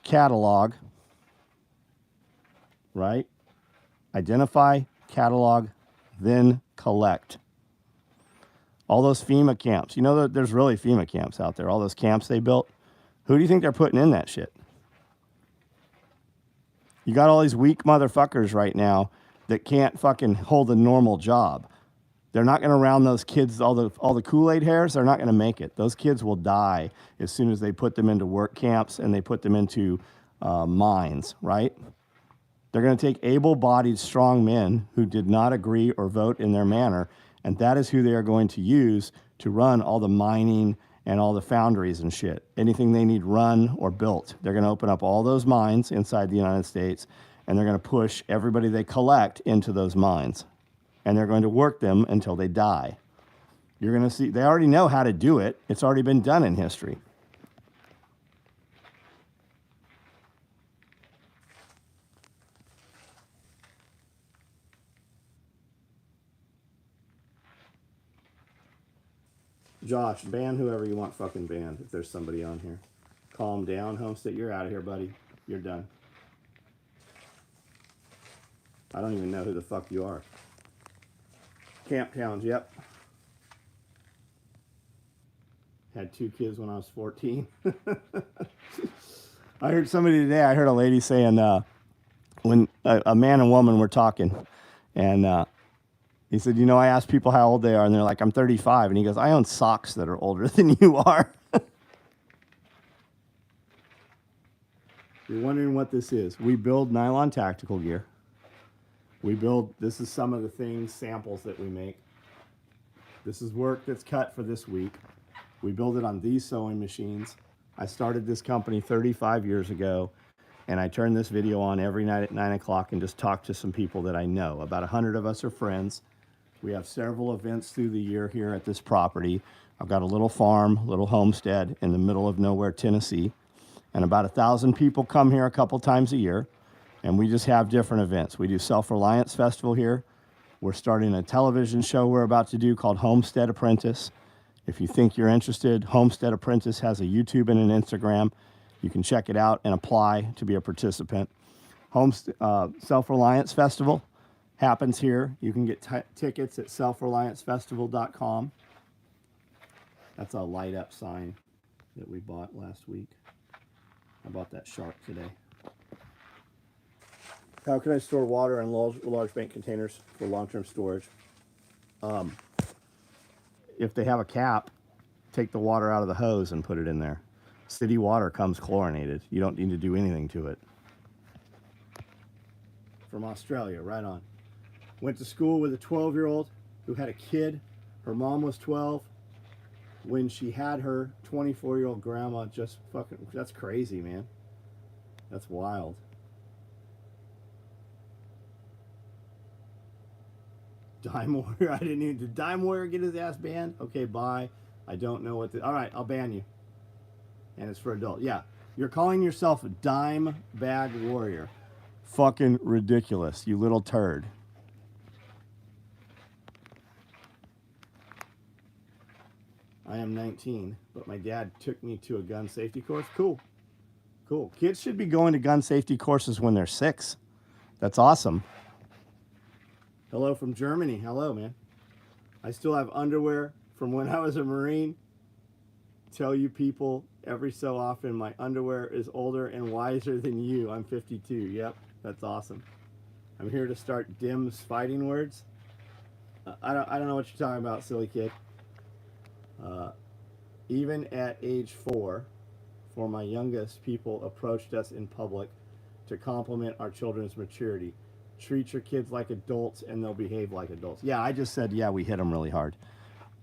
catalog, right? Identify, catalog, then collect. All those FEMA camps. You know that there's really FEMA camps out there. All those camps they built. Who do you think they're putting in that shit? You got all these weak motherfuckers right now that can't fucking hold a normal job. They're not going to round those kids, all the Kool-Aid hairs, they're not going to make it. Those kids will die as soon as they put them into work camps and they put them into mines, right? They're going to take able-bodied, strong men who did not agree or vote in their manner, and that is who they are going to use to run all the mining and all the foundries and shit. Anything they need run or built. They're going to open up all those mines inside the United States, and they're going to push everybody they collect into those mines. And they're going to work them until they die. You're going to see, they already know how to do it. It's already been done in history. Josh, ban whoever you want fucking banned if there's somebody on here. Calm down, Homestead. You're out of here, buddy. You're done. I don't even know who the fuck you are. Camp towns, yep. Had 2 kids when I was 14. I heard somebody today, I heard a lady saying when a man and woman were talking, and He said, you know, I asked people how old they are, and they're like, I'm 35. And he goes, I own socks that are older than you are. You're wondering what this is. We build nylon tactical gear. This is some of the things, samples that we make. This is work that's cut for this week. We build it on these sewing machines. I started this company 35 years ago, and I turn this video on every night at 9 o'clock and just talk to some people that I know. About 100 of us are friends. We have several events through the year here at this property. I've got a little farm, little homestead in the middle of nowhere, Tennessee. And about 1,000 people come here a couple times a year. And we just have different events. We do Self-Reliance Festival here. We're starting a television show we're about to do called Homestead Apprentice. If you think you're interested, Homestead Apprentice has a YouTube and an Instagram. You can check it out and apply to be a participant. Self-Reliance Festival happens here. You can get tickets at selfreliancefestival.com. That's a light up sign that we bought last week. I bought that shark today. How can I store water in large bank containers for long-term storage? If they have a cap, take the water out of the hose and put it in there. City water comes chlorinated. You don't need to do anything to it. From Australia, right on. Went to school with a 12-year-old who had a kid. Her mom was 12. When she had her 24-year-old grandma, just fucking, that's crazy, man. That's wild. Dime Warrior, I didn't even, did Dime Warrior get his ass banned? Okay, bye. I don't know what all right, I'll ban you. And it's for adult. Yeah, you're calling yourself a Dime Bag Warrior. Fucking ridiculous, you little turd. I am 19, but my dad took me to a gun safety course. Cool. Cool. Kids should be going to gun safety courses when they're 6. That's awesome. Hello from Germany. Hello, man. I still have underwear from when I was a Marine. Tell you people every so often my underwear is older and wiser than you. I'm 52. Yep, that's awesome. I'm here to start Dim's fighting words. I don't know what you're talking about, silly kid. Even at age 4, for my youngest, people approached us in public to compliment our children's maturity. Treat your kids like adults and they'll behave like adults. Yeah, I just said, yeah, we hit them really hard.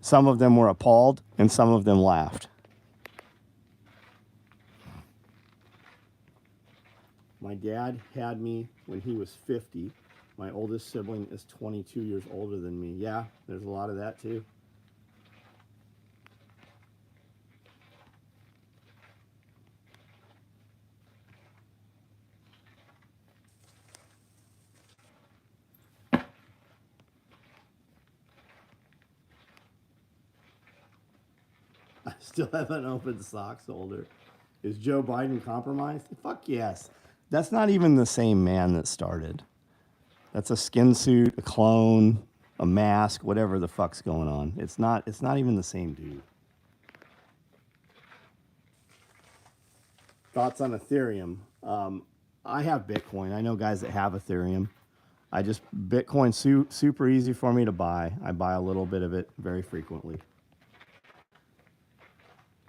Some of them were appalled and some of them laughed. My dad had me when he was 50. My oldest sibling is 22 years older than me. Yeah, there's a lot of that too. I still have an open socks holder. Is Joe Biden compromised? Fuck yes. That's not even the same man that started. That's a skin suit, a clone, a mask, whatever the fuck's going on. It's not even the same dude. Thoughts on Ethereum? I have Bitcoin. I know guys that have Ethereum. Bitcoin's super easy for me to buy. I buy a little bit of it very frequently.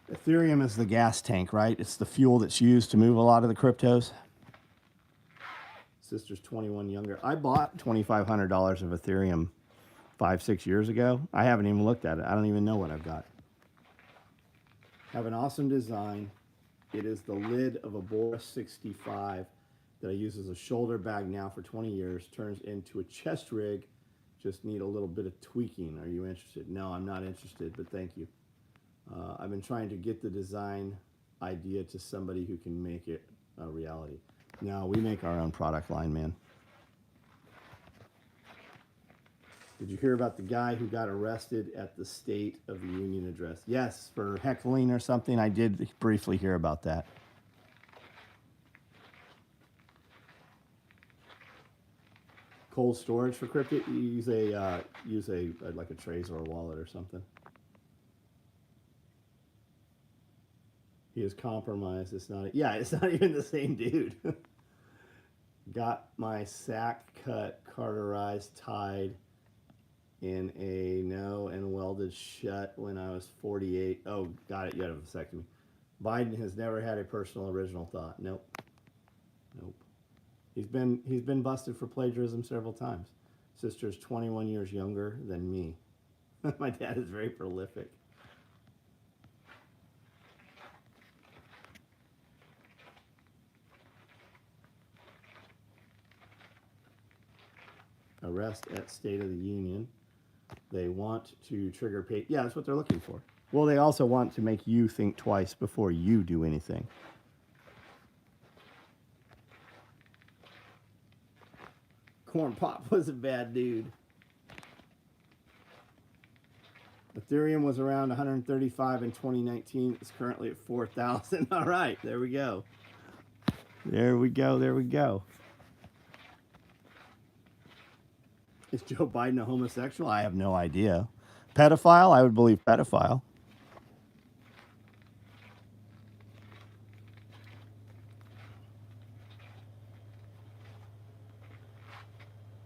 Ethereum is the gas tank, right? It's the fuel that's used to move a lot of the cryptos. Sister's 21 younger. I bought $2,500 of Ethereum 5-6 years ago. I haven't even looked at it. I don't even know what I've got. Have an awesome design. It is the lid of a Boris 65 that I use as a shoulder bag now for 20 years. Turns into a chest rig. Just need a little bit of tweaking. Are you interested? No, I'm not interested, but thank you. I've been trying to get the design idea to somebody who can make it a reality. No, we make our own product line, man. Did you hear about the guy who got arrested at the State of the Union address? Yes, for heckling or something. I did briefly hear about that. Cold storage for crypto? You use a like a trace or a wallet or something. He is compromised. It's not even the same dude. Got my sack cut, carterized, tied. in a no and welded shut when I was 48. Oh, got it. You had a vasectomy. Biden has never had a personal original thought. Nope. Nope. He's been busted for plagiarism several times. Sister's 21 years younger than me. My dad is very prolific. Arrest at State of the Union. They want to trigger pay. Yeah, that's what they're looking for. Well, they also want to make you think twice before you do anything. Corn Pop was a bad dude. Ethereum was around 135 in 2019. It's currently at 4,000. All right, there we go. There we go. There we go. Is Joe Biden a homosexual? I have no idea. Pedophile? I would believe pedophile.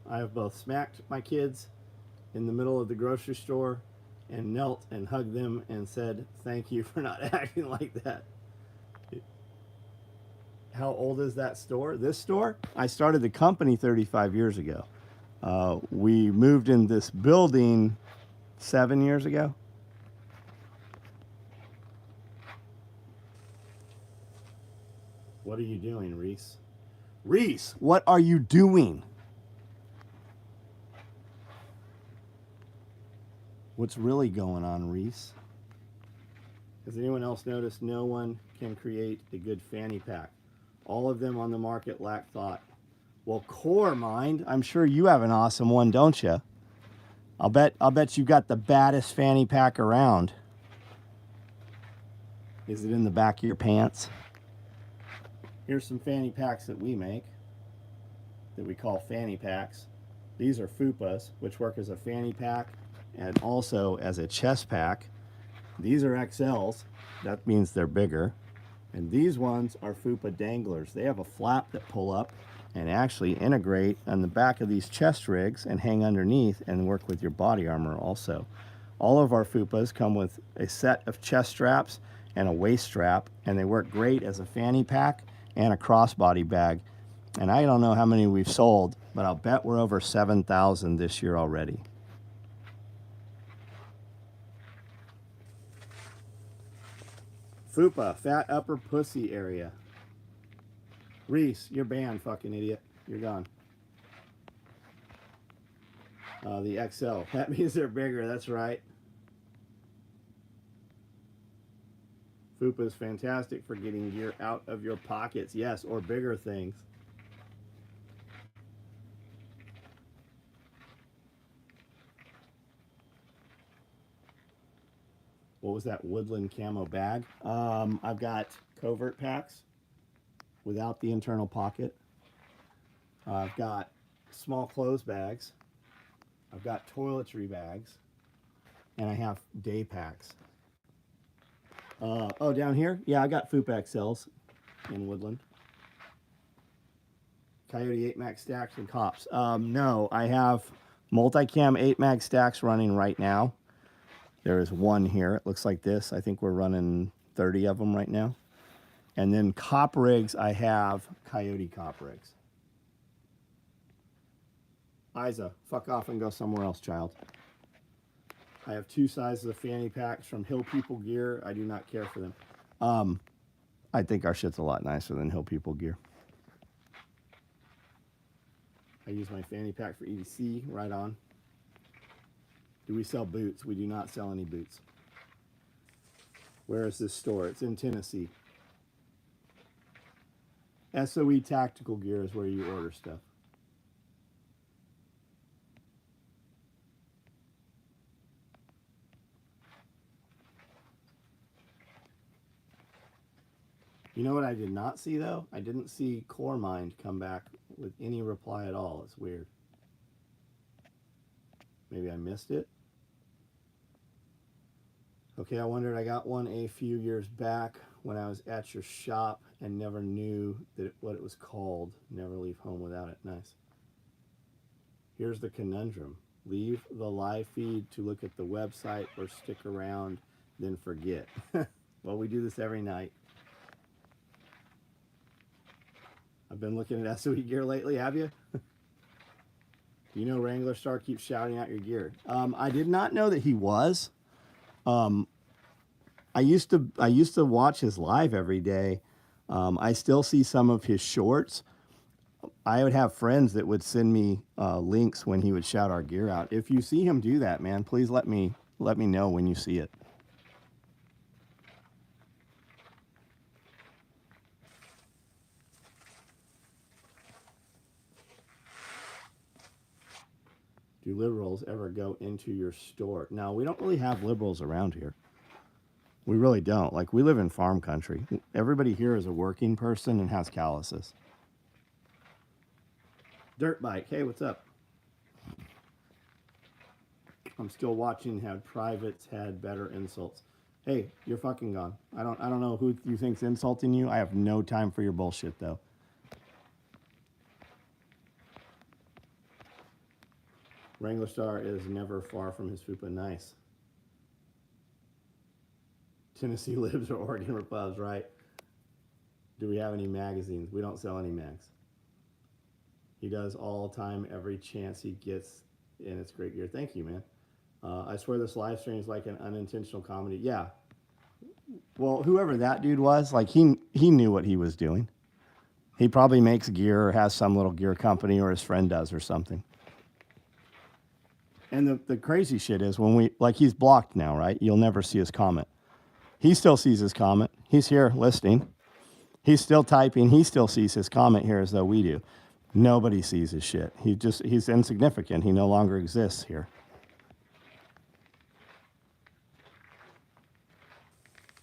I have both smacked my kids in the middle of the grocery store and knelt and hugged them and said, thank you for not acting like that. How old is that store? This store? I started the company 35 years ago. We moved in this building 7 years ago. What are you doing, Reese? Reese, what are you doing? What's really going on, Reese? Has anyone else noticed no one can create a good fanny pack? All of them on the market lack thought. Well, Core Mind, I'm sure you have an awesome one, don't you? I'll bet you got the baddest fanny pack around. Is it in the back of your pants? Here's some fanny packs that we make that we call fanny packs. These are fupas, which work as a fanny pack and also as a chest pack. These are XLs. That means they're bigger. And these ones are fupa danglers. They have a flap that pull up and actually integrate on the back of these chest rigs and hang underneath and work with your body armor also. All of our fupas come with a set of chest straps and a waist strap, and they work great as a fanny pack and a crossbody bag. And I don't know how many we've sold, but I'll bet we're over 7,000 this year already. Fupa, fat upper pussy area. Reese, you're banned, fucking idiot. You're gone. The XL. That means they're bigger, that's right. Fupa is fantastic for getting gear out of your pockets. Yes, or bigger things. What was that woodland camo bag? I've got covert packs without the internal pocket. I've got small clothes bags. I've got toiletry bags. And I have day packs. Oh, down here? Yeah, I got Fupa XLs in woodland. Coyote 8 Max stacks and cops. No, I have multicam 8 Mag stacks running right now. There is one here. It looks like this. I think we're running 30 of them right now. And then cop rigs, I have Coyote cop rigs. Isa, fuck off and go somewhere else, child. I have 2 sizes of fanny packs from Hill People Gear. I do not care for them. I think our shit's a lot nicer than Hill People Gear. I use my fanny pack for EDC, right on. Do we sell boots? We do not sell any boots. Where is this store? It's in Tennessee. SOE Tactical Gear is where you order stuff. You know what I did not see, though? I didn't see Core Mind come back with any reply at all. It's weird. Maybe I missed it. Okay, I wondered. I got one a few years back when I was at your shop and never knew what it was called. Never leave home without it. Nice. Here's the conundrum. Leave the live feed to look at the website or stick around, then forget. Well, we do this every night. I've been looking at SOE gear lately, have you? You know Wrangler Star keeps shouting out your gear. I did not know that he was. I used to watch his live every day. I still see some of his shorts. I would have friends that would send me links when he would shout our gear out. If you see him do that, man, please let me know when you see it. Do liberals ever go into your store? No, we don't really have liberals around here. We really don't. Like, we live in farm country. Everybody here is a working person and has calluses. Dirt bike. Hey, what's up? I'm still watching how privates had better insults. Hey, you're fucking gone. I don't know who you think's insulting you. I have no time for your bullshit though. Wrangler Star is never far from his fupa. Nice. Tennessee Libs or Oregon Repubs, right? Do we have any magazines? We don't sell any mags. He does all the time, every chance he gets, and it's great gear. Thank you, man. I swear this live stream is like an unintentional comedy. Yeah. Well, whoever that dude was, like he knew what he was doing. He probably makes gear or has some little gear company, or his friend does or something. And the crazy shit is when he's blocked now, right? You'll never see his comment. He still sees his comment. He's here listening. He's still typing. He still sees his comment here as though we do. Nobody sees his shit. He's insignificant. He no longer exists here.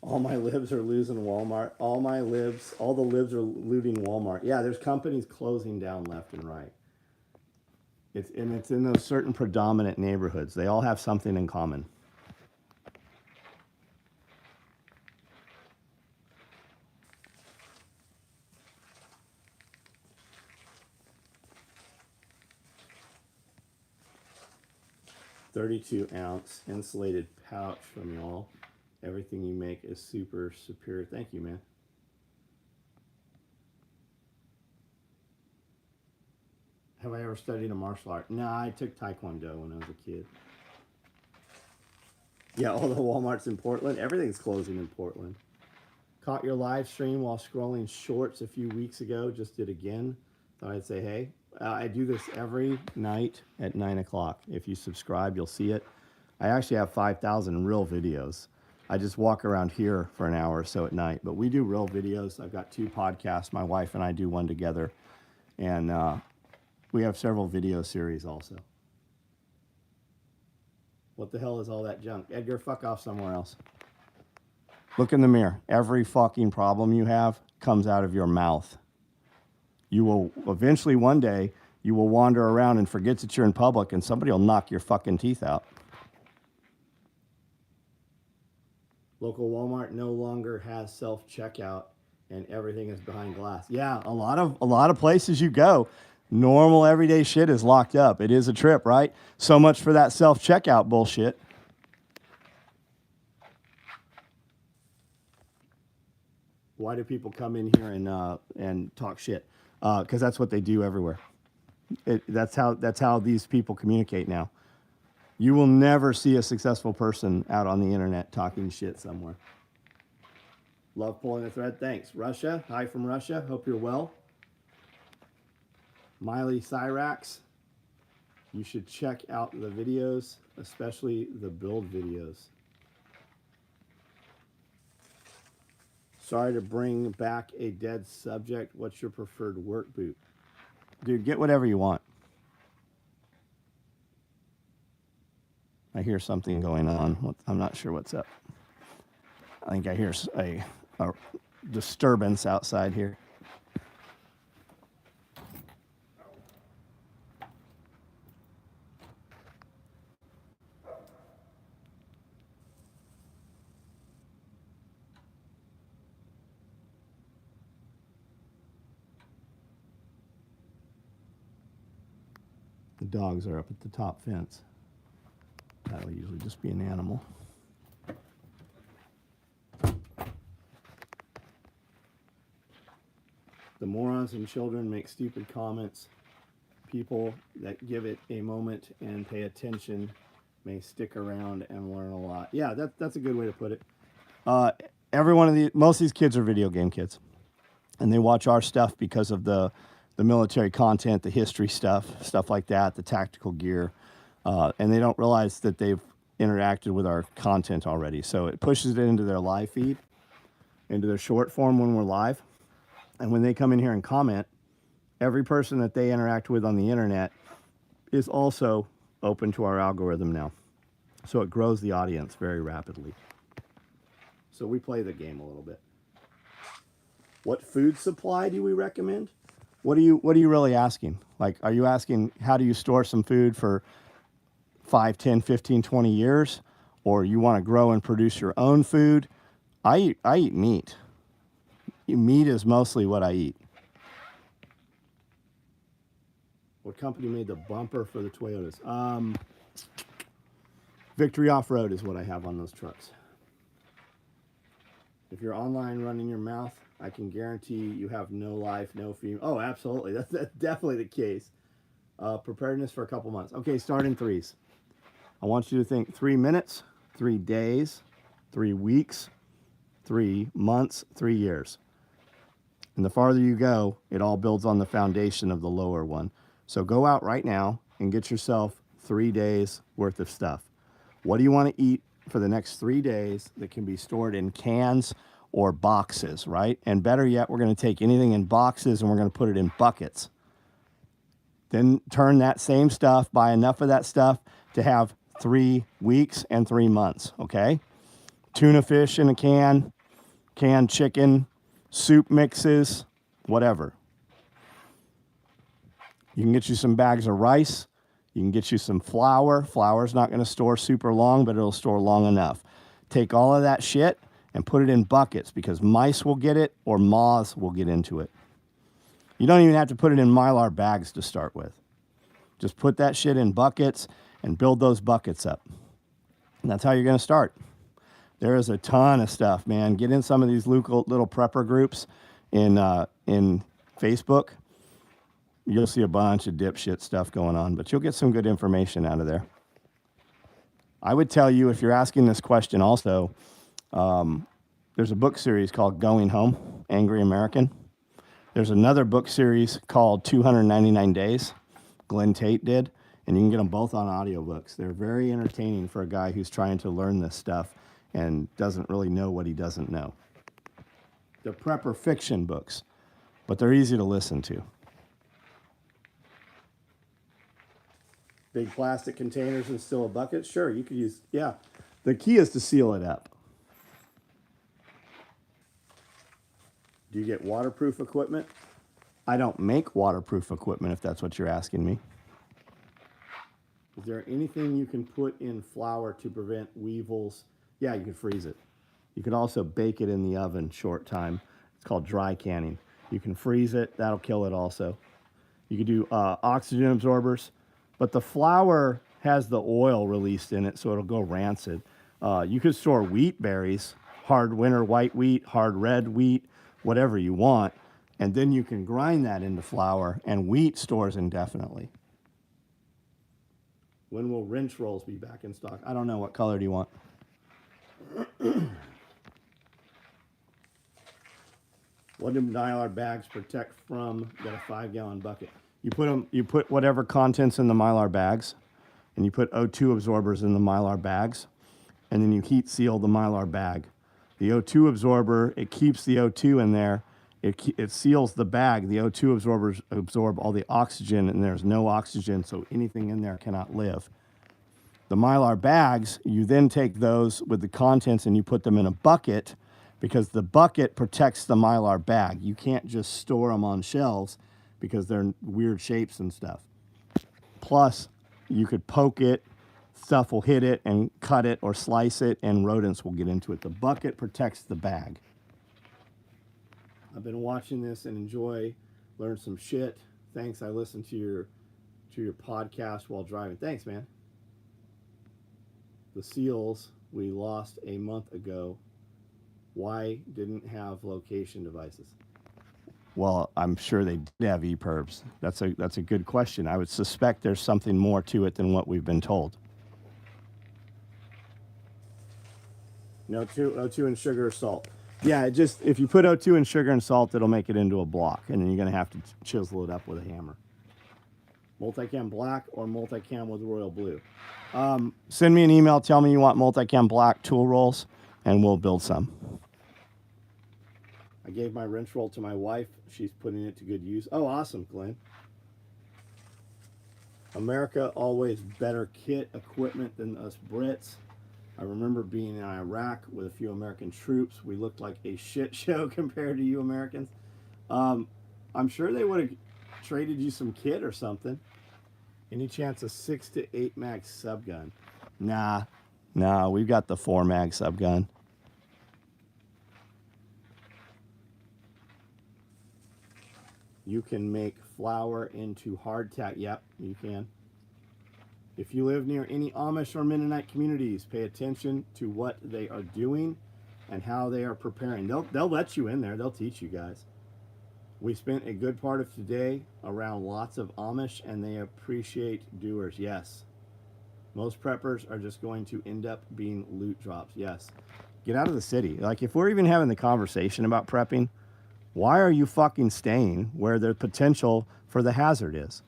All my libs are losing Walmart. All the libs are looting Walmart. Yeah, there's companies closing down left and right. It's in those certain predominant neighborhoods. They all have something in common. .32-ounce insulated pouch from y'all. Everything you make is super superior. Thank you, man. Have I ever studied a martial art? No, I took Taekwondo when I was a kid. Yeah, all the Walmarts in Portland. Everything's closing in Portland. Caught your live stream while scrolling shorts a few weeks ago. Just did again. Thought I'd say hey. I do this every night at 9 o'clock. If you subscribe, you'll see it. I actually have 5,000 real videos. I just walk around here for an hour or so at night. But we do real videos. I've got 2 podcasts. My wife and I do one together. And we have several video series also. What the hell is all that junk? Edgar, fuck off somewhere else. Look in the mirror. Every fucking problem you have comes out of your mouth. You will eventually one day, you will wander around and forget that you're in public and somebody will knock your fucking teeth out. Local Walmart no longer has self-checkout and everything is behind glass. Yeah, a lot of places you go, normal everyday shit is locked up. It is a trip, right? So much for that self-checkout bullshit. Why do people come in here and talk shit? Because that's what they do everywhere. That's how these people communicate now. You will never see a successful person out on the internet talking shit somewhere. Love pulling a thread. Thanks. Russia. Hi from Russia. Hope you're well. Miley Cyrax. You should check out the videos, especially the build videos. Sorry to bring back a dead subject. What's your preferred work boot? Dude, get whatever you want. I hear something going on. I'm not sure what's up. I think I hear a disturbance outside here. The dogs are up at the top fence. that'll usually just be an animal. The morons and children make stupid comments. People that give it a moment and pay attention may stick around and learn a lot. Yeah, that's a good way to put it. Most of these kids are video game kids, and they watch our stuff because of the military content, the history stuff like that, the tactical gear, and they don't realize that they've interacted with our content already. So it pushes it into their live feed, into their short form when we're live, and when they come in here and comment, every person that they interact with on the internet is also open to our algorithm now. So it grows the audience very rapidly. So we play the game a little bit. What food supply do we recommend? What are you really asking? Like, are you asking how do you store some food for 5, 10, 15, 20 years? Or you want to grow and produce your own food? I eat meat. Meat is mostly what I eat. What company made the bumper for the Toyotas? Victory Off-Road is what I have on those trucks. If you're online running your mouth, I can guarantee you have no life, no female. Oh, absolutely. That's definitely the case. Preparedness for a couple months. Okay, start in threes. I want you to think 3 minutes, 3 days, 3 weeks, 3 months, 3 years. And the farther you go, it all builds on the foundation of the lower one. So go out right now and get yourself 3 days worth of stuff. What do you want to eat for the next 3 days that can be stored in cans or boxes, right? And better yet, we're going to take anything in boxes and we're going to put it in buckets. Then turn that same stuff, buy enough of that stuff to have 3 weeks and 3 months, okay? Tuna fish in a can, canned chicken, soup mixes, whatever. You can get you some bags of rice. You can get you some flour. Flour's not going to store super long, but it'll store long enough. Take all of that shit and put it in buckets because mice will get it or moths will get into it. You don't even have to put it in Mylar bags to start with. Just put that shit in buckets and build those buckets up. And that's how you're going to start. There is a ton of stuff, man. Get in some of these little prepper groups in Facebook. You'll see a bunch of dipshit stuff going on, but you'll get some good information out of there. I would tell you, if you're asking this question also, there's a book series called Going Home, Angry American. There's another book series called 299 Days, Glenn Tate did, and you can get them both on audiobooks. They're very entertaining for a guy who's trying to learn this stuff and doesn't really know what he doesn't know. They're prepper fiction books, but they're easy to listen to. Big plastic containers and still a bucket? Sure, you could use, yeah. The key is to seal it up. Do you get waterproof equipment? I don't make waterproof equipment if that's what you're asking me. Is there anything you can put in flour to prevent weevils? Yeah, you can freeze it. You could also bake it in the oven short time. It's called dry canning. You can freeze it. That'll kill it also. You could do oxygen absorbers. But the flour has the oil released in it, so it'll go rancid. You could store wheat berries, hard winter white wheat, hard red wheat, whatever you want, and then you can grind that into flour, and wheat stores indefinitely. When will wrench rolls be back in stock? I don't know. What color do you want? What do Mylar bags protect from? Got a 5-gallon bucket. You put whatever contents in the Mylar bags, and you put O2 absorbers in the Mylar bags, and then you heat seal the Mylar bag. The O2 absorber, it keeps the O2 in there. It seals the bag. The O2 absorbers absorb all the oxygen, and there's no oxygen, so anything in there cannot live. The Mylar bags, you then take those with the contents and you put them in a bucket because the bucket protects the Mylar bag. You can't just store them on shelves because they're weird shapes and stuff. Plus, you could poke it, stuff will hit it and cut it or slice it, and rodents will get into it. The bucket protects the bag. I've been watching this and learn some shit. Thanks, I listened to your podcast while driving. Thanks, man. the seals we lost a month ago, why didn't have location devices? Well, I'm sure they did have EPIRBs. That's a good question. I would suspect there's something more to it than what we've been told. No O2 and sugar or salt. Yeah, it just, if you put O2 and sugar and salt, it'll make it into a block, and then you're going to have to chisel it up with a hammer. Multicam black or multicam with royal blue. Send me an email. Tell me you want multicam black tool rolls, and we'll build some. I gave my wrench roll to my wife. She's putting it to good use. Oh, awesome, Glenn. America always better kit equipment than us Brits. I remember being in Iraq with a few American troops. We looked like a shit show compared to you Americans. I'm sure they would have traded you some kit or something. Any chance a 6 to 8 mag subgun? Nah, we've got the 4 mag subgun. You can make flour into hardtack. Yep, you can. If you live near any Amish or Mennonite communities, pay attention to what they are doing and how they are preparing. They'll let you in there. They'll teach you guys. We spent a good part of today around lots of Amish, and they appreciate doers. Yes. Most preppers are just going to end up being loot drops. Yes. Get out of the city. Like, if we're even having the conversation about prepping, why are you fucking staying where the potential for the hazard is?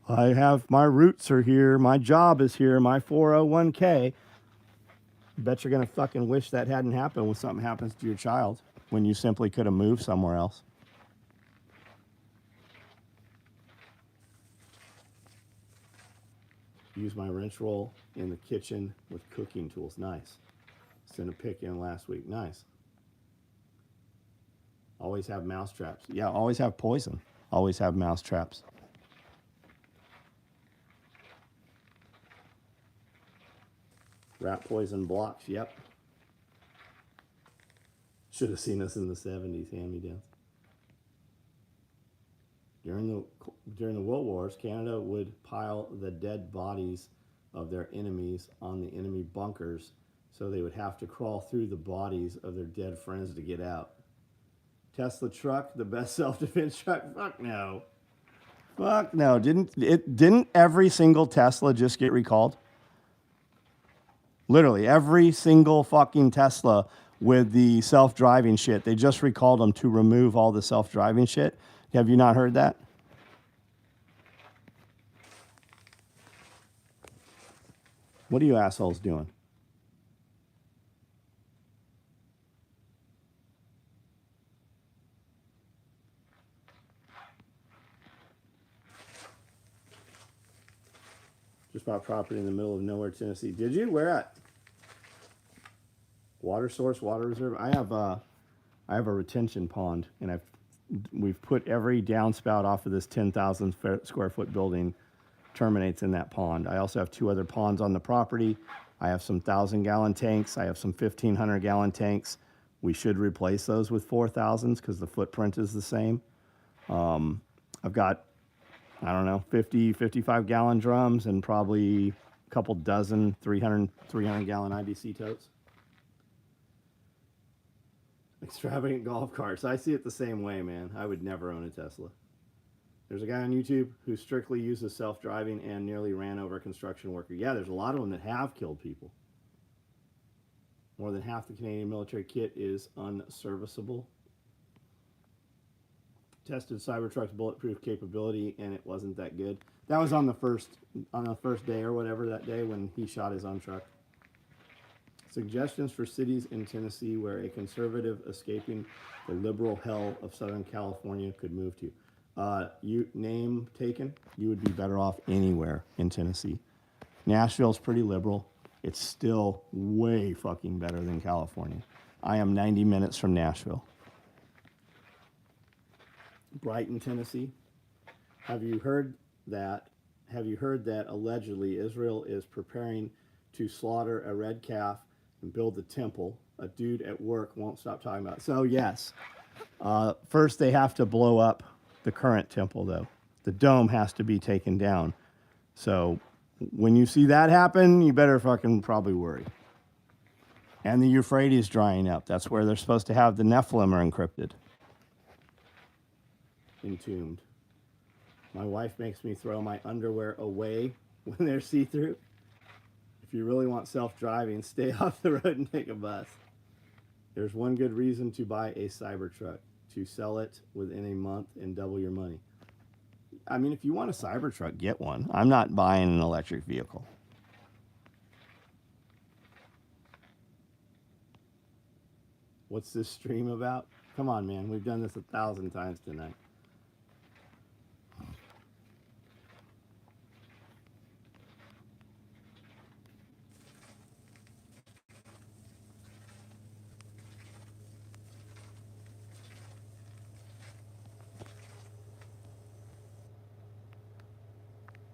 I have, my roots are here, my job is here, my 401k. Bet you're going to fucking wish that hadn't happened when something happens to your child, when you simply could have moved somewhere else. Use my wrench roll in the kitchen with cooking tools. Nice. Sent a pic in last week. Nice. Always have mouse traps. Yeah, always have poison. Always have mouse traps. Rat poison blocks. Yep. Should have seen us in the 70s, hand-me-downs. During the World Wars, Canada would pile the dead bodies of their enemies on the enemy bunkers, so they would have to crawl through the bodies of their dead friends to get out. Tesla truck, the best self-defense truck? Fuck no. Fuck no. Didn't every single Tesla just get recalled? Literally, every single fucking Tesla with the self-driving shit, they just recalled them to remove all the self-driving shit. Have you not heard that? What are you assholes doing? Just bought property in the middle of nowhere, Tennessee. Did you? Where at? Water source, water reserve. I have a retention pond, and we've put every downspout off of this 10,000 square foot building terminates in that pond. I also have 2 other ponds on the property. I have some 1,000-gallon tanks. I have some 1,500-gallon tanks. We should replace those with 4,000s because the footprint is the same. I've got, I don't know, 50, 55-gallon drums and probably a couple dozen 300-gallon IBC totes. Extravagant golf carts. I see it the same way, man. I would never own a Tesla. There's a guy on YouTube who strictly uses self-driving and nearly ran over a construction worker. Yeah, there's a lot of them that have killed people. More than half the Canadian military kit is unserviceable. Tested Cybertruck's bulletproof capability, and it wasn't that good. That was on the first day or whatever, that day when he shot his own truck. Suggestions for cities in Tennessee where a conservative escaping the liberal hell of Southern California could move to. You name taken, you would be better off anywhere in Tennessee. Nashville's pretty liberal. It's still way fucking better than California. I am 90 minutes from Nashville. Brighton, Tennessee. Have you heard that allegedly Israel is preparing to slaughter a red calf and build the temple? A dude at work won't stop talking about it. So yes, first they have to blow up the current temple, though. The dome has to be taken down. So When you see that happen, you better fucking probably worry. And the Euphrates drying up. That's where they're supposed to have the Nephilim are encrypted. Entombed. My wife makes me throw my underwear away when they're see-through. If you really want self-driving, stay off the road and take a bus. There's one good reason to buy a Cybertruck. To sell it within a month and double your money. I mean, if you want a Cybertruck, get one. I'm not buying an electric vehicle. What's this stream about? Come on, man. We've done this 1,000 times tonight.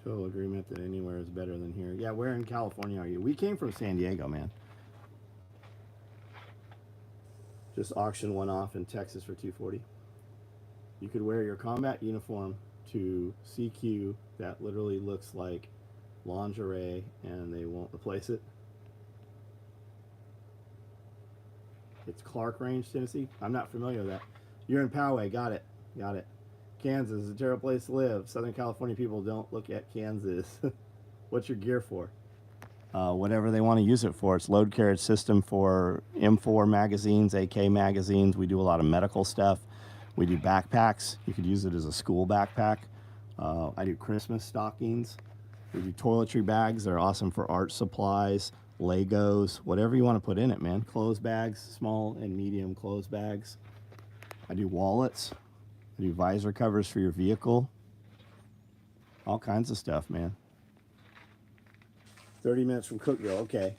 Total agreement that anywhere is better than here. Yeah, where in California are you? We came from San Diego, man. Just auctioned one off in Texas for $240. You could wear your combat uniform to CQ that literally looks like lingerie and they won't replace it. It's Clark Range, Tennessee. I'm not familiar with that. You're in Poway. Got it. Got it. Kansas is a terrible place to live. Southern California people don't look at Kansas. What's your gear for? Whatever they want to use it for. It's load carriage system for M4 magazines, AK magazines. We do a lot of medical stuff. We do backpacks. You could use it as a school backpack. I do Christmas stockings. We do toiletry bags. They're awesome for art supplies, Legos, whatever you want to put in it, man. Clothes bags, small and medium clothes bags. I do wallets. I do visor covers for your vehicle. All kinds of stuff, man. 30 minutes from Cookville. Okay.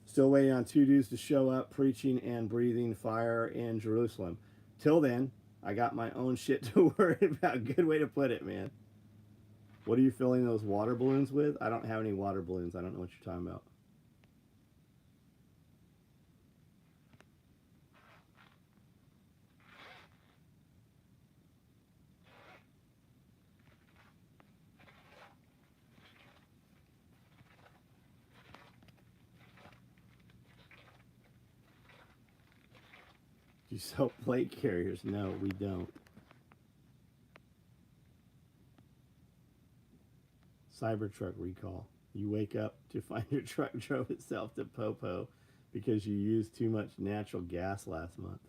Still waiting on two dudes to show up, preaching and breathing fire in Jerusalem. Till then, I got my own shit to worry about. Good way to put it, man. What are you filling those water balloons with? I don't have any water balloons. I don't know what you're talking about. Do you sell plate carriers? No, we don't. Cybertruck recall. You wake up to find your truck drove itself to Popo because you used too much natural gas last month.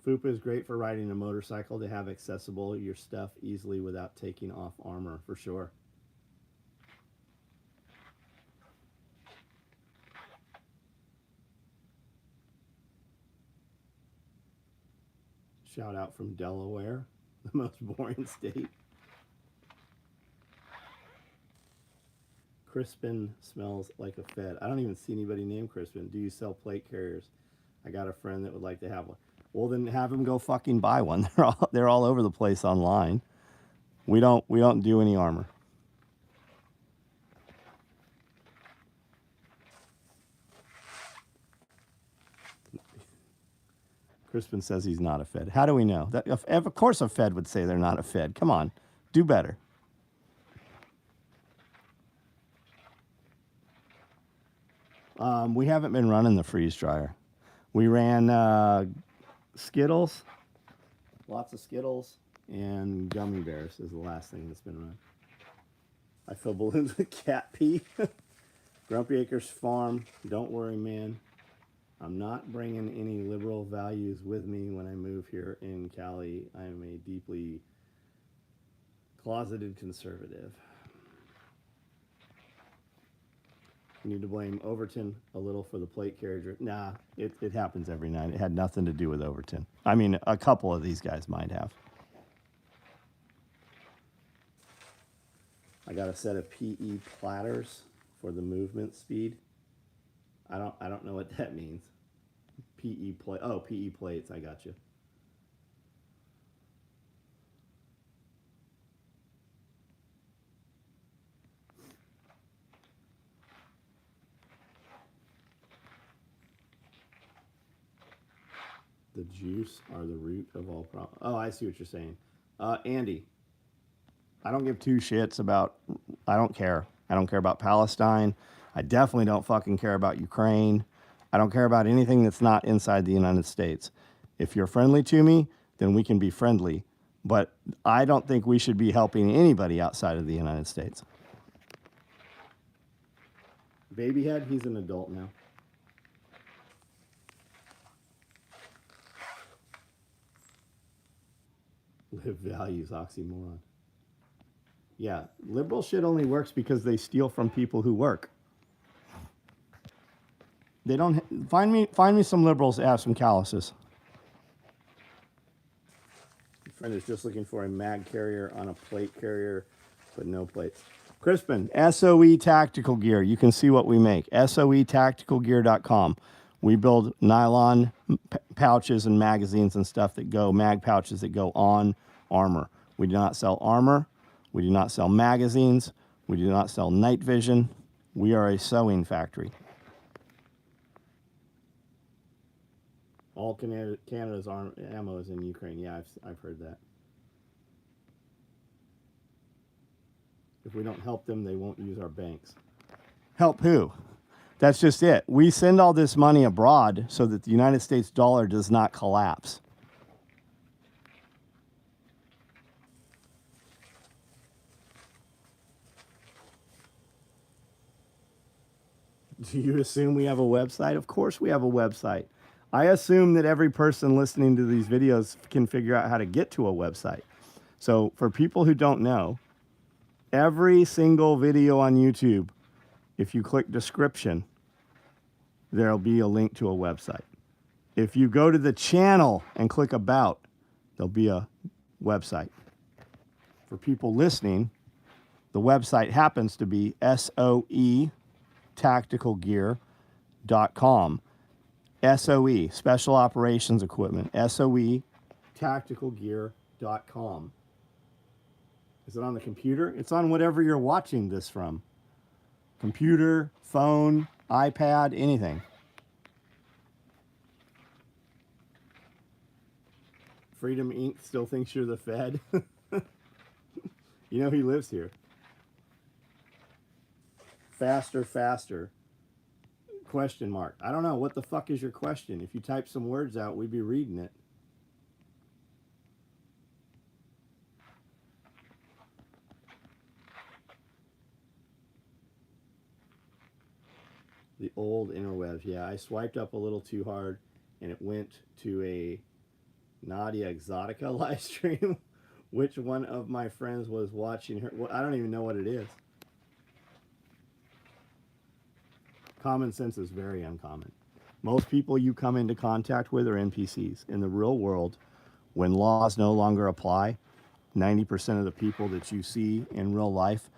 FUPA is great for riding a motorcycle to have accessible your stuff easily without taking off armor, for sure. Shout out from Delaware, the most boring state. Crispin smells like a Fed. I don't even see anybody named Crispin. Do you sell plate carriers? I got a friend that would like to have one. Well, then have him go fucking buy one. They're all over the place online. We don't do any armor. Crispin says he's not a Fed. How do we know? That, of course a Fed would say they're not a Fed. Come on. Do better. We haven't been running the freeze dryer. We ran Skittles, lots of Skittles, and gummy bears is the last thing that's been run. I fill balloons with cat pee. Grumpy Acres Farm. Don't worry, man. I'm not bringing any liberal values with me when I move here in Cali. I am a deeply closeted conservative. You need to blame Overton a little for the plate carrier. Nah, it happens every night. It had nothing to do with Overton. I mean, a couple of these guys might have. I got a set of PE platters for the movement speed. I don't know what that means. PE plate. Oh, PE plates. I got you. The juice are the root of all problems. Oh, I see what you're saying. Andy, I don't give two shits about I don't care. I don't care about Palestine. I definitely don't fucking care about Ukraine. I don't care about anything that's not inside the United States. If you're friendly to me, then we can be friendly. But I don't think we should be helping anybody outside of the United States. Babyhead, he's an adult now. Live values, oxymoron. Yeah, liberal shit only works because they steal from people who work. They don't find me some liberals that have some calluses. My friend is just looking for a mag carrier on a plate carrier, but no plates. Crispin, SOE Tactical Gear. You can see what we make. SOEtacticalgear.com. We build nylon pouches and magazines and stuff that go, mag pouches that go on armor. We do not sell armor. We do not sell magazines. We do not sell night vision. We are a sewing factory. All Canada's ammo is in Ukraine. Yeah, I've heard that. If we don't help them, they won't use our banks. Help who? That's just it. We send all this money abroad so that the United States dollar does not collapse. Do you assume we have a website? Of course we have a website. I assume that every person listening to these videos can figure out how to get to a website. So for people who don't know, every single video on YouTube, if you click description, there'll be a link to a website. If you go to the channel and click about, there'll be a website. For people listening, the website happens to be SOEtacticalgear.com. SOE, Special Operations Equipment, SOEtacticalgear.com. Is it on the computer? It's on whatever you're watching this from. Computer, phone, iPad, anything. Freedom Inc. still thinks you're the Fed. You know he lives here. Faster, faster. Question mark. I don't know. What the fuck is your question? If you type some words out, we'd be reading it. The old interwebs. Yeah, I swiped up a little too hard and it went to a Nadia Exotica live stream. Which one of my friends was watching her? Well, I don't even know what it is. Common sense is very uncommon. Most people you come into contact with are NPCs. In the real world, when laws no longer apply, 90% of the people that you see in real life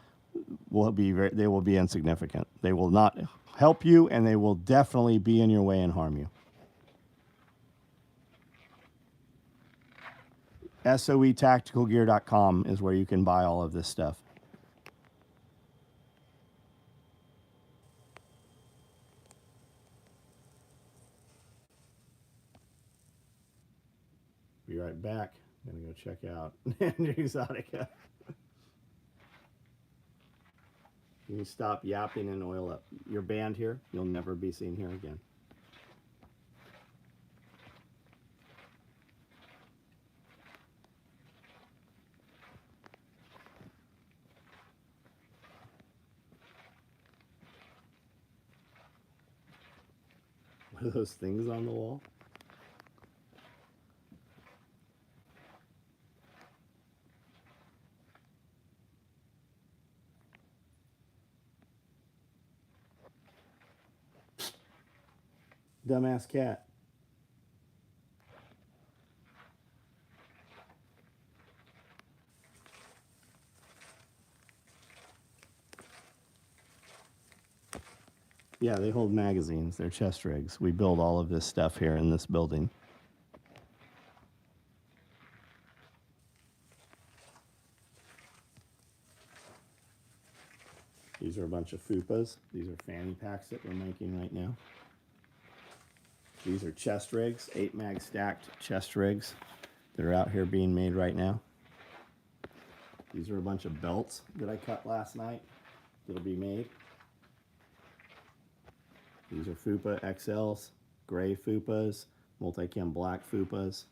will be insignificant. They will not help you, and they will definitely be in your way and harm you. SOEtacticalgear.com is where you can buy all of this stuff. Be right back. I'm going to go check out Exotica. Can you stop yapping and oil up? You're banned here. You'll never be seen here again. What are those things on the wall? Dumbass cat. Yeah, they hold magazines. They're chest rigs. We build all of this stuff here in this building. These are a bunch of fupas. These are fanny packs that we're making right now. These are chest rigs, 8-mag stacked chest rigs that are out here being made right now. These are a bunch of belts that I cut last night. that'll be made. These are FUPA XLs, gray FUPAs, multicam black FUPAs.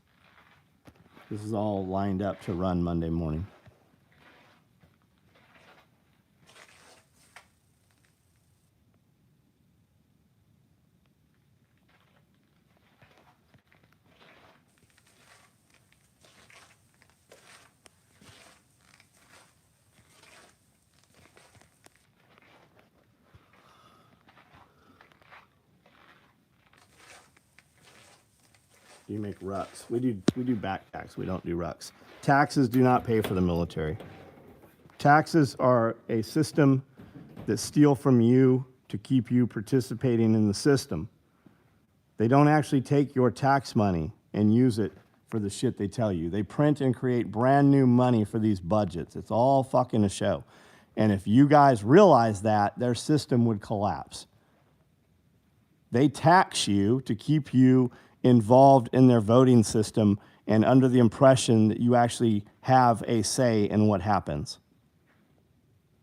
This is all lined up to run Monday morning. You make rucks. We do backpacks. We don't do rucks. Taxes do not pay for the military. Taxes are a system that steal from you to keep you participating in the system. They don't actually take your tax money and use it for the shit they tell you. They print and create brand new money for these budgets. It's all fucking a show. And if you guys realize that, their system would collapse. They tax you to keep you involved in their voting system and under the impression that you actually have a say in what happens.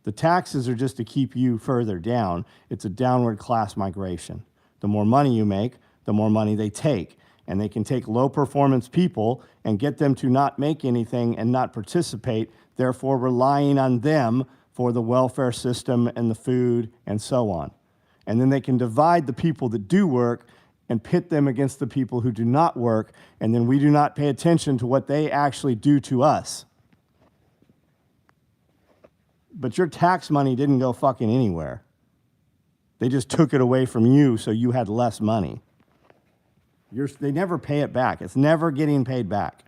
The taxes are just to keep you further down. It's a downward class migration. The more money you make, the more money they take. And they can take low performance people and get them to not make anything and not participate, therefore relying on them for the welfare system and the food and so on. And then they can divide the people that do work and pit them against the people who do not work, and then we do not pay attention to what they actually do to us. But your tax money didn't go fucking anywhere. They just took it away from you so you had less money. They never pay it back. It's never getting paid back.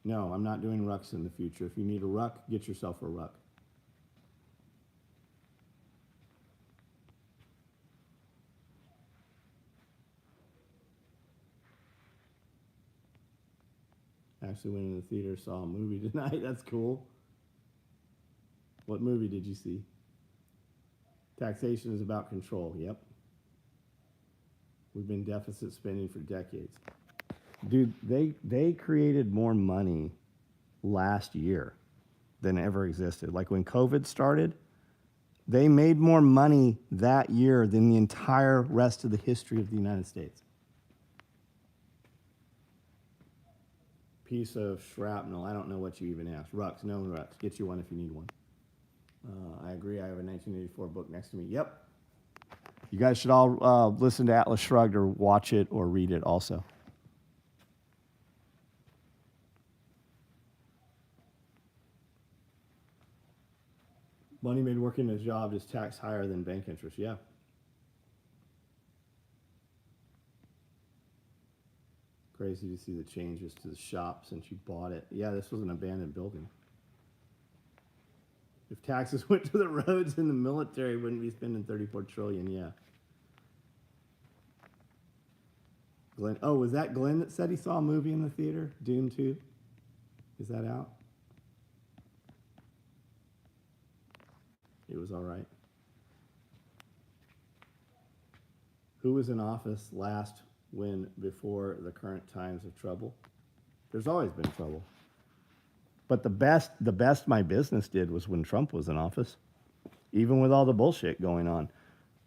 No, I'm not doing rucks in the future. If you need a ruck, get yourself a ruck. Actually went in the theater, saw a movie tonight. That's cool. What movie did you see? Taxation is about control. Yep. We've been deficit spending for decades. Dude, they created more money last year than ever existed. Like when COVID started, they made more money that year than the entire rest of the history of the United States. Piece of shrapnel. I don't know what you even asked. Rucks, no rucks. Get you one if you need one. I agree. I have a 1984 book next to me. Yep. You guys should all listen to Atlas Shrugged or watch it or read it also. Money made working a job is taxed higher than bank interest. Yeah. Crazy to see the changes to the shop since you bought it. Yeah, this was an abandoned building. If taxes went to the roads and the military, wouldn't be spending $34 trillion. Yeah. Glenn, oh, was that Glenn that said he saw a movie in the theater? Dune 2? Is that out? It was all right. Who was in office last when before the current times of trouble? There's always been trouble. But the best my business did was when Trump was in office. Even with all the bullshit going on.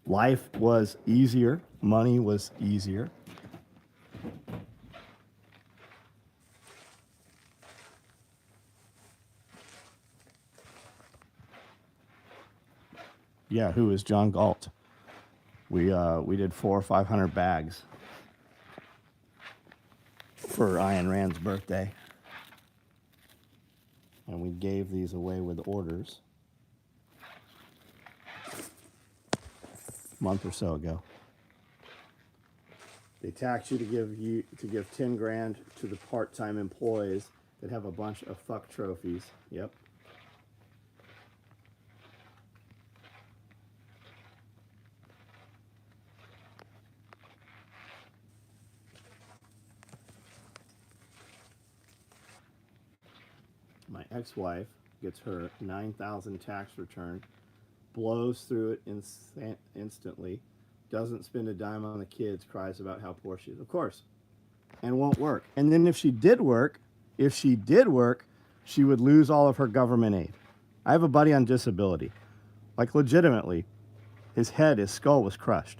Life was easier. Money was easier. Yeah, who is John Galt? We did 400 or 500 bags for Ayn Rand's birthday. And we gave these away with orders a month or so ago. They tax you to give 10 grand to the part-time employees that have a bunch of fuck trophies. Yep. My ex-wife gets her 9,000 tax return, blows through it instantly, doesn't spend a dime on the kids, cries about how poor she is. Of course. and won't work. And then if she did work, she would lose all of her government aid. I have a buddy on disability. Like legitimately, his skull was crushed.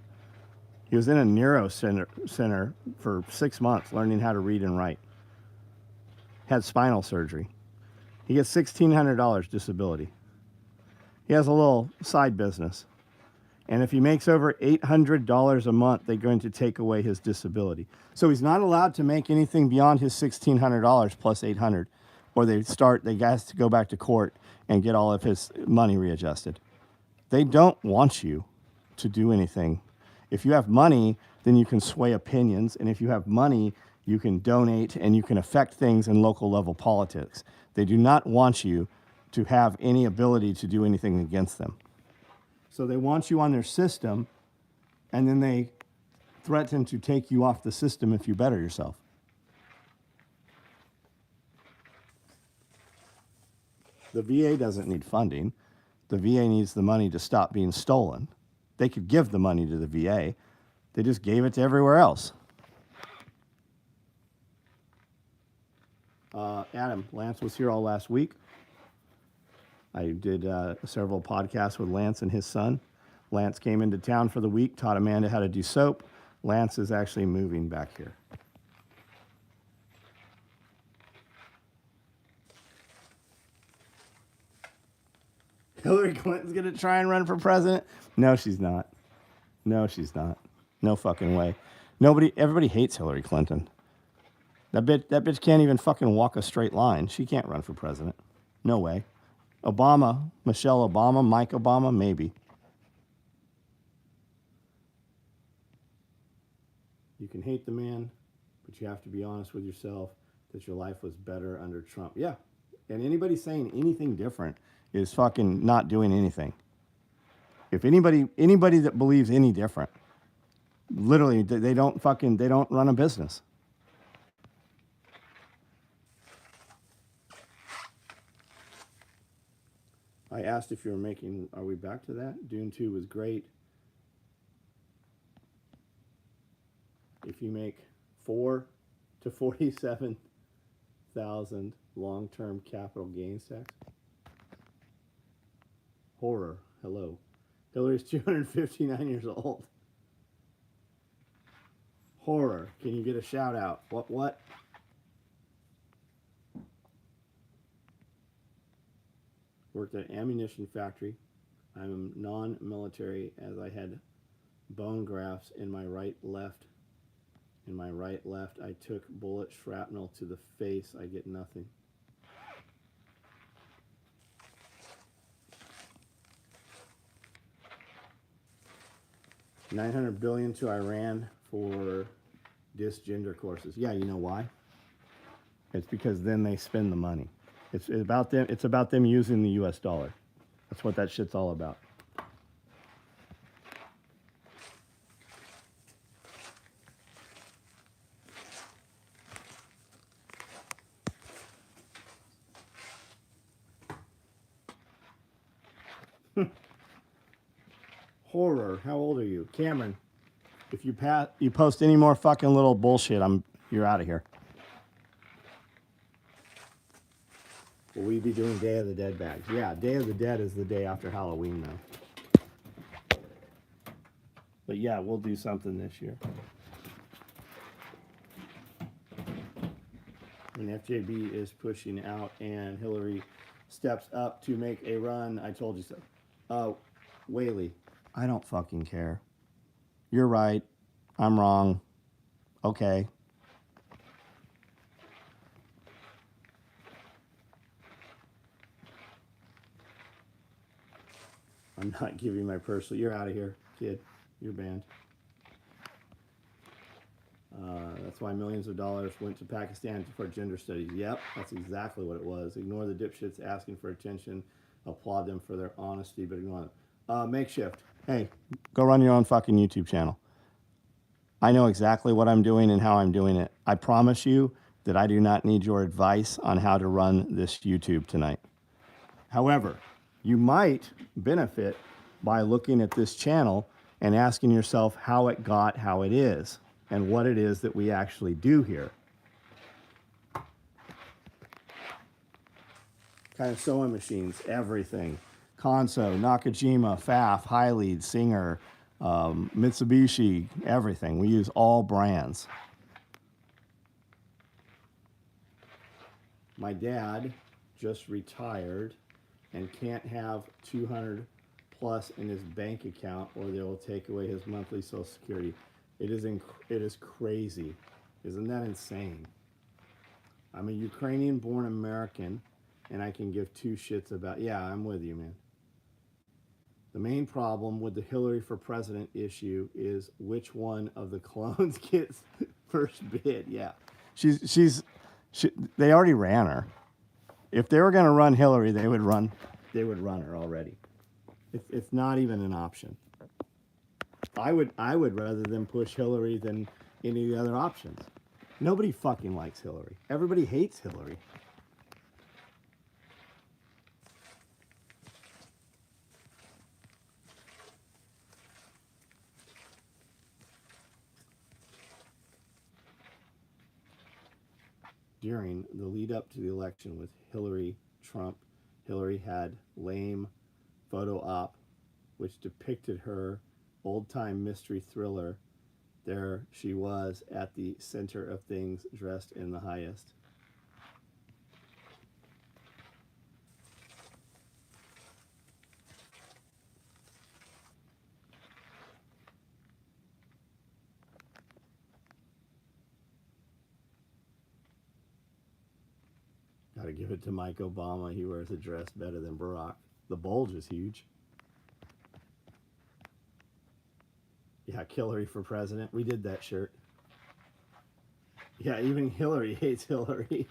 He was in a neuro center for 6 months learning how to read and write. Had spinal surgery. He gets $1,600 disability. He has a little side business. And if he makes over $800 a month, they're going to take away his disability. So he's not allowed to make anything beyond his $1,600 plus $800, or they has to go back to court and get all of his money readjusted. They don't want you to do anything. If you have money, then you can sway opinions. And if you have money, you can donate and you can affect things in local level politics. They do not want you to have any ability to do anything against them. So they want you on their system, and then they threaten to take you off the system if you better yourself. The VA doesn't need funding. The VA needs the money to stop being stolen. They could give the money to the VA. They just gave it to everywhere else. Adam, Lance was here all last week. I did several podcasts with Lance and his son. Lance came into town for the week, taught Amanda how to do soap. Lance is actually moving back here. Hillary Clinton's going to try and run for president? No, she's not. No, she's not. No fucking way. Everybody hates Hillary Clinton. That bitch can't even fucking walk a straight line. She can't run for president. No way. Obama, Michelle Obama, Mike Obama, maybe. You can hate the man, but you have to be honest with yourself that your life was better under Trump. Yeah. And anybody saying anything different is fucking not doing anything. If anybody that believes any different, literally, they don't run a business. I asked if you were making, are we back to that? Dune 2 was great. If you make 4 to 47,000 long-term capital gains tax. Horror, hello. Hillary's 259 years old. Horror, can you get a shout out? What? Worked at an ammunition factory. I'm non-military as I had bone grafts in my right left. In my right left, I took bullet shrapnel to the face. I get nothing. $900 billion to Iran for disgender courses. Yeah, you know why? It's because then they spend the money. It's about them using the US dollar. That's what that shit's all about. Horror. How old are you? Cameron, if you post any more fucking little bullshit, you're out of here. Will we be doing Day of the Dead bags? Yeah, Day of the Dead is the day after Halloween, though. But yeah, we'll do something this year. When FJB is pushing out and Hillary steps up to make a run, I told you so. Whaley, I don't fucking care. You're right. I'm wrong. Okay. I'm not giving my personal. You're out of here, kid. You're banned. That's why millions of dollars went to Pakistan for gender studies. Yep, that's exactly what it was. Ignore the dipshits asking for attention. Applaud them for their honesty, but ignore them. Makeshift. Hey, go run your own fucking YouTube channel. I know exactly what I'm doing and how I'm doing it. I promise you that I do not need your advice on how to run this YouTube tonight. However, you might benefit by looking at this channel and asking yourself how it got how it is. and what it is that we actually do here. Kind of sewing machines, everything. Konso, Nakajima, Pfaff, Highlead, Singer, Mitsubishi, everything. We use all brands. My dad just retired and can't have 200 plus in his bank account or they will take away his monthly Social Security. It is crazy. Isn't that insane? I'm a Ukrainian-born American, and I can give two shits about... Yeah, I'm with you, man. The main problem with the Hillary for President issue is which one of the clones gets first bid. Yeah. They already ran her. If they were going to run Hillary, they would run her already. It's not even an option. I would rather them push Hillary than any of the other options. Nobody fucking likes Hillary. Everybody hates Hillary. During the lead up to the election with Trump, Hillary had lame photo op, which depicted her old-time mystery thriller. There she was at the center of things, dressed in the highest. Gotta give it to Mike Obama. He wears a dress better than Barack. The bulge is huge. Yeah, Hillary for president. We did that shirt. Yeah, even Hillary hates Hillary.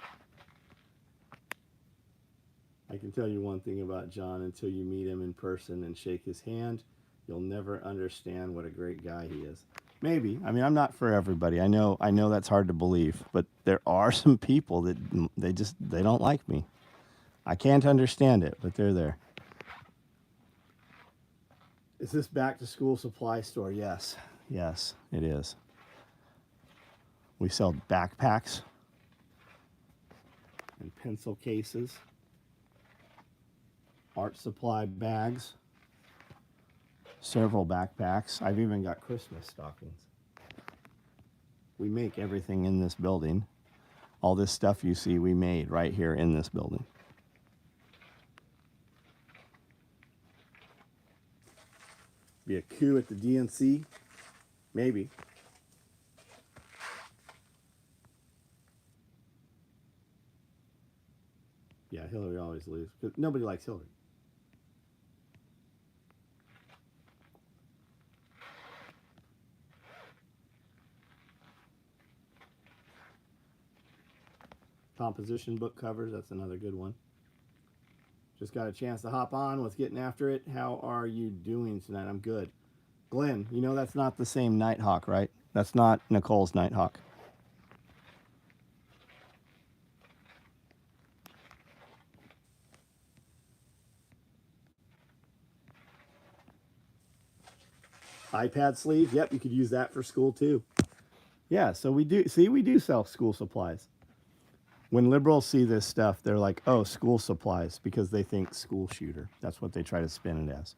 I can tell you one thing about John. Until you meet him in person and shake his hand, you'll never understand what a great guy he is. Maybe. I mean, I'm not for everybody. I know that's hard to believe, but there are some people that they don't like me. I can't understand it, but they're there. Is this back to school supply store? Yes. Yes, it is. We sell backpacks and pencil cases, art supply bags, several backpacks. I've even got Christmas stockings. We make everything in this building. All this stuff you see, we made right here in this building. Be a coup at the DNC? Maybe. Yeah, Hillary always loses because nobody likes Hillary. Composition book covers, that's another good one. Just got a chance to hop on. What's getting after it? How are you doing tonight? I'm good. Glenn, you know that's not the same Nighthawk, right? That's not Nicole's Nighthawk. iPad sleeve, yep, you could use that for school too. Yeah, so we do sell school supplies. When liberals see this stuff, they're like, oh, school supplies, because they think school shooter. That's what they try to spin it as.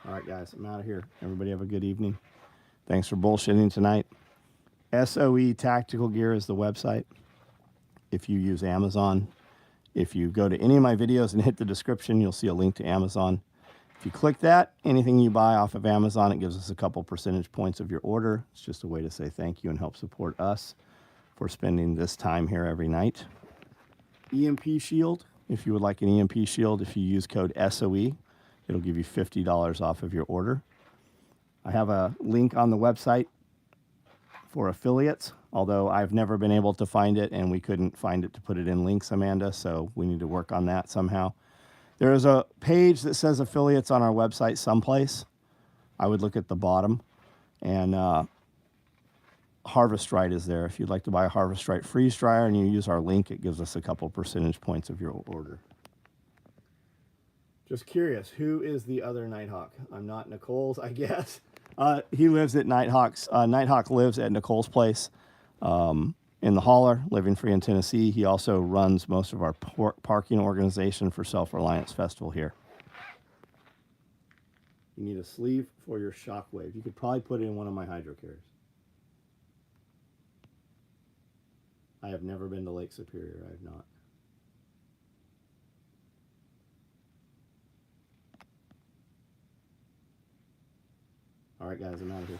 All right, guys, I'm out of here. Everybody have a good evening. Thanks for bullshitting tonight. SOE Tactical Gear is the website. If you use Amazon, if you go to any of my videos and hit the description, you'll see a link to Amazon. If you click that, anything you buy off of Amazon, it gives us a couple percentage points of your order. It's just a way to say thank you and help support us for spending this time here every night. EMP Shield, if you would like an EMP Shield, if you use code SOE, it'll give you $50 off of your order. I have a link on the website for affiliates, although I've never been able to find it, and we couldn't find it to put it in links, Amanda, so we need to work on that somehow. There is a page that says affiliates on our website someplace. I would look at the bottom. And Harvest Right is there. If you'd like to buy a Harvest Right freeze dryer and you use our link, it gives us a couple percentage points of your order. Just curious, who is the other Nighthawk? I'm not Nicole's, I guess. He lives at Nighthawk's. Nighthawk lives at Nicole's place in the Holler, living free in Tennessee. He also runs most of our parking organization for Self-Reliance Festival here. You need a sleeve for your Shockwave. You could probably put it in one of my hydro carriers. I have never been to Lake Superior. I have not. All right, guys, I'm out of here.